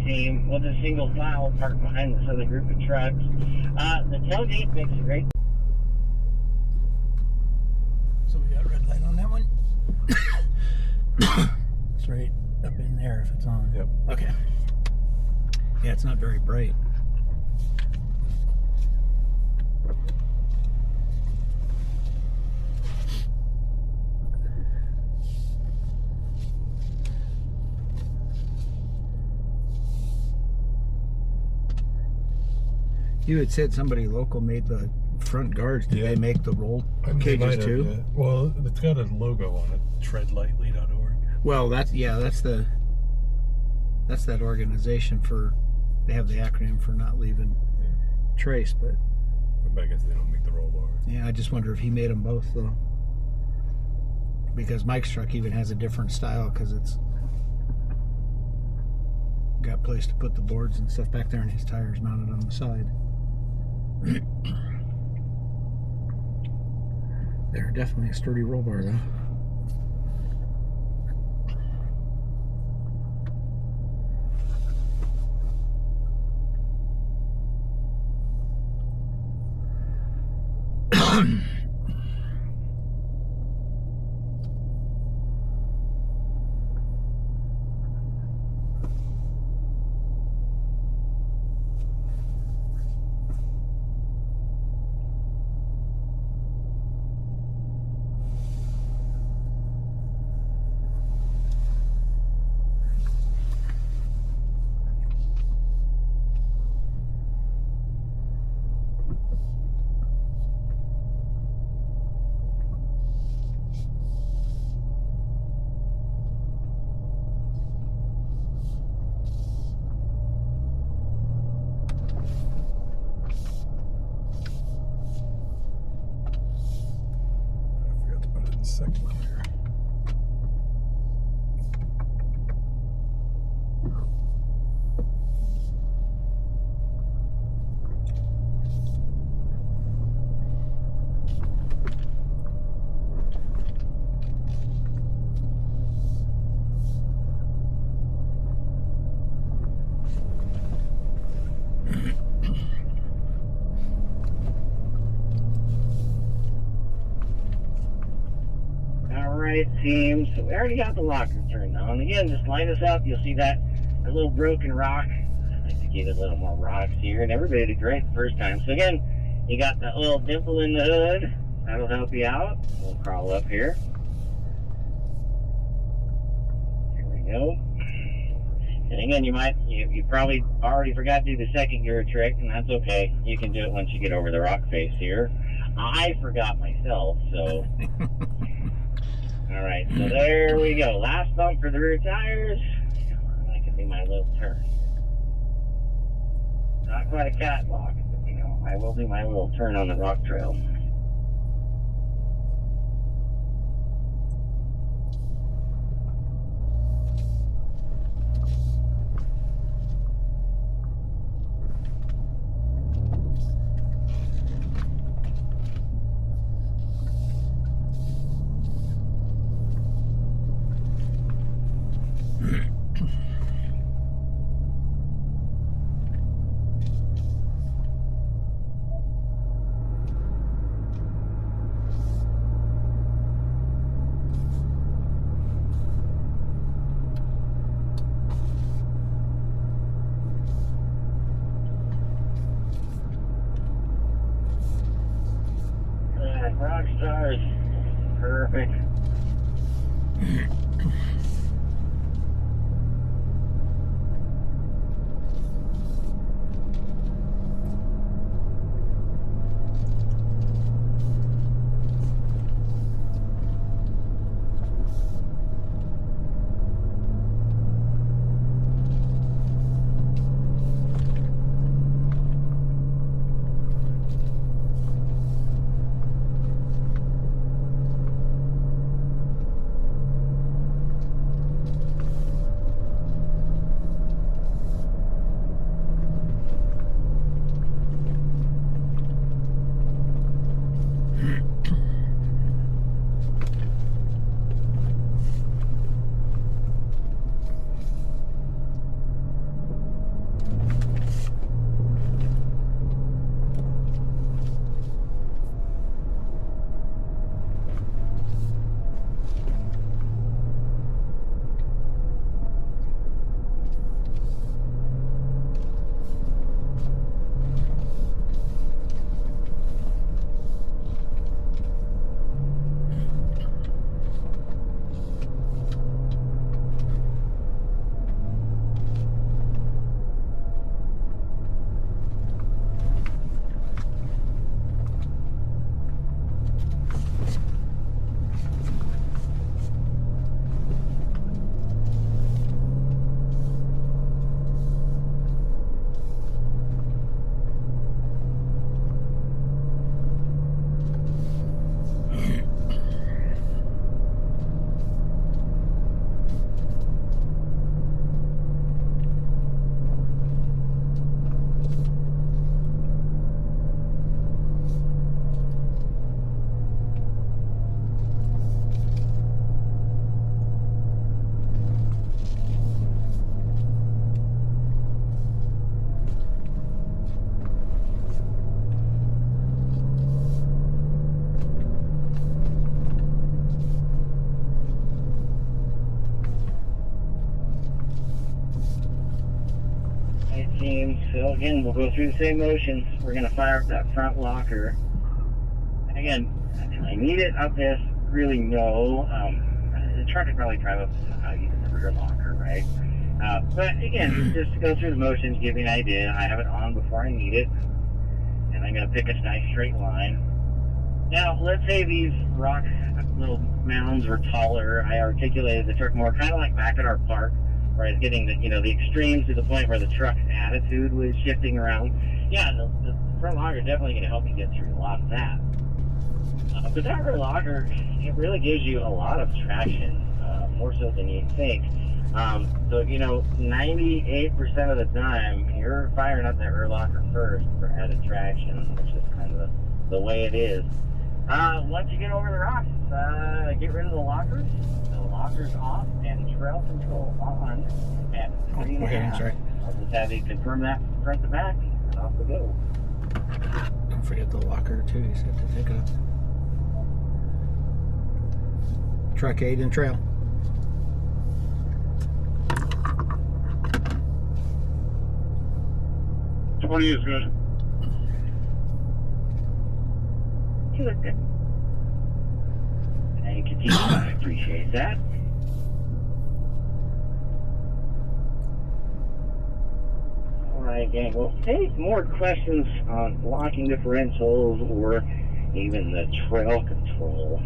[SPEAKER 1] Team with a single file parked behind this other group of trucks. The tailgate makes a great.
[SPEAKER 4] So we got red light on that one. It's right up in there if it's on.
[SPEAKER 3] Yep.
[SPEAKER 4] Okay. Yeah, it's not very bright. You had said somebody local made the front guards. Did they make the roll cages too?
[SPEAKER 3] Yeah. Well, it's got a logo on it, treadlightly.org.
[SPEAKER 4] Well, that's that organization for, they have the acronym for not leaving trace, but
[SPEAKER 3] I guess they don't make the roll bar.
[SPEAKER 4] yeah, I just wonder if he made them both though. Because Mike's truck even has a different style because it's got a place to put the boards and stuff back there and his tires mounted on the side. They're definitely a sturdy roll bar though.
[SPEAKER 3] Second clear.
[SPEAKER 1] Team, so we already got the locker turned on. Again, just line us up. You'll see that a little broken rock. I like to get a little more rocks here, and everybody did great the first time. So again, you got that little dimple in the hood. That'll help you out. We'll crawl up here. Here we go. And again, you probably already forgot to do the second gear trick, and that's okay. You can do it once you get over the rock face here. I forgot myself, so. Alright, so there we go. Last bump for the rear tires. That could be my little turn. Not quite a catwalk, but you know, I will do my little turn on the rock trail. rock stars. Perfect. So again, we'll go through the same motions. We're going to fire up that front locker. And again, I need it up this, really no. The truck could probably drive up using the rear locker, right? But again, just to go through the motions, give you an idea. I have it on before I need it. And I'm going to pick a nice straight line. Now, let's say these rock little mounds were taller. I articulated the truck more, kind of like back at our park, where I was getting the extremes to the point where the truck's attitude was shifting around. Yeah, the front locker is definitely going to help you get through a lot of that. But that rear locker, it really gives you a lot of traction, more so than you think. So 98% of the time, you're firing up that rear locker first for added traction, which is kind of the way it is. Once you get over the rocks, get rid of the lockers. The lockers off and trail control on at 3.5. I'll just have you confirm that front to back, and off we go.
[SPEAKER 4] Don't forget the locker too. You just have to pick it up. Truck aid and trail.
[SPEAKER 7] Twenty is good.
[SPEAKER 2] 2 is good.
[SPEAKER 1] And continue. I appreciate that. Alright, gang. Well, any more questions on locking differentials or even the trail control?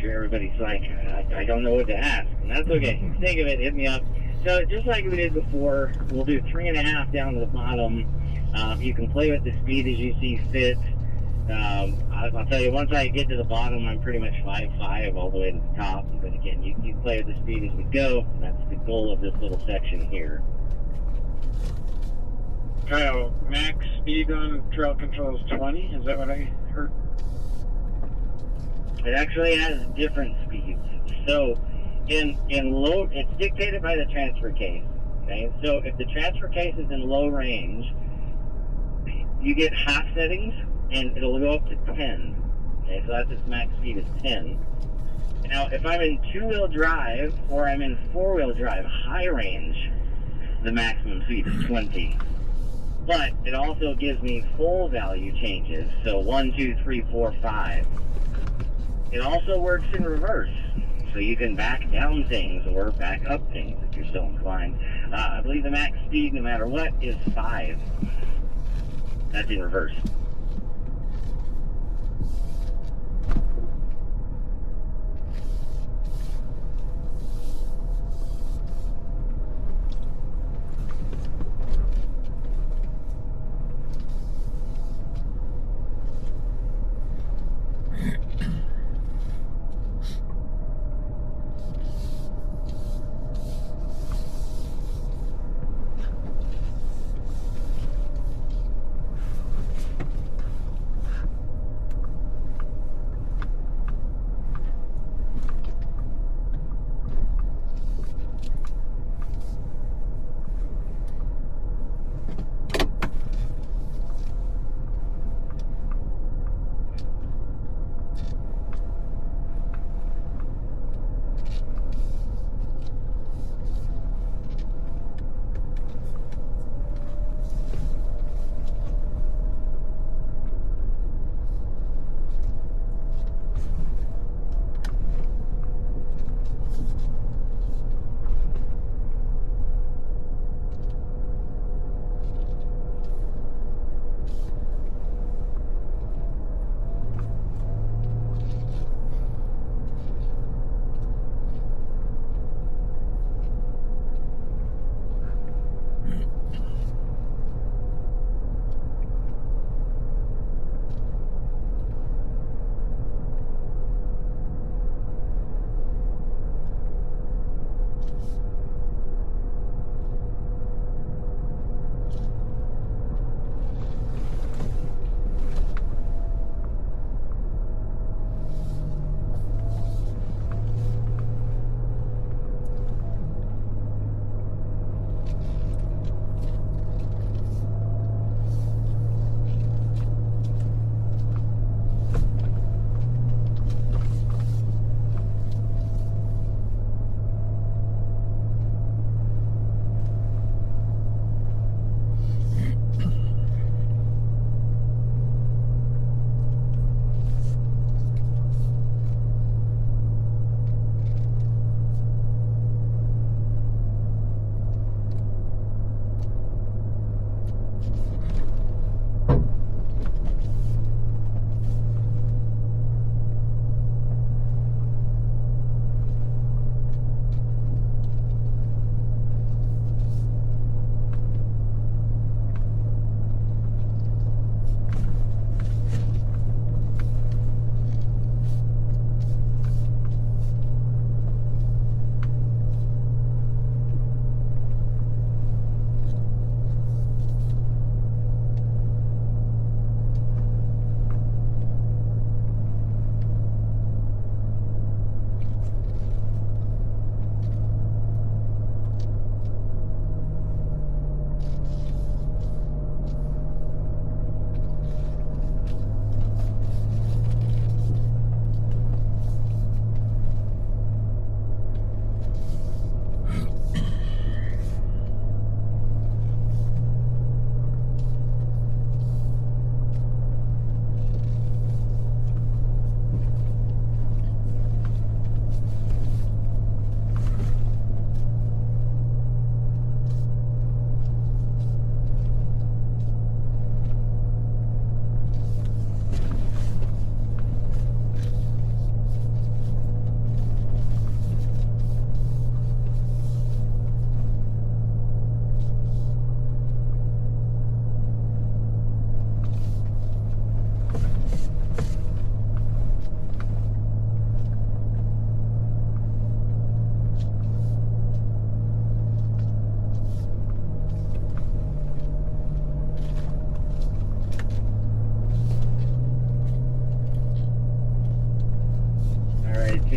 [SPEAKER 1] Everybody's like, I don't know what to ask, and that's okay. Think of it, hit me up. So just like we did before, we'll do 3.5 down to the bottom. You can play with the speed as you see fit. I'll tell you, once I get to the bottom, I'm pretty much 5.5 all the way to the top. But again, you play with the speed as we go. That's the goal of this little section here.
[SPEAKER 7] Kyle, max speed on trail control is 20. Is that what I heard?
[SPEAKER 1] It actually has different speeds. So in low, it's dictated by the transfer case. Okay, so if the transfer case is in low range, you get half settings and it'll go up to 10. Okay, so that's its max speed is 10. Now, if I'm in two-wheel drive or I'm in four-wheel drive, high range, the maximum speed is 20. But it also gives me full value changes. So 1, 2, 3, 4, 5. It also works in reverse. So you can back down things or back up things if you're so inclined. I believe the max speed, no matter what, is 5. That's in reverse.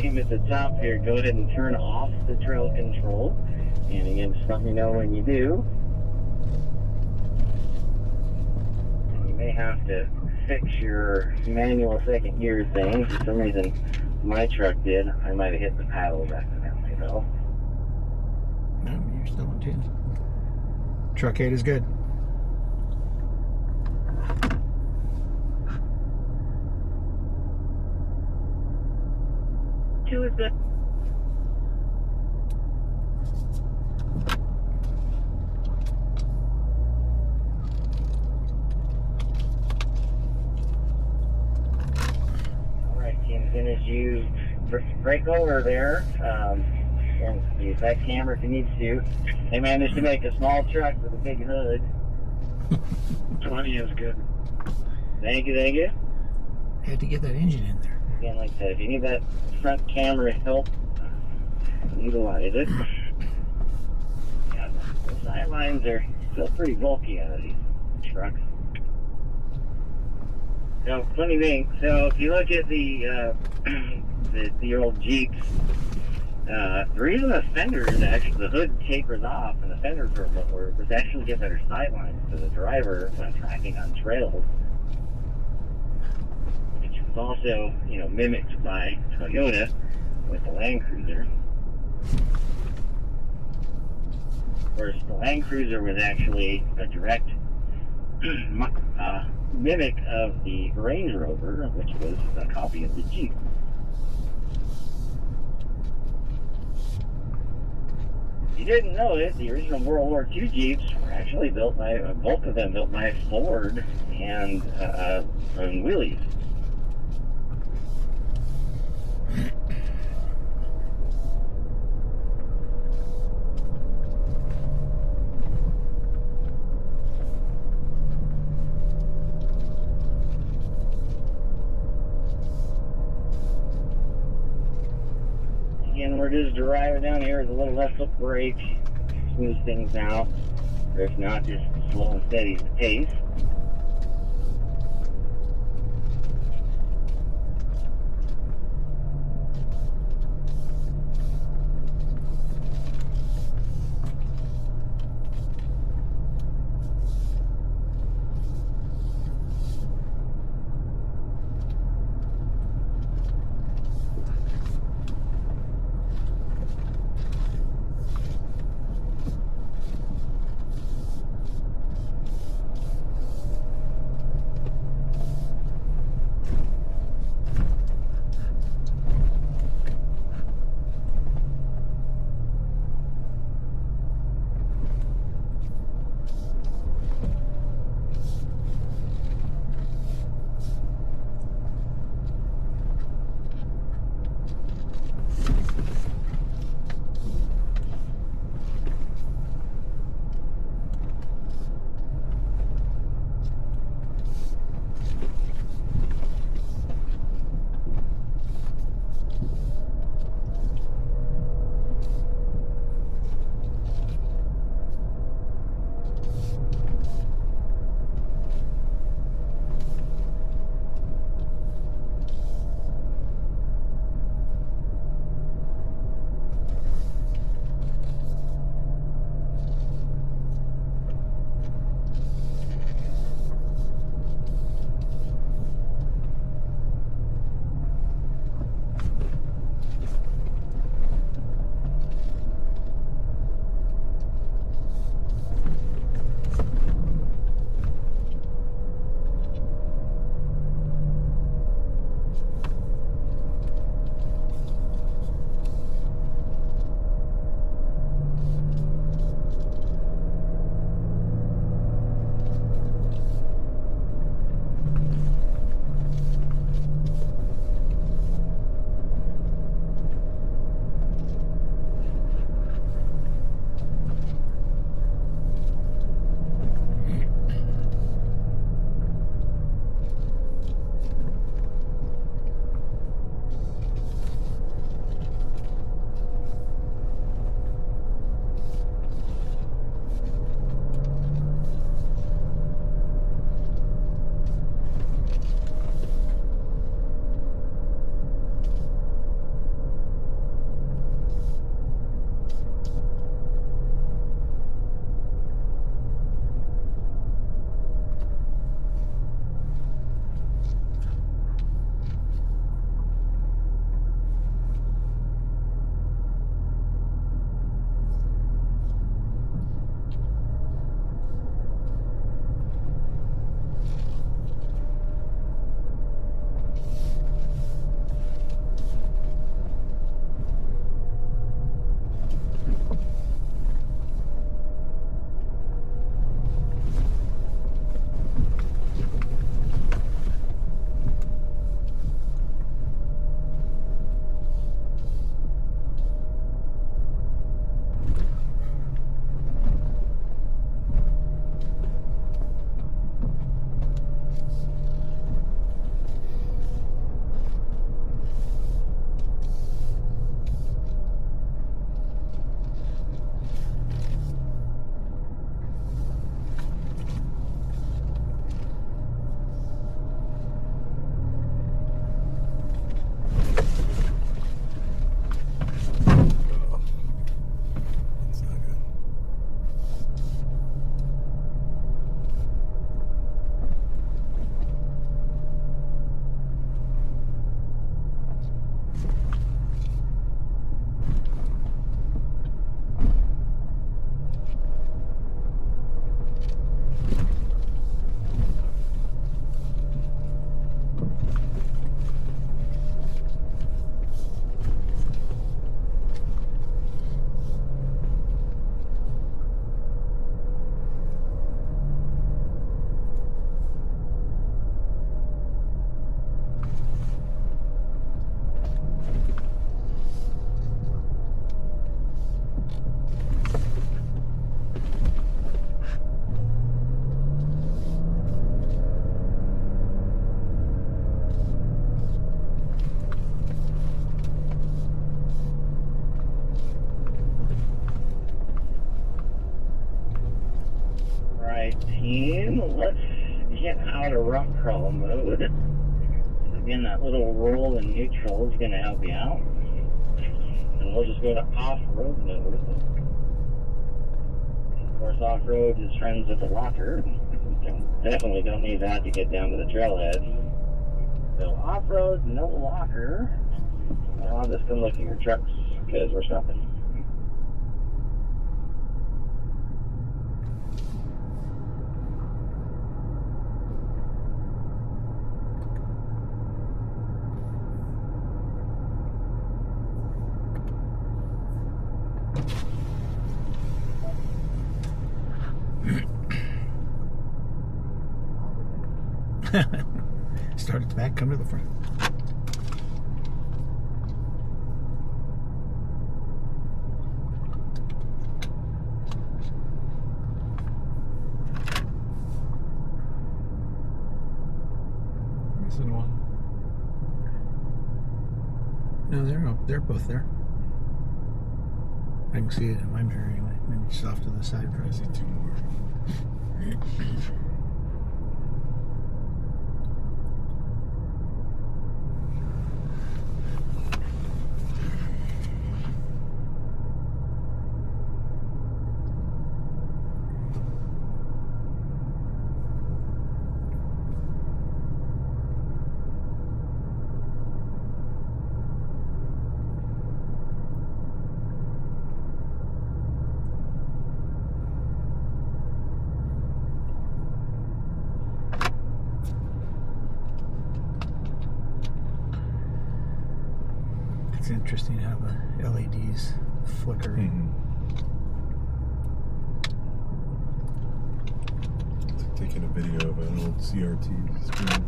[SPEAKER 1] team at the top here, go ahead and turn off the trail control. And again, just let me know when you do. And you may have to fix your manual second gear thing. For some reason, my truck did, I might have hit the paddles accidentally, though.
[SPEAKER 4] No, you're still on 10. Truck 8 is good.
[SPEAKER 2] Two is good.
[SPEAKER 1] Alright, Tim, as soon as you break over there, and use that camera if you need to. They managed to make a small truck with a big hood.
[SPEAKER 7] 20 is good.
[SPEAKER 1] Thank you, thank you.
[SPEAKER 4] Had to get that engine in there.
[SPEAKER 1] Again, like I said, if you need that front camera help, utilize it. Yeah, the sidelines are still pretty bulky out of these trucks. So, funny thing, so if you look at the old Jeeps, the reason the fenders, actually, the hood tapers off and the fenders were was actually to get better sidelines for the driver when tracking on trails. Which was also, mimicked by Toyota with the Land Cruiser. Of course, the Land Cruiser was actually a direct mimic of the Range Rover, which was a copy of the Jeep. If you didn't know it, the original World War II Jeeps were actually built by, both of them built by Ford and Willys. Again, we're just driving down here with a little left foot brake, smooth things out, or if not, just slow and steady the pace. team, let's get out of rock crawl mode. Again, that little roll in neutral is going to help you out. And we'll just go to off-road mode. Of course, off-road is friends with the locker. Definitely don't need that to get down to the trailhead. So off-road, no locker. Now I'm just going to look at your trucks because we're stopping.
[SPEAKER 4] Start at the back, come to the front.
[SPEAKER 3] Missing one.
[SPEAKER 4] No, they're both there. I can see it in my mirror anyway. Maybe just off to the side.
[SPEAKER 3] I see two more.
[SPEAKER 4] It's interesting how the LEDs flicker.
[SPEAKER 3] It's like taking a video of an old CRT screen.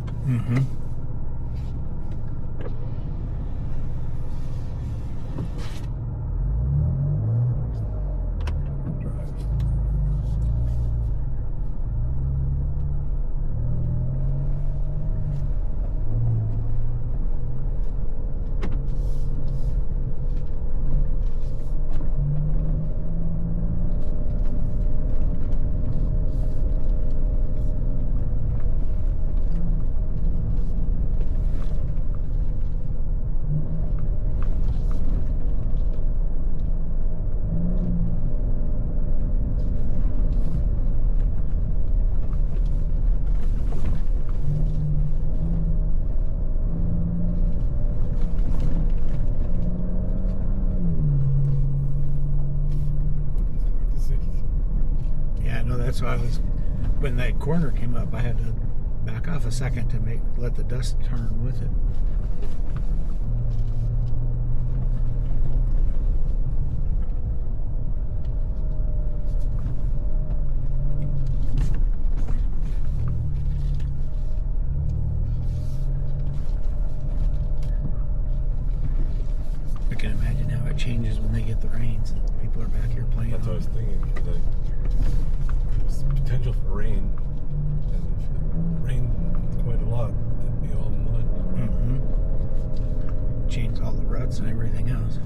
[SPEAKER 4] That's why when that corner came up, I had to back off a second to let the dust turn with it. I can imagine how it changes when they get the rains and people are back here playing.
[SPEAKER 3] That's what I was thinking. There's potential for rain, and if it rained quite a lot, it'd be all mud.
[SPEAKER 4] Change all the ruts and everything else.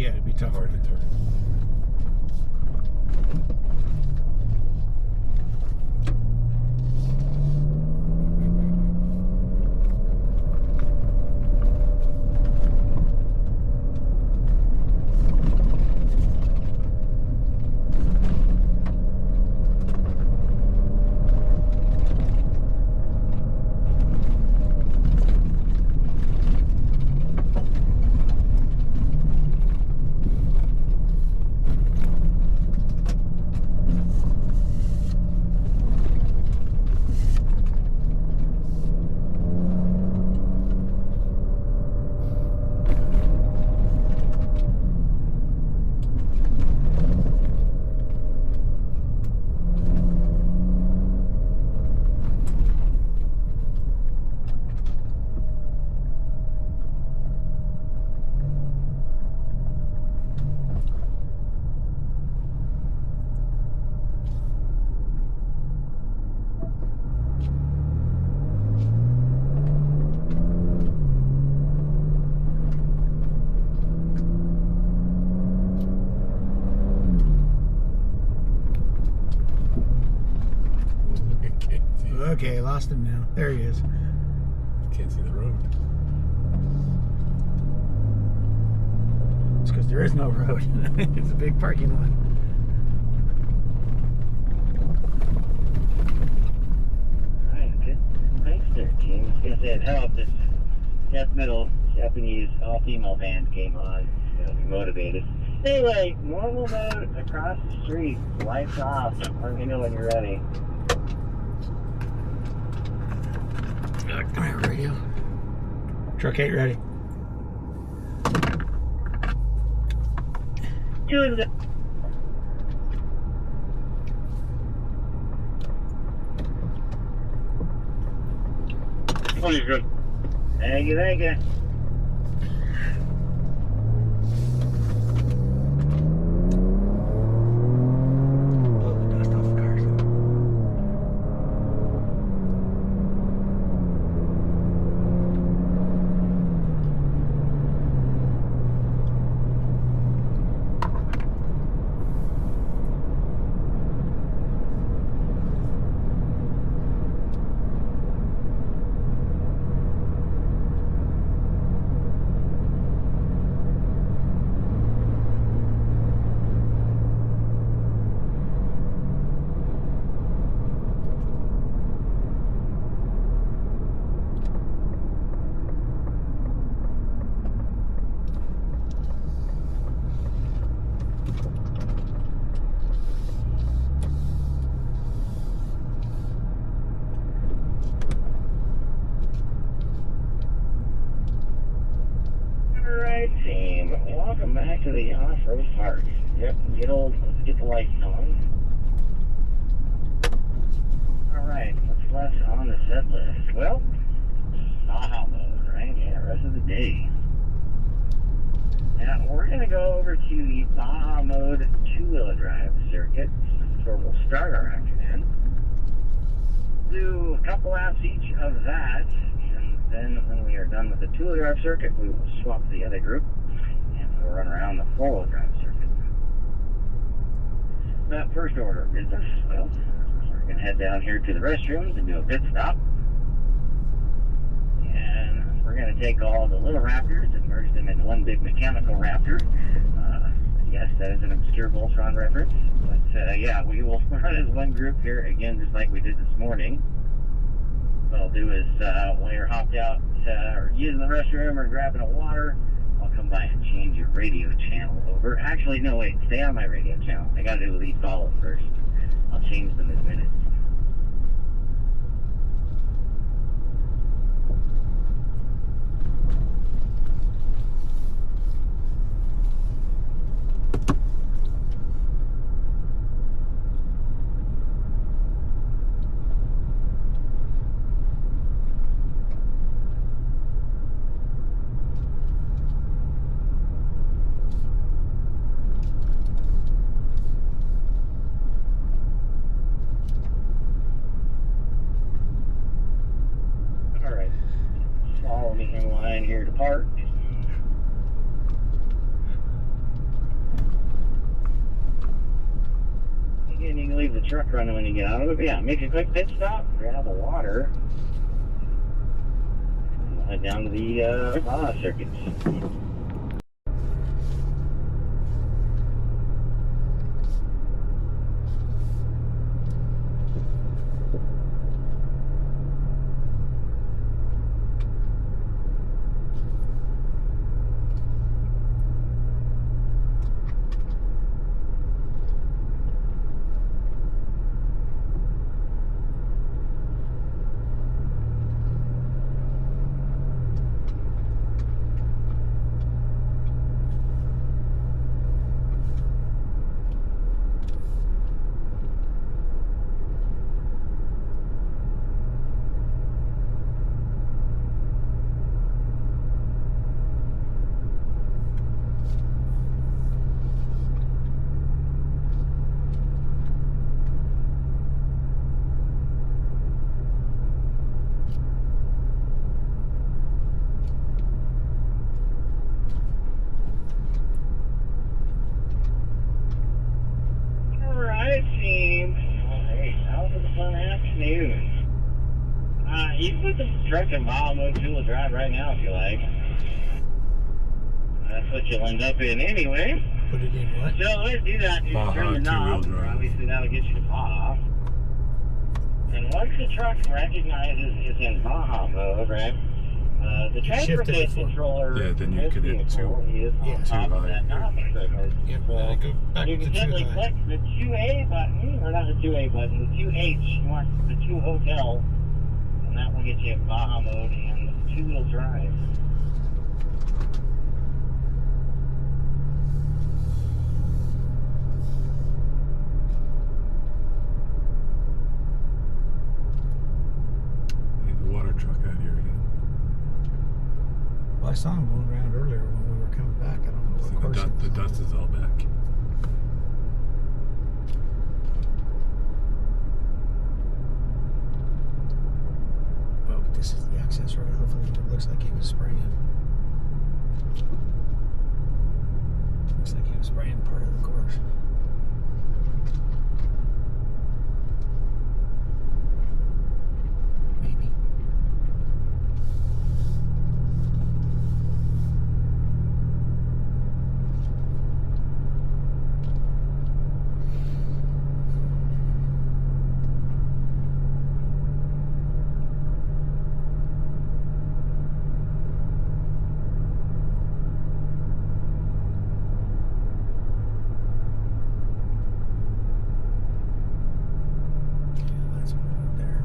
[SPEAKER 4] Yeah, it'd be tougher.
[SPEAKER 3] hard to turn.
[SPEAKER 4] Okay, lost him now. There he is.
[SPEAKER 3] Can't see the road.
[SPEAKER 4] It's because there is no road. It's a big parking lot.
[SPEAKER 1] Alright, good. Thanks there, team. I was gonna say it helped if death metal Japanese all-female band came on. Be motivated. Anyway, normal mode across the street. Lights off. Let me know when you're ready.
[SPEAKER 4] Come here, radio. Truck 8 ready.
[SPEAKER 1] Doing the
[SPEAKER 7] Good.
[SPEAKER 1] Thank you, thank you.
[SPEAKER 4] Blow the dust off the cars.
[SPEAKER 1] Alright, team. Welcome back to the off-road park. Yep, let's get the lights on. Alright, what's left on the set list? Well, Baja mode, right? Yeah, rest of the day. Now, we're going to go over to the Baja mode two-wheel drive circuit. So we'll start our afternoon. Do a couple laps each of that. Then when we are done with the two-wheel drive circuit, we will swap to the other group and we'll run around the four-wheel drive circuit. That first order of business, well, we're going to head down here to the restrooms and do a pit stop. And we're going to take all the little Raptors and merge them into one big mechanical Raptor. Yes, that is an obscure Voltron reference. But yeah, we will run as one group here again, just like we did this morning. What I'll do is, when you're hopped out or using the restroom or grabbing a water, I'll come by and change your radio channel over. Actually, no, wait, stay on my radio channel. I gotta do these follows first. I'll change them in a minute. Follow me in line here to park. leave the truck running when you get out of it. But yeah, make a quick pit stop, grab the water, and we'll head down to the Baja circuits. You can put the truck in Baja mode two-wheel drive right now if you like. That's what you'll end up in anyway.
[SPEAKER 4] Put it in what?
[SPEAKER 1] So let's do that. You
[SPEAKER 3] Baja
[SPEAKER 1] turn the knob.
[SPEAKER 3] two-wheel drive.
[SPEAKER 1] Obviously that'll get you to Baja. And once the truck recognizes it's in Baja mode, right? The transportation controller.
[SPEAKER 3] Yeah, then you can hit two.
[SPEAKER 1] Is on top of that knob.
[SPEAKER 4] Yep,
[SPEAKER 1] So
[SPEAKER 4] gotta go back
[SPEAKER 1] you
[SPEAKER 4] to
[SPEAKER 1] can
[SPEAKER 4] the
[SPEAKER 1] simply
[SPEAKER 4] 2
[SPEAKER 1] click the 2A button, or not the 2A button, the 2H. You want the 2 hotel, and that will get you in Baja mode and two-wheel drive.
[SPEAKER 3] Need the water truck out here again.
[SPEAKER 4] Well, I saw him going around earlier when we were coming back. I don't know
[SPEAKER 3] So
[SPEAKER 4] what course.
[SPEAKER 3] the dust is all back.
[SPEAKER 4] Well, but this is the access road. Hopefully it looks like he was spraying. Looks like he was spraying part of the course. Maybe. Yeah, that's right there.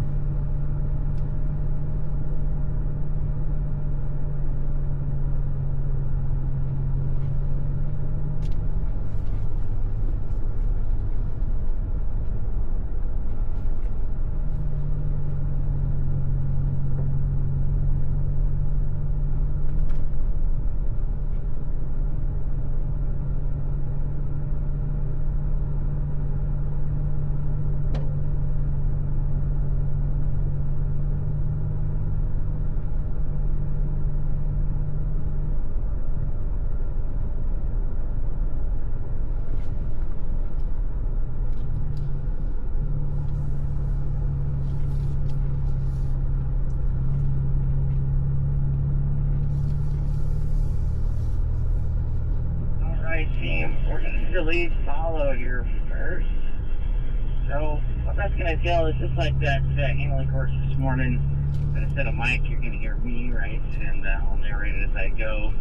[SPEAKER 1] Alright, team, we're going to lead follow here first. So, what that's going to tell is just like that handling course this morning, but instead of Mike, you're going to hear me, right? And I'll narrate it as I go.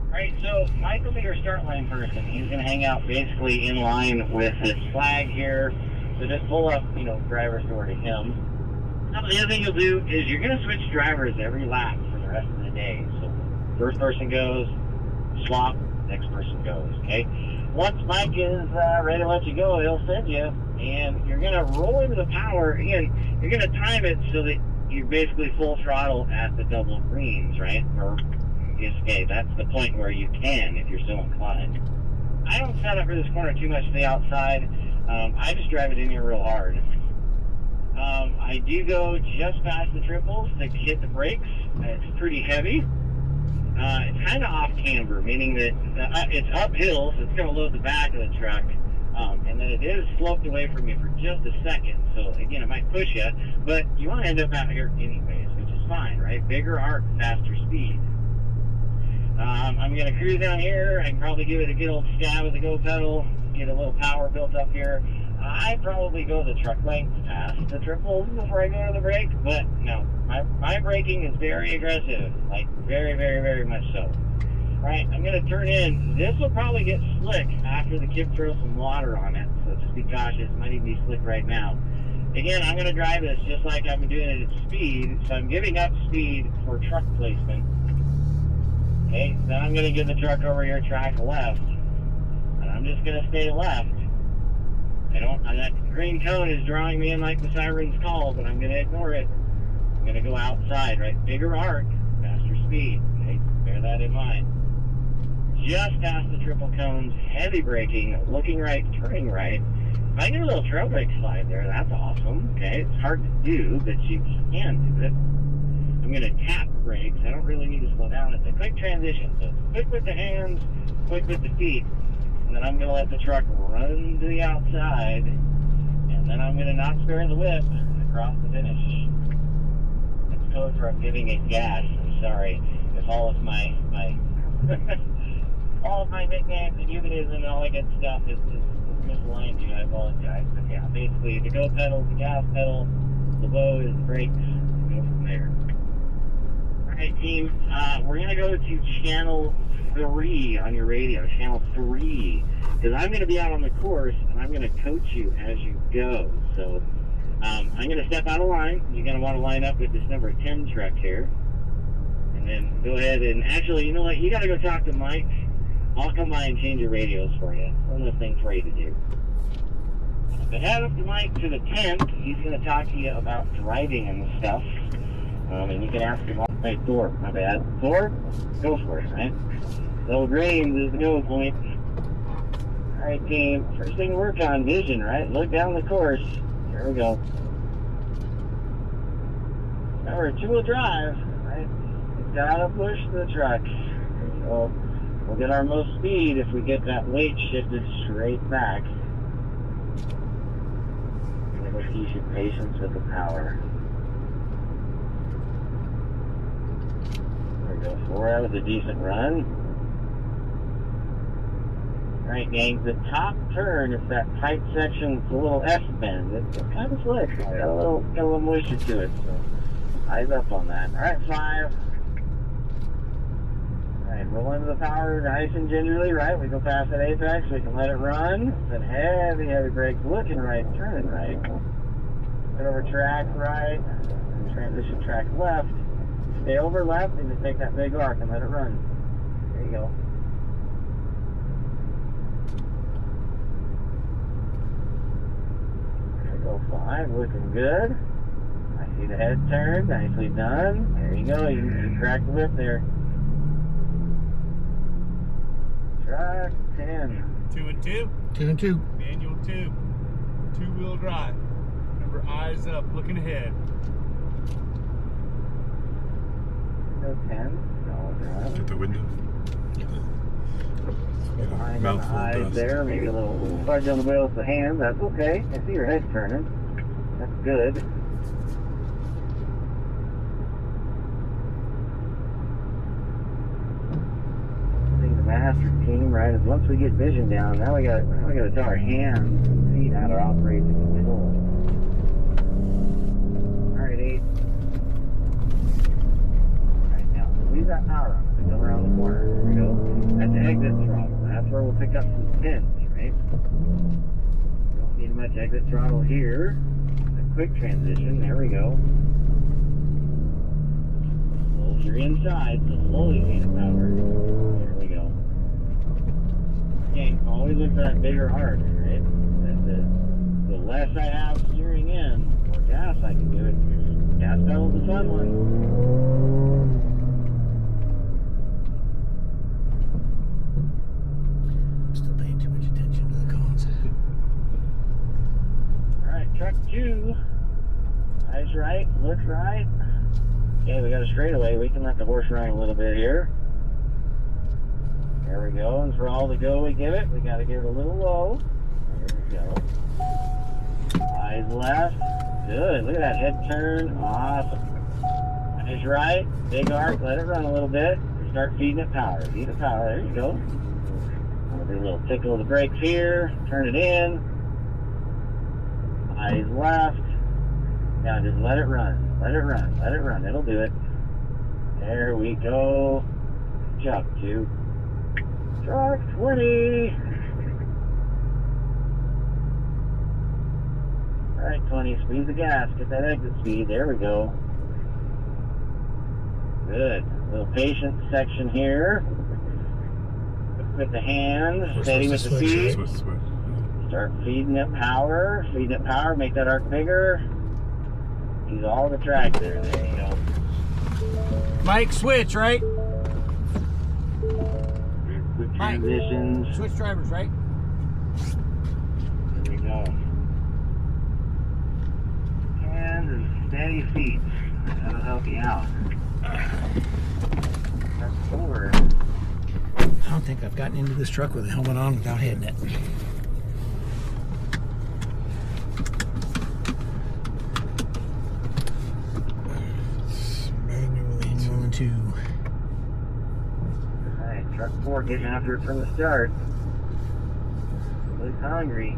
[SPEAKER 1] Alright, so Mike will be your start line person. He's going to hang out basically in line with this flag here. So just pull up, driver's door to him. Now, the other thing you'll do is you're going to switch drivers every lap for the rest of the day. So, first person goes, swap, next person goes, okay? Once Mike is ready to let you go, he'll send you, and you're going to roll into the power. Again, you're going to time it so that you're basically full throttle at the double greens, right? Or, okay, that's the point where you can if you're so inclined. I don't set up for this corner too much to the outside. I just drive it in here real hard. I do go just past the triples to hit the brakes. It's pretty heavy. It's kind of off camber, meaning that it's uphill, so it's going to load the back of the truck. And then it is sloped away from you for just a second. So again, it might push you, but you want to end up out here anyways, which is fine, right? Bigger arc, faster speed. I'm going to cruise down here. I can probably give it a good old stab with the go pedal, get a little power built up here. I probably go the truck length past the triples before I go to the brake, but no, my braking is very aggressive, like very, very, very much so. All right, I'm going to turn in. This will probably get slick after the kid throws some water on it, so just be cautious. Might even be slick right now. Again, I'm going to drive this just like I've been doing it at speed, so I'm giving up speed for truck placement. Okay, then I'm going to give the truck over here track left, and I'm just going to stay left. That green cone is drawing me in like the siren's call, but I'm going to ignore it. I'm going to go outside, right? Bigger arc, faster speed. Okay, bear that in mind. Just past the triple cones, heavy braking, looking right, turning right. If I get a little trail brake slide there, that's awesome. Okay, it's hard to do, but you can do it. I'm going to tap the brakes. I don't really need to slow down. It's a quick transition. So it's quick with the hands, quick with the feet. And then I'm going to let the truck run to the outside. And then I'm going to not spare the whip across the finish. That's code for I'm giving it gas. I'm sorry if all of my all of my nicknames and euphemisms and all that good stuff is misaligned you. I apologize. But yeah, basically the go pedal is the gas pedal, the low is the brakes. Go from there. Alright team, we're going to go to channel 3 on your radio, channel 3, because I'm going to be out on the course and I'm going to coach you as you go. So I'm going to step out of line. You're going to want to line up with this number 10 truck here, and then go ahead and actually, you know what, you got to go talk to Mike. I'll come by and change your radios for you. One of the things for you to do. But head up to Mike to the 10th. He's going to talk to you about driving and stuff. And you can ask him, hey, Thor, my bad. Thor, go for it, right? So grains is the go point. All right, team. First thing to work on, vision, right? Look down the course. Here we go. Remember, two-wheel drive, right? You gotta push the truck. So we'll get our most speed if we get that weight shifted straight back. And it'll teach you patience with the power. There we go. 4 out of a decent run. Alright, gang, the top turn is that tight section. It's a little S-bend. It's kind of slick. Got a little moisture to it, so eyes up on that. Alright, 5. Alright, roll into the power nice and gingerly, right? We go past that apex, we can let it run. Then heavy brakes, looking right, turning right. Get over track right, and transition track left. Stay over left, and just take that big arc and let it run. There you go. Go 5, looking good. I see the head turn, nicely done. There you go, you cracked the whip there. Track 10.
[SPEAKER 8] 2 and 2.
[SPEAKER 4] 2 and 2.
[SPEAKER 8] Manual 2. 2-wheel drive. Remember, eyes up, looking ahead.
[SPEAKER 1] Window 10. Solid run.
[SPEAKER 3] Get the window.
[SPEAKER 1] Behind the eyes there, maybe a little fudge on the wheel with the hand. That's okay. I see your head turning. That's good. I think the master team, right, is once we get vision down, now we got to tell our hands and feet how to operate the control. All right, 8. All right, now squeeze that power up and come around the corner. There we go. That's the exit throttle. That's where we'll pick up some pins, right? Don't need much exit throttle here. A quick transition. There we go. Well, you're inside, so slowly gain the power. There we go. Again, always look for that bigger arc, right? The less I have steering in, the more gas I can do it. Gas pedal's the fun one. Truck 2, eyes right, look right. Okay, we got a straightaway. We can let the horse run a little bit here. There we go. And for all the go we give it, we got to give it a little low. There we go. Eyes left. Good. Look at that head turn. Awesome. Eyes right. Big arc. Let it run a little bit. Start feeding it power. Feed it power. There you go. We'll do a little tickle of the brakes here. Turn it in. Eyes left. Now just let it run. Let it run. Let it run. It'll do it. There we go. Jump to truck 20. Alright, 20. Squeeze the gas. Get that exit speed. There we go. Good. A little patience section here. With the hands. Steady with the feet. Start feeding it power. Feeding it power. Make that arc bigger. Use all the track there. There you go.
[SPEAKER 4] Mike, switch, right?
[SPEAKER 1] Good
[SPEAKER 4] Mike,
[SPEAKER 1] transitions.
[SPEAKER 4] switch drivers, right?
[SPEAKER 1] There we go. Hands and steady feet. That'll help you out. Press forward.
[SPEAKER 4] I don't think I've gotten into this truck with a helmet on without hitting it. Manual two.
[SPEAKER 1] Alright, truck 4 getting after it from the start. Looks hungry.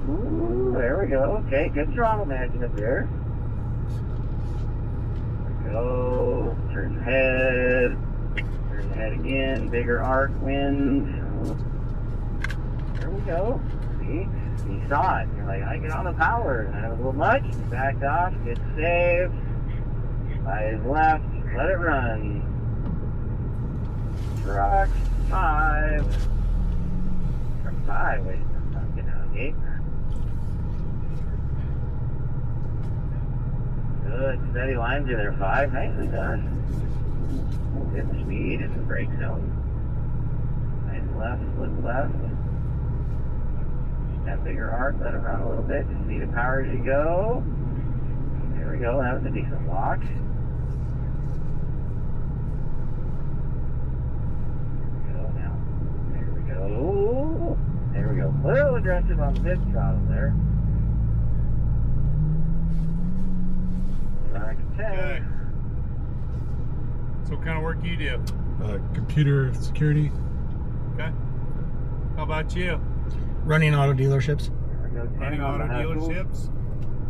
[SPEAKER 1] Ooh, there we go. Okay, good throttle management up there. There we go. Turn the head. Turn the head again. Bigger arc wind. There we go. See? You saw it. You're like, I get on the power. That was a little much. Backed off. Good save. Eyes left. Let it run. Truck 5. Truck 5. Wait, I'm getting out of the gate. Good. Steady lines in there. 5. Nicely done. Get the speed in the brake zone. Eyes left. Flip left. That bigger arc. Let it run a little bit. Just see the power as you go. There we go. That was a decent walk. Oh, there we go. A little aggressive on the mid throttle there. Like 10.
[SPEAKER 9] Okay. So what kind of work do you do?
[SPEAKER 3] Computer security.
[SPEAKER 9] Okay. How about you?
[SPEAKER 4] Running auto dealerships.
[SPEAKER 1] There we go. 10
[SPEAKER 9] Running
[SPEAKER 1] on
[SPEAKER 9] auto
[SPEAKER 1] the hustle.
[SPEAKER 9] dealerships?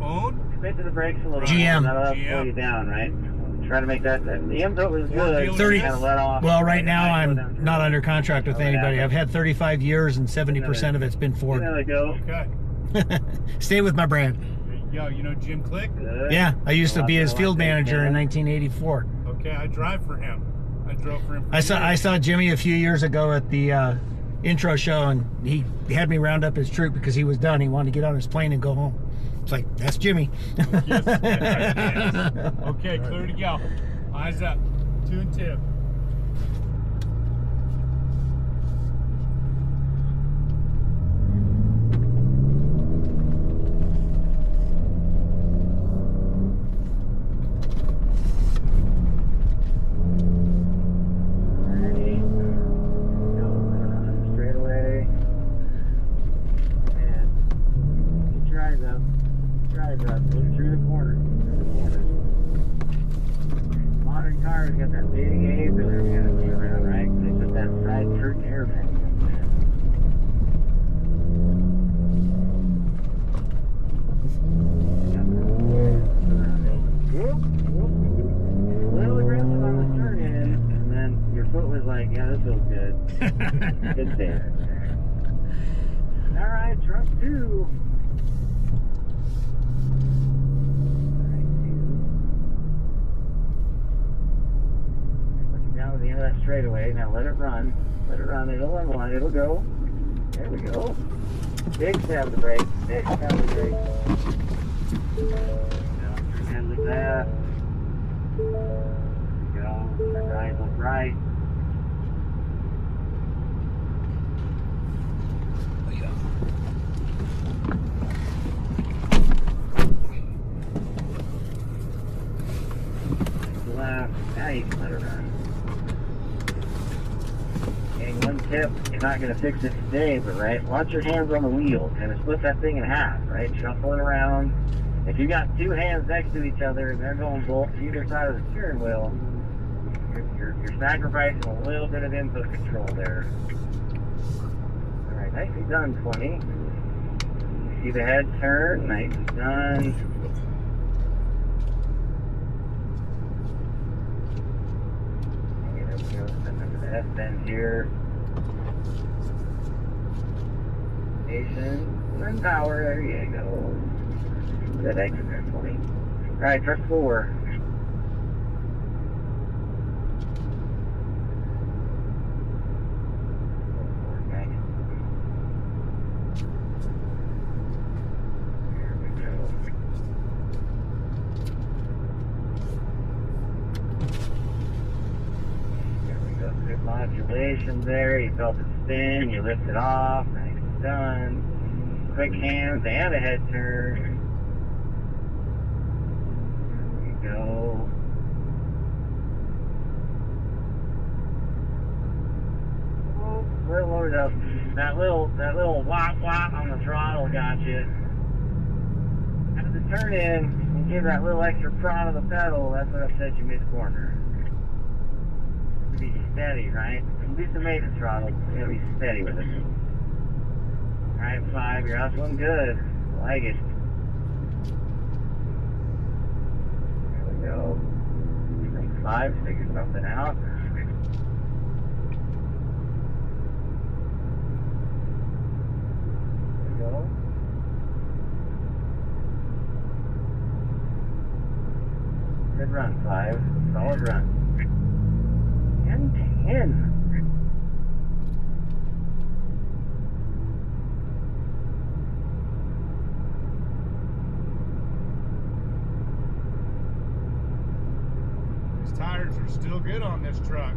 [SPEAKER 9] Own?
[SPEAKER 1] Spit to the brakes a little
[SPEAKER 4] GM.
[SPEAKER 1] bit. That'll help
[SPEAKER 9] GM.
[SPEAKER 1] slow you down, right? Try to make that. The input was
[SPEAKER 9] Or
[SPEAKER 1] good.
[SPEAKER 9] dealership.
[SPEAKER 4] 30.
[SPEAKER 1] Kind of let off.
[SPEAKER 4] Well, right now I'm not under contract with
[SPEAKER 1] Oh, yeah.
[SPEAKER 4] anybody. I've had 35 years and 70% of it's been Ford.
[SPEAKER 1] There we go.
[SPEAKER 9] Okay.
[SPEAKER 4] Stay with my brand.
[SPEAKER 9] There you go. You know Jim Click?
[SPEAKER 1] Good.
[SPEAKER 4] Yeah, I used to be his
[SPEAKER 1] Lots of
[SPEAKER 4] field
[SPEAKER 1] electric,
[SPEAKER 4] manager in
[SPEAKER 1] yeah.
[SPEAKER 4] 1984.
[SPEAKER 9] Okay, I drive for him. I drove for him for
[SPEAKER 4] I
[SPEAKER 9] years.
[SPEAKER 4] saw Jimmy a few years ago at the intro show, and he had me round up his troop because he was done. He wanted to get on his plane and go home. It's like, that's Jimmy.
[SPEAKER 9] Yes. Okay, clear to go. Eyes up. 2 and 2.
[SPEAKER 1] Ready. Go. Straight away. And drive up. Drive up. Look through the corner. Modern cars got that big A pillar we gotta see around, right? They put that side curtain air vent in there. A little aggressive on the turn in, and then your foot was like, yeah, this feels good. Good there. Alright, truck 2. Looking down to the end of that straightaway. Now let it run. Let it run. It'll unwind. It'll go. There we go. Big stab of the brake. Big stab of the brake. And like that. There we go. That eyes look right. Left. Now you can let it run. Hang one tip, you're not going to fix it today, but right, watch your hands on the wheel. Kind of split that thing in half, right? Shuffle it around. If you got two hands next to each other and they're going both either side of the steering wheel, you're sacrificing a little bit of input control there. All right, nicely done, 20. See the head turn, nicely done. Okay, there we go. Send under the S bend here. Station, and power. There you go. That exit there, 20. All right, press 4. Modulation there, you felt it spin, you lift it off, nice and done. Quick hands and a head turn. There we go. Oh, little lowered up. That little wah wah on the throttle got you. After the turn in, you give that little extra prod of the pedal, that's what upset you mid-corner. Be steady, right? Do some maintenance throttle. You gotta be steady with it. Alright, 5. You're hustling good. I like it. There we go. Take 5. Figure something out. There we go. Good run, 5. Solid run. 10.
[SPEAKER 9] These tires are still good on this truck.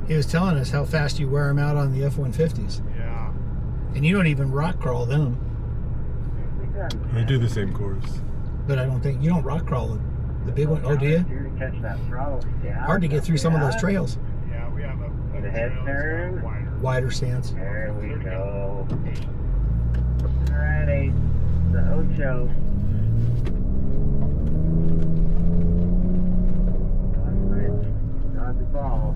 [SPEAKER 4] He was telling us how fast you wear them out on the F-150s.
[SPEAKER 9] Yeah.
[SPEAKER 4] And you don't even rock crawl them.
[SPEAKER 3] I do the same course.
[SPEAKER 4] But I don't think, you don't rock crawl the big one. Oh, do you?
[SPEAKER 1] Catch that throttle. Yeah,
[SPEAKER 4] hard to get through some of those trails.
[SPEAKER 9] Yeah, we have a
[SPEAKER 1] The head turn.
[SPEAKER 4] Wider stance.
[SPEAKER 1] There we go. Alrighty. The Ocho. Dodge the ball.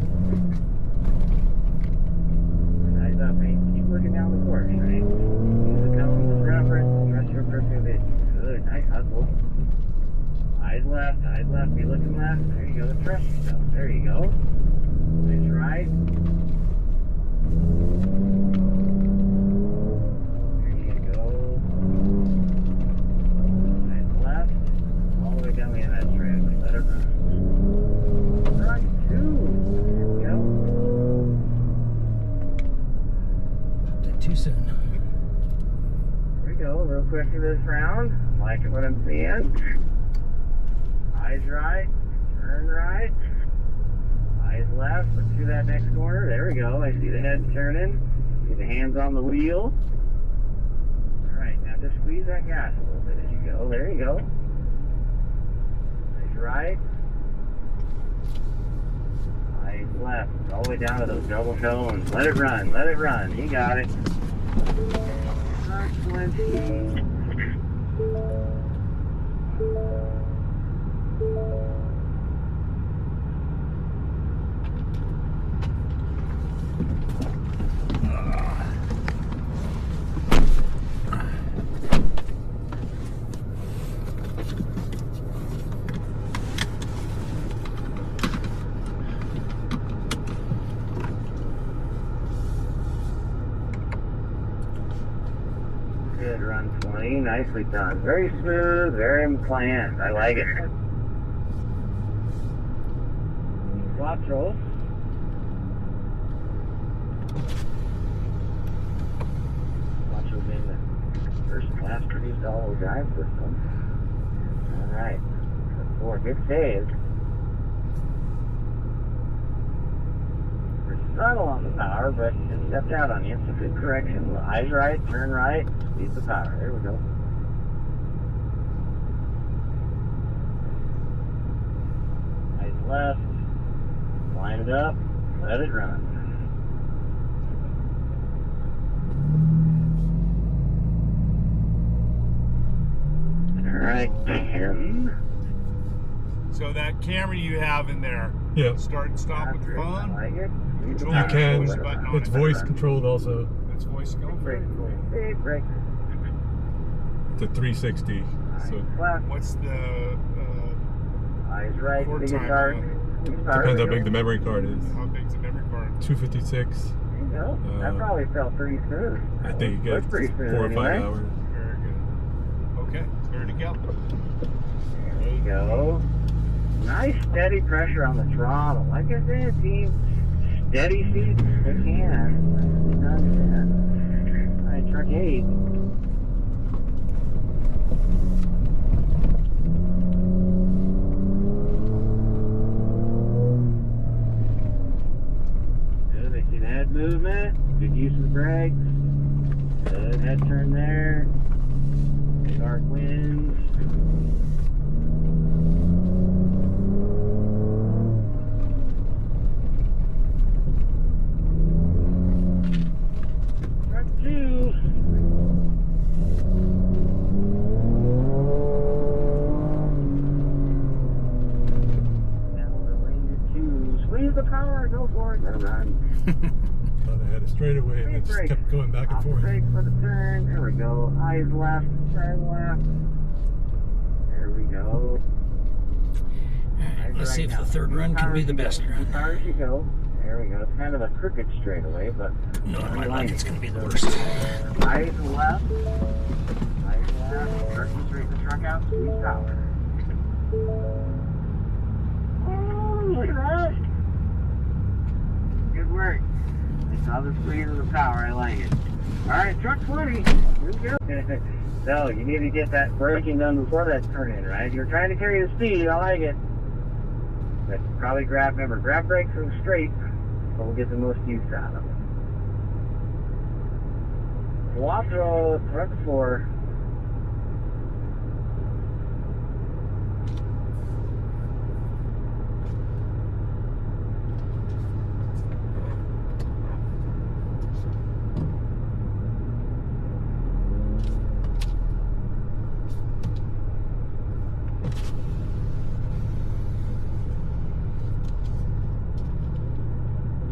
[SPEAKER 1] Nice up, mate. Keep looking down the course, right? Use the cones as reference. The rest of your personal vision. Good. Nice hustle. Eyes left, be looking left. There you go, trust yourself. There you go. Nice right. There you go. Nice left. All the way down the end of that straight. Let it run. Right, 2. There we go.
[SPEAKER 4] Did too soon.
[SPEAKER 1] There we go. Real quick for this round. Like what I'm seeing. Eyes right, turn right, eyes left, look through that next corner. There we go. I see the head turning. See the hands on the wheel. Alright, now just squeeze that gas a little bit as you go. There you go. Eyes right, eyes left, all the way down to those double cones. Let it run, let it run. You got it. 20. Good run, 20. Nicely done. Very smooth, very planned. I like it. Quattro. Quattro being the first class produced all-wheel drive system. Alright. 4. Good save. Subtle on the power, but it stepped out on you. It's a good correction. Eyes right, turn right, squeeze the power. There we go. Eyes left, line it up, let it run. Alright, 10.
[SPEAKER 9] So that camera you have in there,
[SPEAKER 3] Yeah.
[SPEAKER 9] start and stop with the
[SPEAKER 1] I
[SPEAKER 9] phone.
[SPEAKER 1] like it.
[SPEAKER 9] Control
[SPEAKER 3] You
[SPEAKER 9] it,
[SPEAKER 3] can.
[SPEAKER 9] push the button on
[SPEAKER 3] It's
[SPEAKER 9] it.
[SPEAKER 3] voice controlled also.
[SPEAKER 9] It's voice go.
[SPEAKER 1] Brake, big brake.
[SPEAKER 3] It's a 360. So
[SPEAKER 1] Left,
[SPEAKER 9] What's the
[SPEAKER 1] eyes right,
[SPEAKER 9] Cord
[SPEAKER 1] big
[SPEAKER 9] time
[SPEAKER 1] start.
[SPEAKER 9] on
[SPEAKER 3] depends how big the memory card is.
[SPEAKER 9] how big's the memory card?
[SPEAKER 3] 256.
[SPEAKER 1] There you go. That probably felt pretty smooth.
[SPEAKER 3] I think it gets
[SPEAKER 1] pretty smooth
[SPEAKER 3] 4 or 5
[SPEAKER 1] anyway.
[SPEAKER 3] hours.
[SPEAKER 9] Very good. Okay, clear to go.
[SPEAKER 1] There you go. Nice steady pressure on the throttle. Like I said, team, steady feet if they can. Alright, truck 8. Good, I see the head movement. Good use of the brakes. Good head turn there. Big arc winds. Truck 2. Now the Ranger 2. Squeeze the power, go for it, let it run.
[SPEAKER 3] Thought I had a straightaway and it just kept going back and
[SPEAKER 1] Off the
[SPEAKER 3] forth.
[SPEAKER 1] brake for the turn. There we go. Eyes left, turn left. There we go. Eyes
[SPEAKER 4] Let's see
[SPEAKER 1] right
[SPEAKER 4] if the
[SPEAKER 1] now.
[SPEAKER 4] third run can be the best run.
[SPEAKER 1] As far as you go. There we go. It's kind of a crooked straightaway, but
[SPEAKER 4] No, in my
[SPEAKER 1] I
[SPEAKER 4] mind
[SPEAKER 1] like
[SPEAKER 4] it's
[SPEAKER 1] it.
[SPEAKER 4] going to be the worst.
[SPEAKER 1] Eyes left. Eyes left. Start to straighten the truck out. Squeeze power. Oh, look at that. Good work. I saw the squeeze of the power. I like it. Alright, truck 20. Here we go. So, you need to get that braking done before that turn in, right? You're trying to carry the speed. I like it. But probably grab brakes from straight, so we'll get the most use out of it. Quattro, truck 4.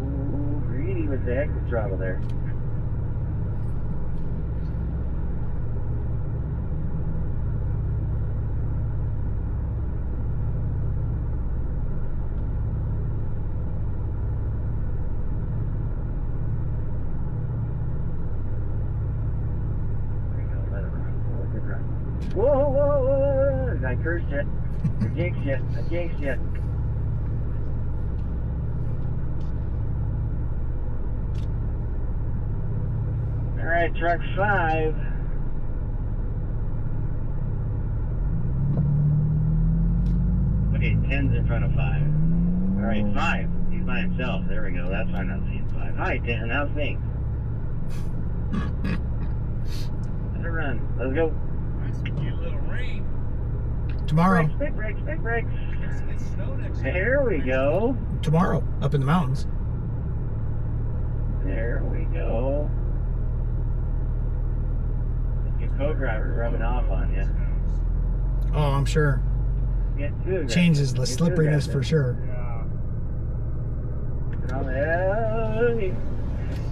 [SPEAKER 1] Ooh, greedy with the exit throttle there. There you go, let it run. Good run. Whoa, whoa, whoa! I cursed you. I jinxed you. I jinxed you. Alright, truck 5. Okay, 10's in front of 5. Alright, 5. He's by himself. There we go. That's why I'm not seeing 5. Hi, 10. How's things? Let it run. Let's go.
[SPEAKER 9] Nice cute little rain.
[SPEAKER 4] Tomorrow.
[SPEAKER 1] Brakes, big brakes, big brakes.
[SPEAKER 9] It's snow next week.
[SPEAKER 1] There we go.
[SPEAKER 4] Tomorrow, up in the mountains.
[SPEAKER 1] There we go. Your co-driver rubbing off on you.
[SPEAKER 4] Oh, I'm sure.
[SPEAKER 1] Get too aggressive.
[SPEAKER 4] Changes the
[SPEAKER 1] Get too
[SPEAKER 4] slipperiness
[SPEAKER 1] aggressive.
[SPEAKER 4] for sure.
[SPEAKER 9] Yeah.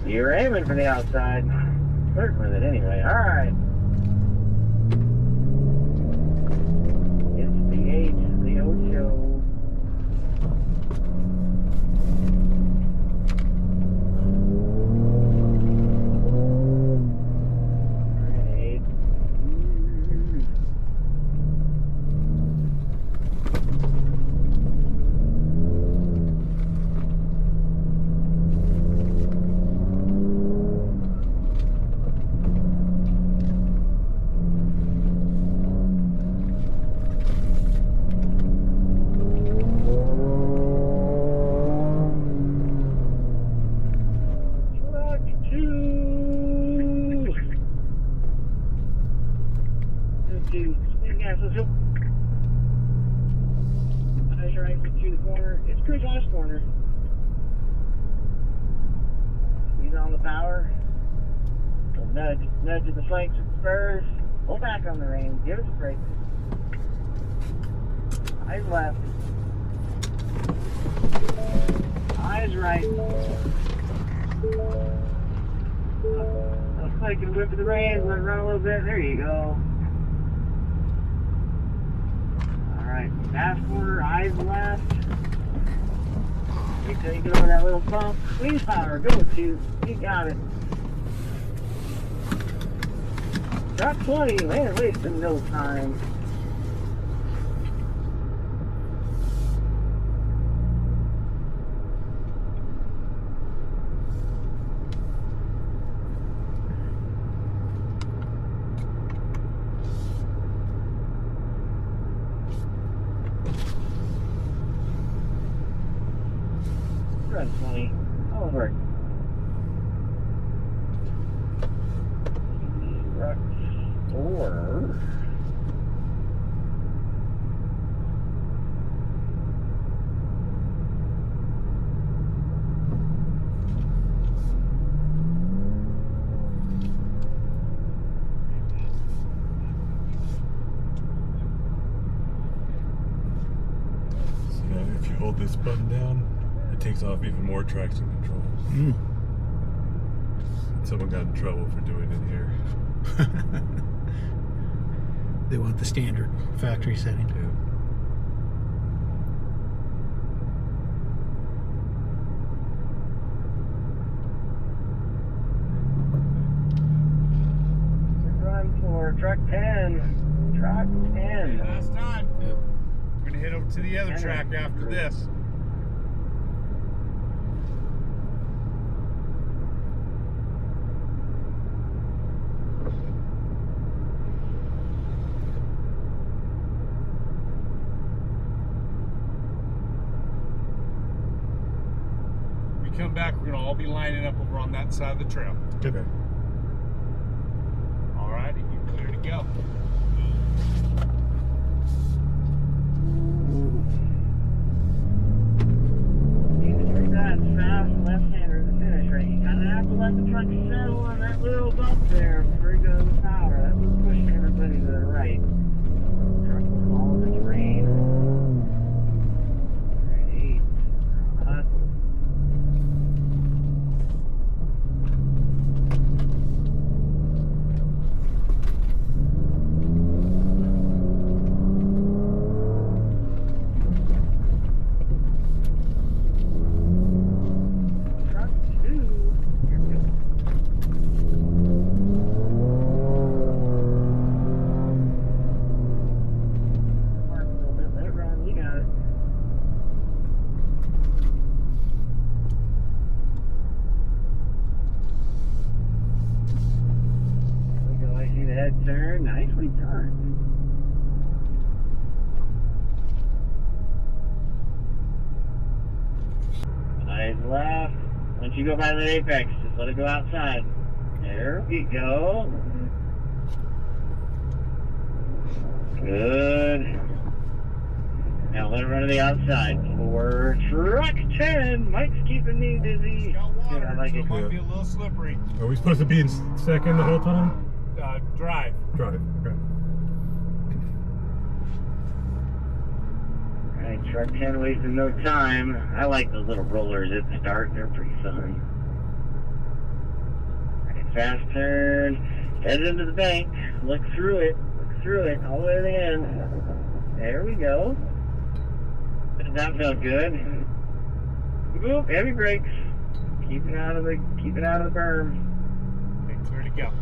[SPEAKER 1] You're aiming for the outside. Flirting with it anyway. Alright. It's the 8, the Ocho. Alright. nudge of the flanks with the spurs. Pull back on the reins. Give us a brake. Eyes left. Eyes right. Looks like you can whip the reins, let it run a little bit. There you go. Alright, fast corner, eyes left. Wait till you get over that little bump. Squeeze power, go two. You got it. Drop 20, man, wasting no time. Run 20. Over it. Raptor.
[SPEAKER 3] So if you hold this button down, it takes off even more traction control. Someone got in trouble for doing it here.
[SPEAKER 4] They want the standard factory setting.
[SPEAKER 3] Yeah.
[SPEAKER 1] Run for truck 10. Truck 10.
[SPEAKER 9] Last time. Yep. We're gonna head over to the other track after this. Come back, we're gonna all be lining up over on that side of the trail.
[SPEAKER 3] Okay.
[SPEAKER 9] All righty, you're clear to go.
[SPEAKER 1] You're that fast left-hander to finish, right? You kind of have to let the truck settle on that little bump there before you go to the power. That's what's pushing everybody to the right. Truck will follow the terrain. Ready. Head turn, nicely turned. Eyes left. Once you go by the apex, just let it go outside. There we go. Good. Now let it run to the outside for truck 10. Mike's keeping me dizzy.
[SPEAKER 9] Got water,
[SPEAKER 1] Yeah, I like
[SPEAKER 9] so
[SPEAKER 1] it.
[SPEAKER 9] it might be a little slippery.
[SPEAKER 3] Are we supposed to be in second the whole time?
[SPEAKER 9] Drive.
[SPEAKER 3] Drive. Okay.
[SPEAKER 1] Alright, truck 10 wasting no time. I like those little rollers at the start. They're pretty fun. Alright, fast turn. Head into the bank. Look through it. Look through it all the way to the end. There we go. That felt good. Oop, heavy brakes. Keep it out of the berm.
[SPEAKER 9] Okay, clear to go.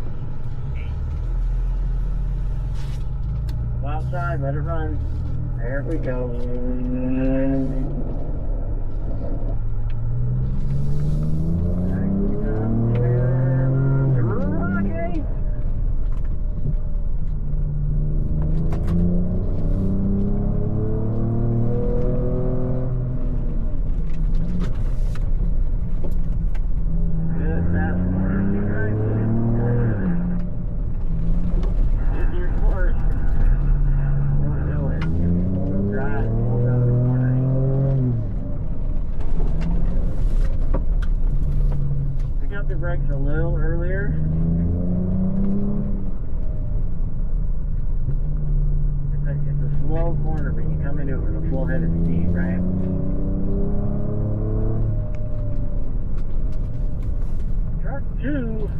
[SPEAKER 1] Go outside, let it run. There we go. Brakes a little earlier. slow corner, but you come into it with a full head of steam, right? Truck 2.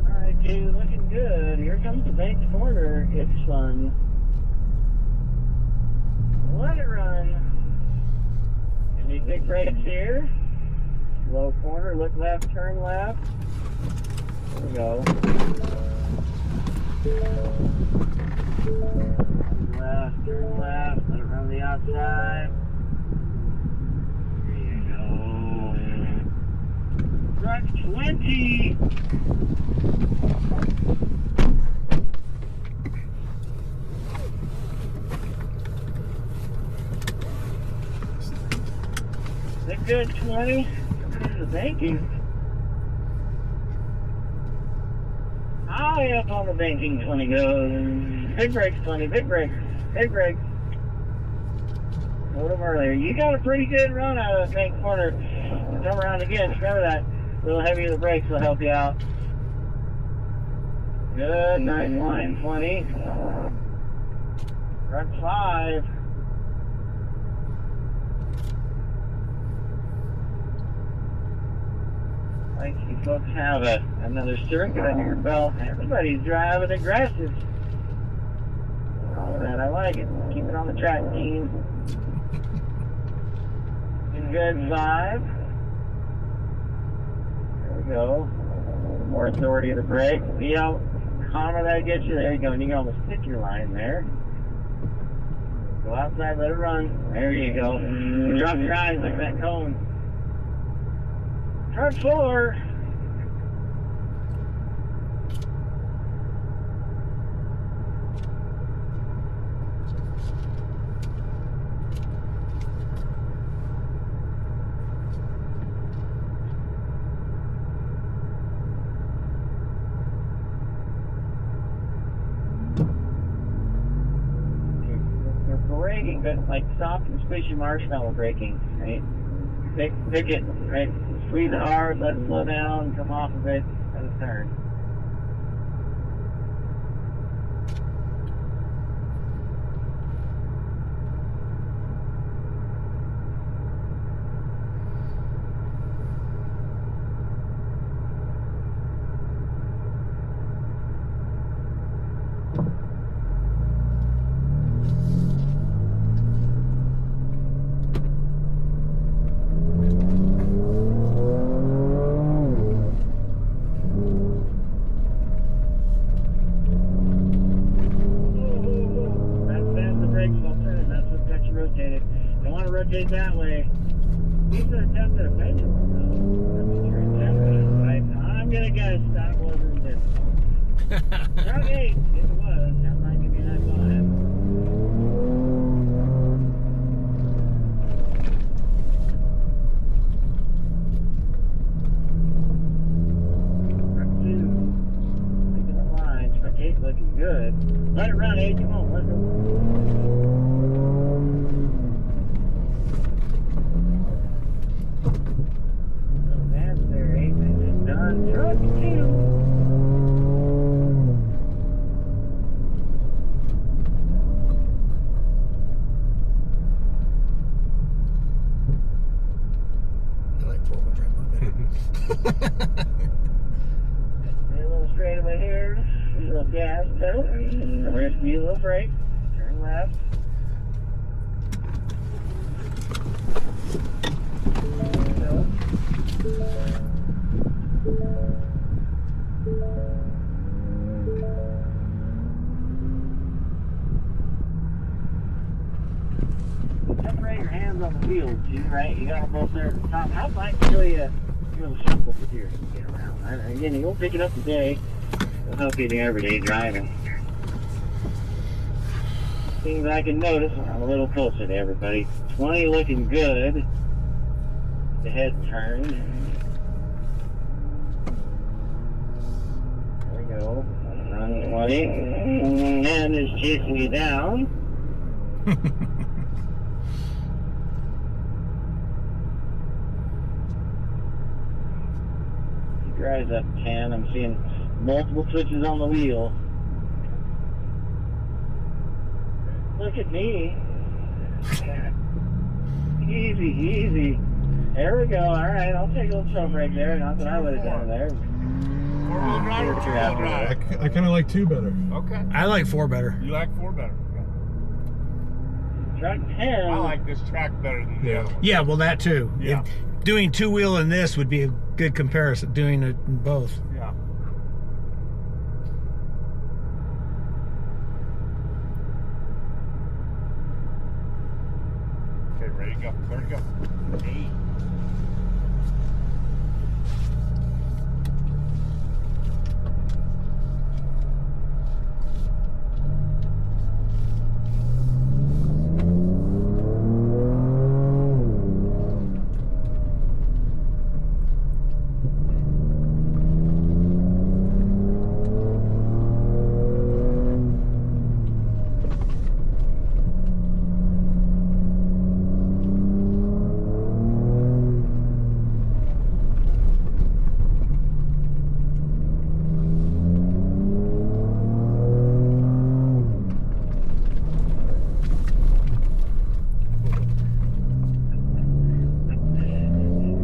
[SPEAKER 1] Alright, dude, looking good. Here comes the banked corner. It's fun. Let it run. Any big brakes here? Low corner, look left, turn left. There we go. Left, turn left, let it run the outside. There you go. Truck 20. They're good 20. This is the banking. High up on the banking 20 goes. Big brakes 20, big brakes, big brakes. Told him earlier, you got a pretty good run out of the bank corner. Come around again, remember that. A little heavier the brakes will help you out. Good, nice line 20. Truck 5. Like you folks have another circuit under your belt. Everybody's driving aggressive. All of that, I like it. Keep it on the track, team. Good 5. There we go. More authority of the brake. See how calmer that gets you? There you go. And you can almost pick your line there. Go outside, let it run. There you go. Drop your eyes like that cone. Truck 4. They're braking, but like soft and squishy marshmallow braking, right? Pick it, right? Squeeze it hard, let it slow down, come off of it, let it turn. Rotate that way. He's gonna attempt at a pendulum though. I'm gonna guess that wasn't this. Truck 8, if it was, that might give me that 5. Truck 2, making the line. Truck 8 looking good. Let it run, 8, come on, let's go. Truck 2.
[SPEAKER 4] I like 4-wheel drive more better.
[SPEAKER 1] A little straightaway here. A little gas pedal. We're going to be a little brake. Turn left. There we go. Separate your hands on the wheels, too, right? You got them both there at the top. How might show you a little shuffle here to get around. Again, you won't pick it up today. It'll help you in your everyday driving. Things I can notice when I'm a little closer to everybody. 20 looking good. The head turned. There we go. Run 20. And is chasing you down. eyes up 10. I'm seeing multiple switches on the wheel. Look at me. Easy, easy. There we go. All right, I'll take a little truck right there. Not that I would have done there.
[SPEAKER 9] 4-wheel drive or 2-wheel drive?
[SPEAKER 3] I kind of like 2 better.
[SPEAKER 9] Okay.
[SPEAKER 4] I like 4 better.
[SPEAKER 9] You like 4 better?
[SPEAKER 1] Track 10.
[SPEAKER 9] I like this track better than the other one.
[SPEAKER 4] Yeah, well, that too.
[SPEAKER 9] Yeah.
[SPEAKER 4] Doing 2-wheel in this would be a good comparison, doing it in both.
[SPEAKER 9] Yeah. Okay, ready to go. Ready to go. 8.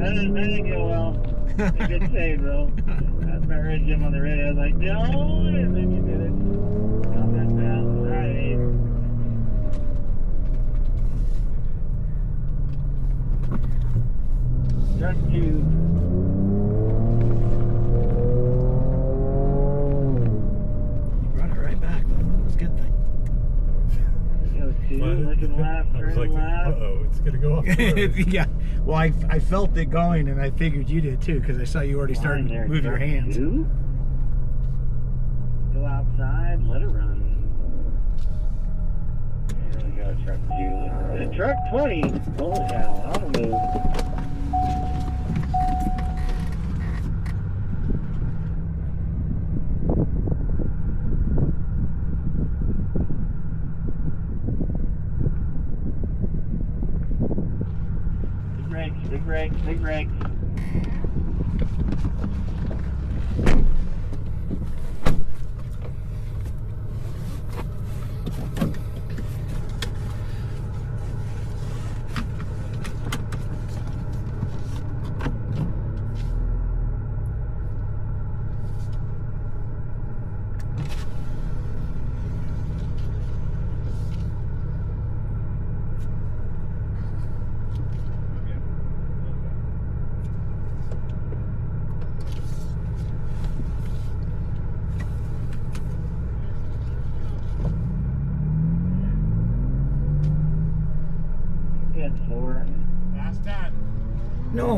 [SPEAKER 1] That didn't go well. A good save, though. That's my red Jim on the radio. I was like, no, and then you did it. Not that fast. All right, Abe. Truck 2.
[SPEAKER 4] You brought it right back. That's a good thing.
[SPEAKER 1] Go 2, looking left,
[SPEAKER 3] I was
[SPEAKER 1] turning
[SPEAKER 3] like,
[SPEAKER 1] left.
[SPEAKER 3] uh-oh, it's going to go off the road.
[SPEAKER 4] Yeah. Well, I felt it going, and I figured you did too, because I saw you already started to move your hands.
[SPEAKER 1] 2. Go outside, let it run. There we go, truck 2. Truck 20. Holy cow, on the move. Big brakes, big brakes. Good 4.
[SPEAKER 9] Last time.
[SPEAKER 4] No.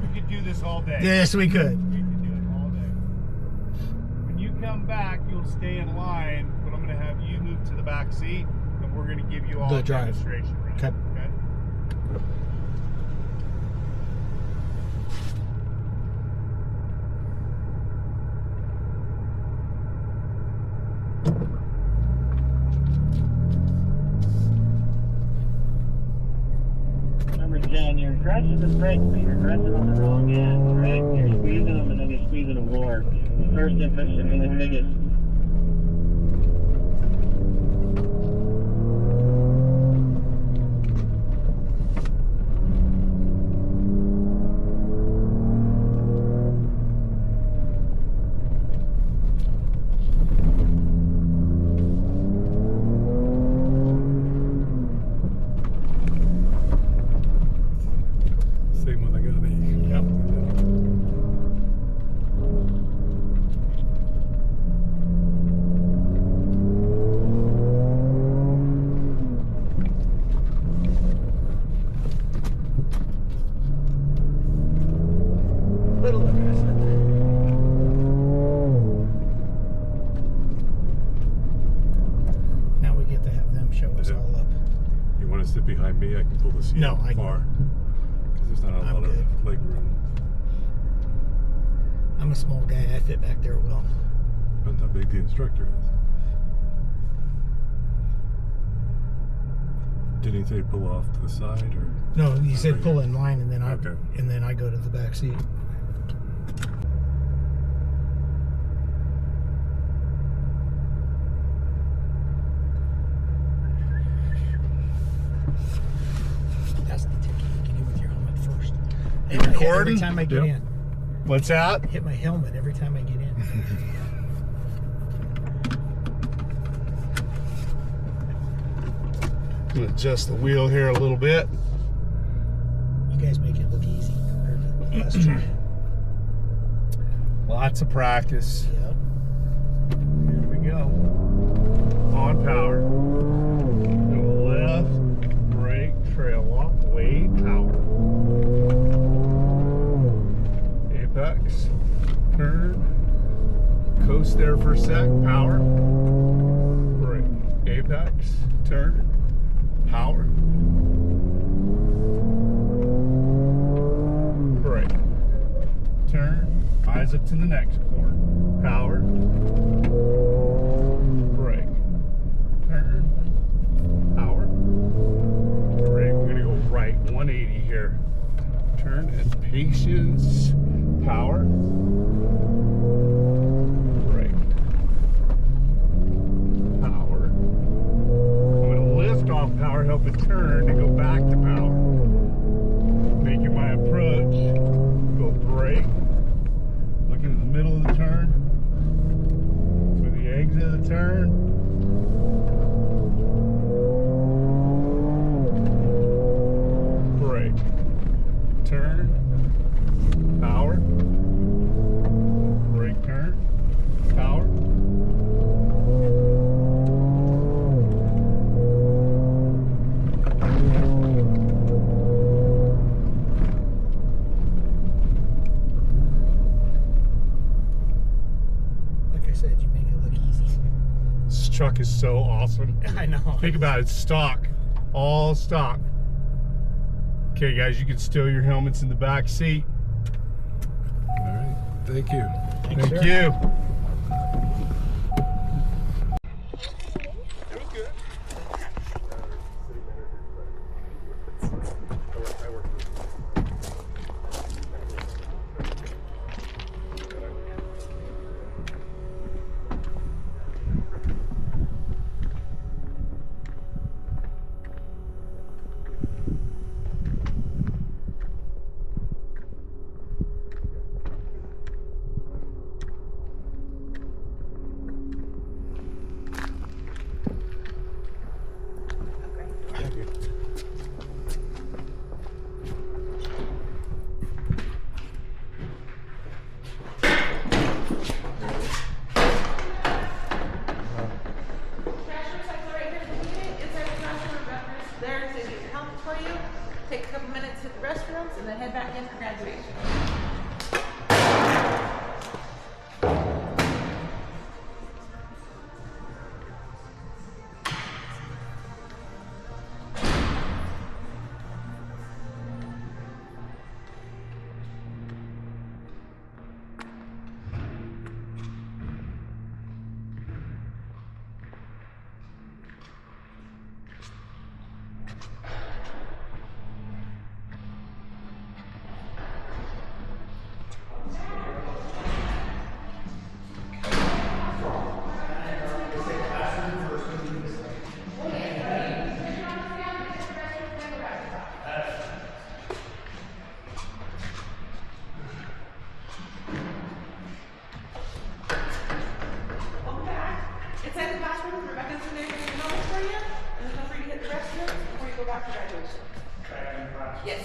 [SPEAKER 9] We could do this all day.
[SPEAKER 4] Yes, we could.
[SPEAKER 9] We could do it all day. When you come back, you'll stay in line, but I'm going to have you move to the back seat, and we're going to give you all
[SPEAKER 4] The
[SPEAKER 9] a
[SPEAKER 4] drive.
[SPEAKER 9] demonstration run.
[SPEAKER 4] Okay.
[SPEAKER 1] Number 10, you're pressing the brakes, but you're pressing on the wrong end, right? You're squeezing them and then you're squeezing them more. The first impression and the biggest.
[SPEAKER 3] Same one I got me.
[SPEAKER 9] Yep.
[SPEAKER 4] Little aggressive. Now we get to have them show us
[SPEAKER 3] Yeah.
[SPEAKER 4] all up.
[SPEAKER 3] You want to sit behind me? I can pull the seat
[SPEAKER 4] No,
[SPEAKER 3] up
[SPEAKER 4] I
[SPEAKER 3] far. Because there's not a
[SPEAKER 4] I'm
[SPEAKER 3] lot
[SPEAKER 4] good.
[SPEAKER 3] of leg room.
[SPEAKER 4] I'm a small guy. I fit back there well.
[SPEAKER 3] Depends how big the instructor is. Did he say pull off to the side or?
[SPEAKER 4] No, you said pull in line, and then
[SPEAKER 3] Okay.
[SPEAKER 4] I go to the back seat.
[SPEAKER 9] recording?
[SPEAKER 4] Every time I get in.
[SPEAKER 9] What's that?
[SPEAKER 4] Hit my helmet every time I get in.
[SPEAKER 9] I'm gonna adjust the wheel here a little bit.
[SPEAKER 4] You guys make it look easy compared to us trying.
[SPEAKER 9] Lots of practice.
[SPEAKER 4] Yep.
[SPEAKER 9] Here we go. On power. Go left, brake, trail lock, wait, power. Apex, turn, coast there for a sec, power. Brake, apex, turn, power. Brake, turn, eyes up to the next corner, power. Brake, turn, power. Brake, we're gonna go right 180 here. Turn and patience, power. Brake, power. I'm gonna lift off power, help it turn, and go back to power. Making my approach, go brake. Looking in the middle of the turn. For the exit of the turn. Brake. Turn. Power. Brake turn. Power.
[SPEAKER 4] Like I said, you make it look easy.
[SPEAKER 9] This truck is so awesome.
[SPEAKER 4] I know.
[SPEAKER 9] Think about it, stock. All stock. Okay guys, you can stow your helmets in the back seat.
[SPEAKER 3] All right. Thank you.
[SPEAKER 9] Thank you.
[SPEAKER 10] For you, take a couple minutes to the restrooms, and then head back in for graduation. Yes.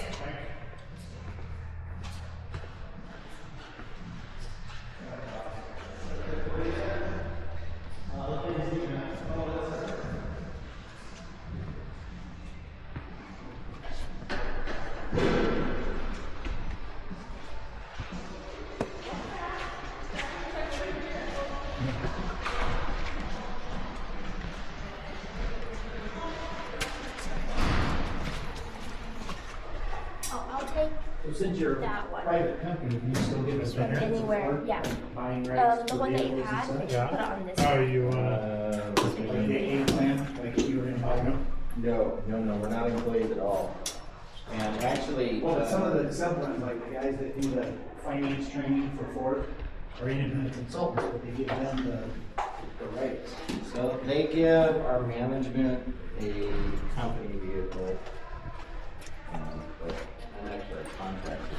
[SPEAKER 11] I'll take
[SPEAKER 4] Since you're a
[SPEAKER 11] that one.
[SPEAKER 4] private company, can you still give us
[SPEAKER 11] From anywhere, yeah.
[SPEAKER 4] buying rights
[SPEAKER 11] The
[SPEAKER 4] for
[SPEAKER 11] one that you
[SPEAKER 4] vehicles and
[SPEAKER 11] had,
[SPEAKER 4] such?
[SPEAKER 11] put it on this.
[SPEAKER 9] How are you,
[SPEAKER 4] Like the A plan, like if you were in Ohio?
[SPEAKER 5] No, we're not employees at all. And actually,
[SPEAKER 4] Well, some of the sub-ones, like the guys that do the finance training for Ford, are independent consultants, but they give them the rights.
[SPEAKER 5] so they give our management a company vehicle, but I'm actually a contractor.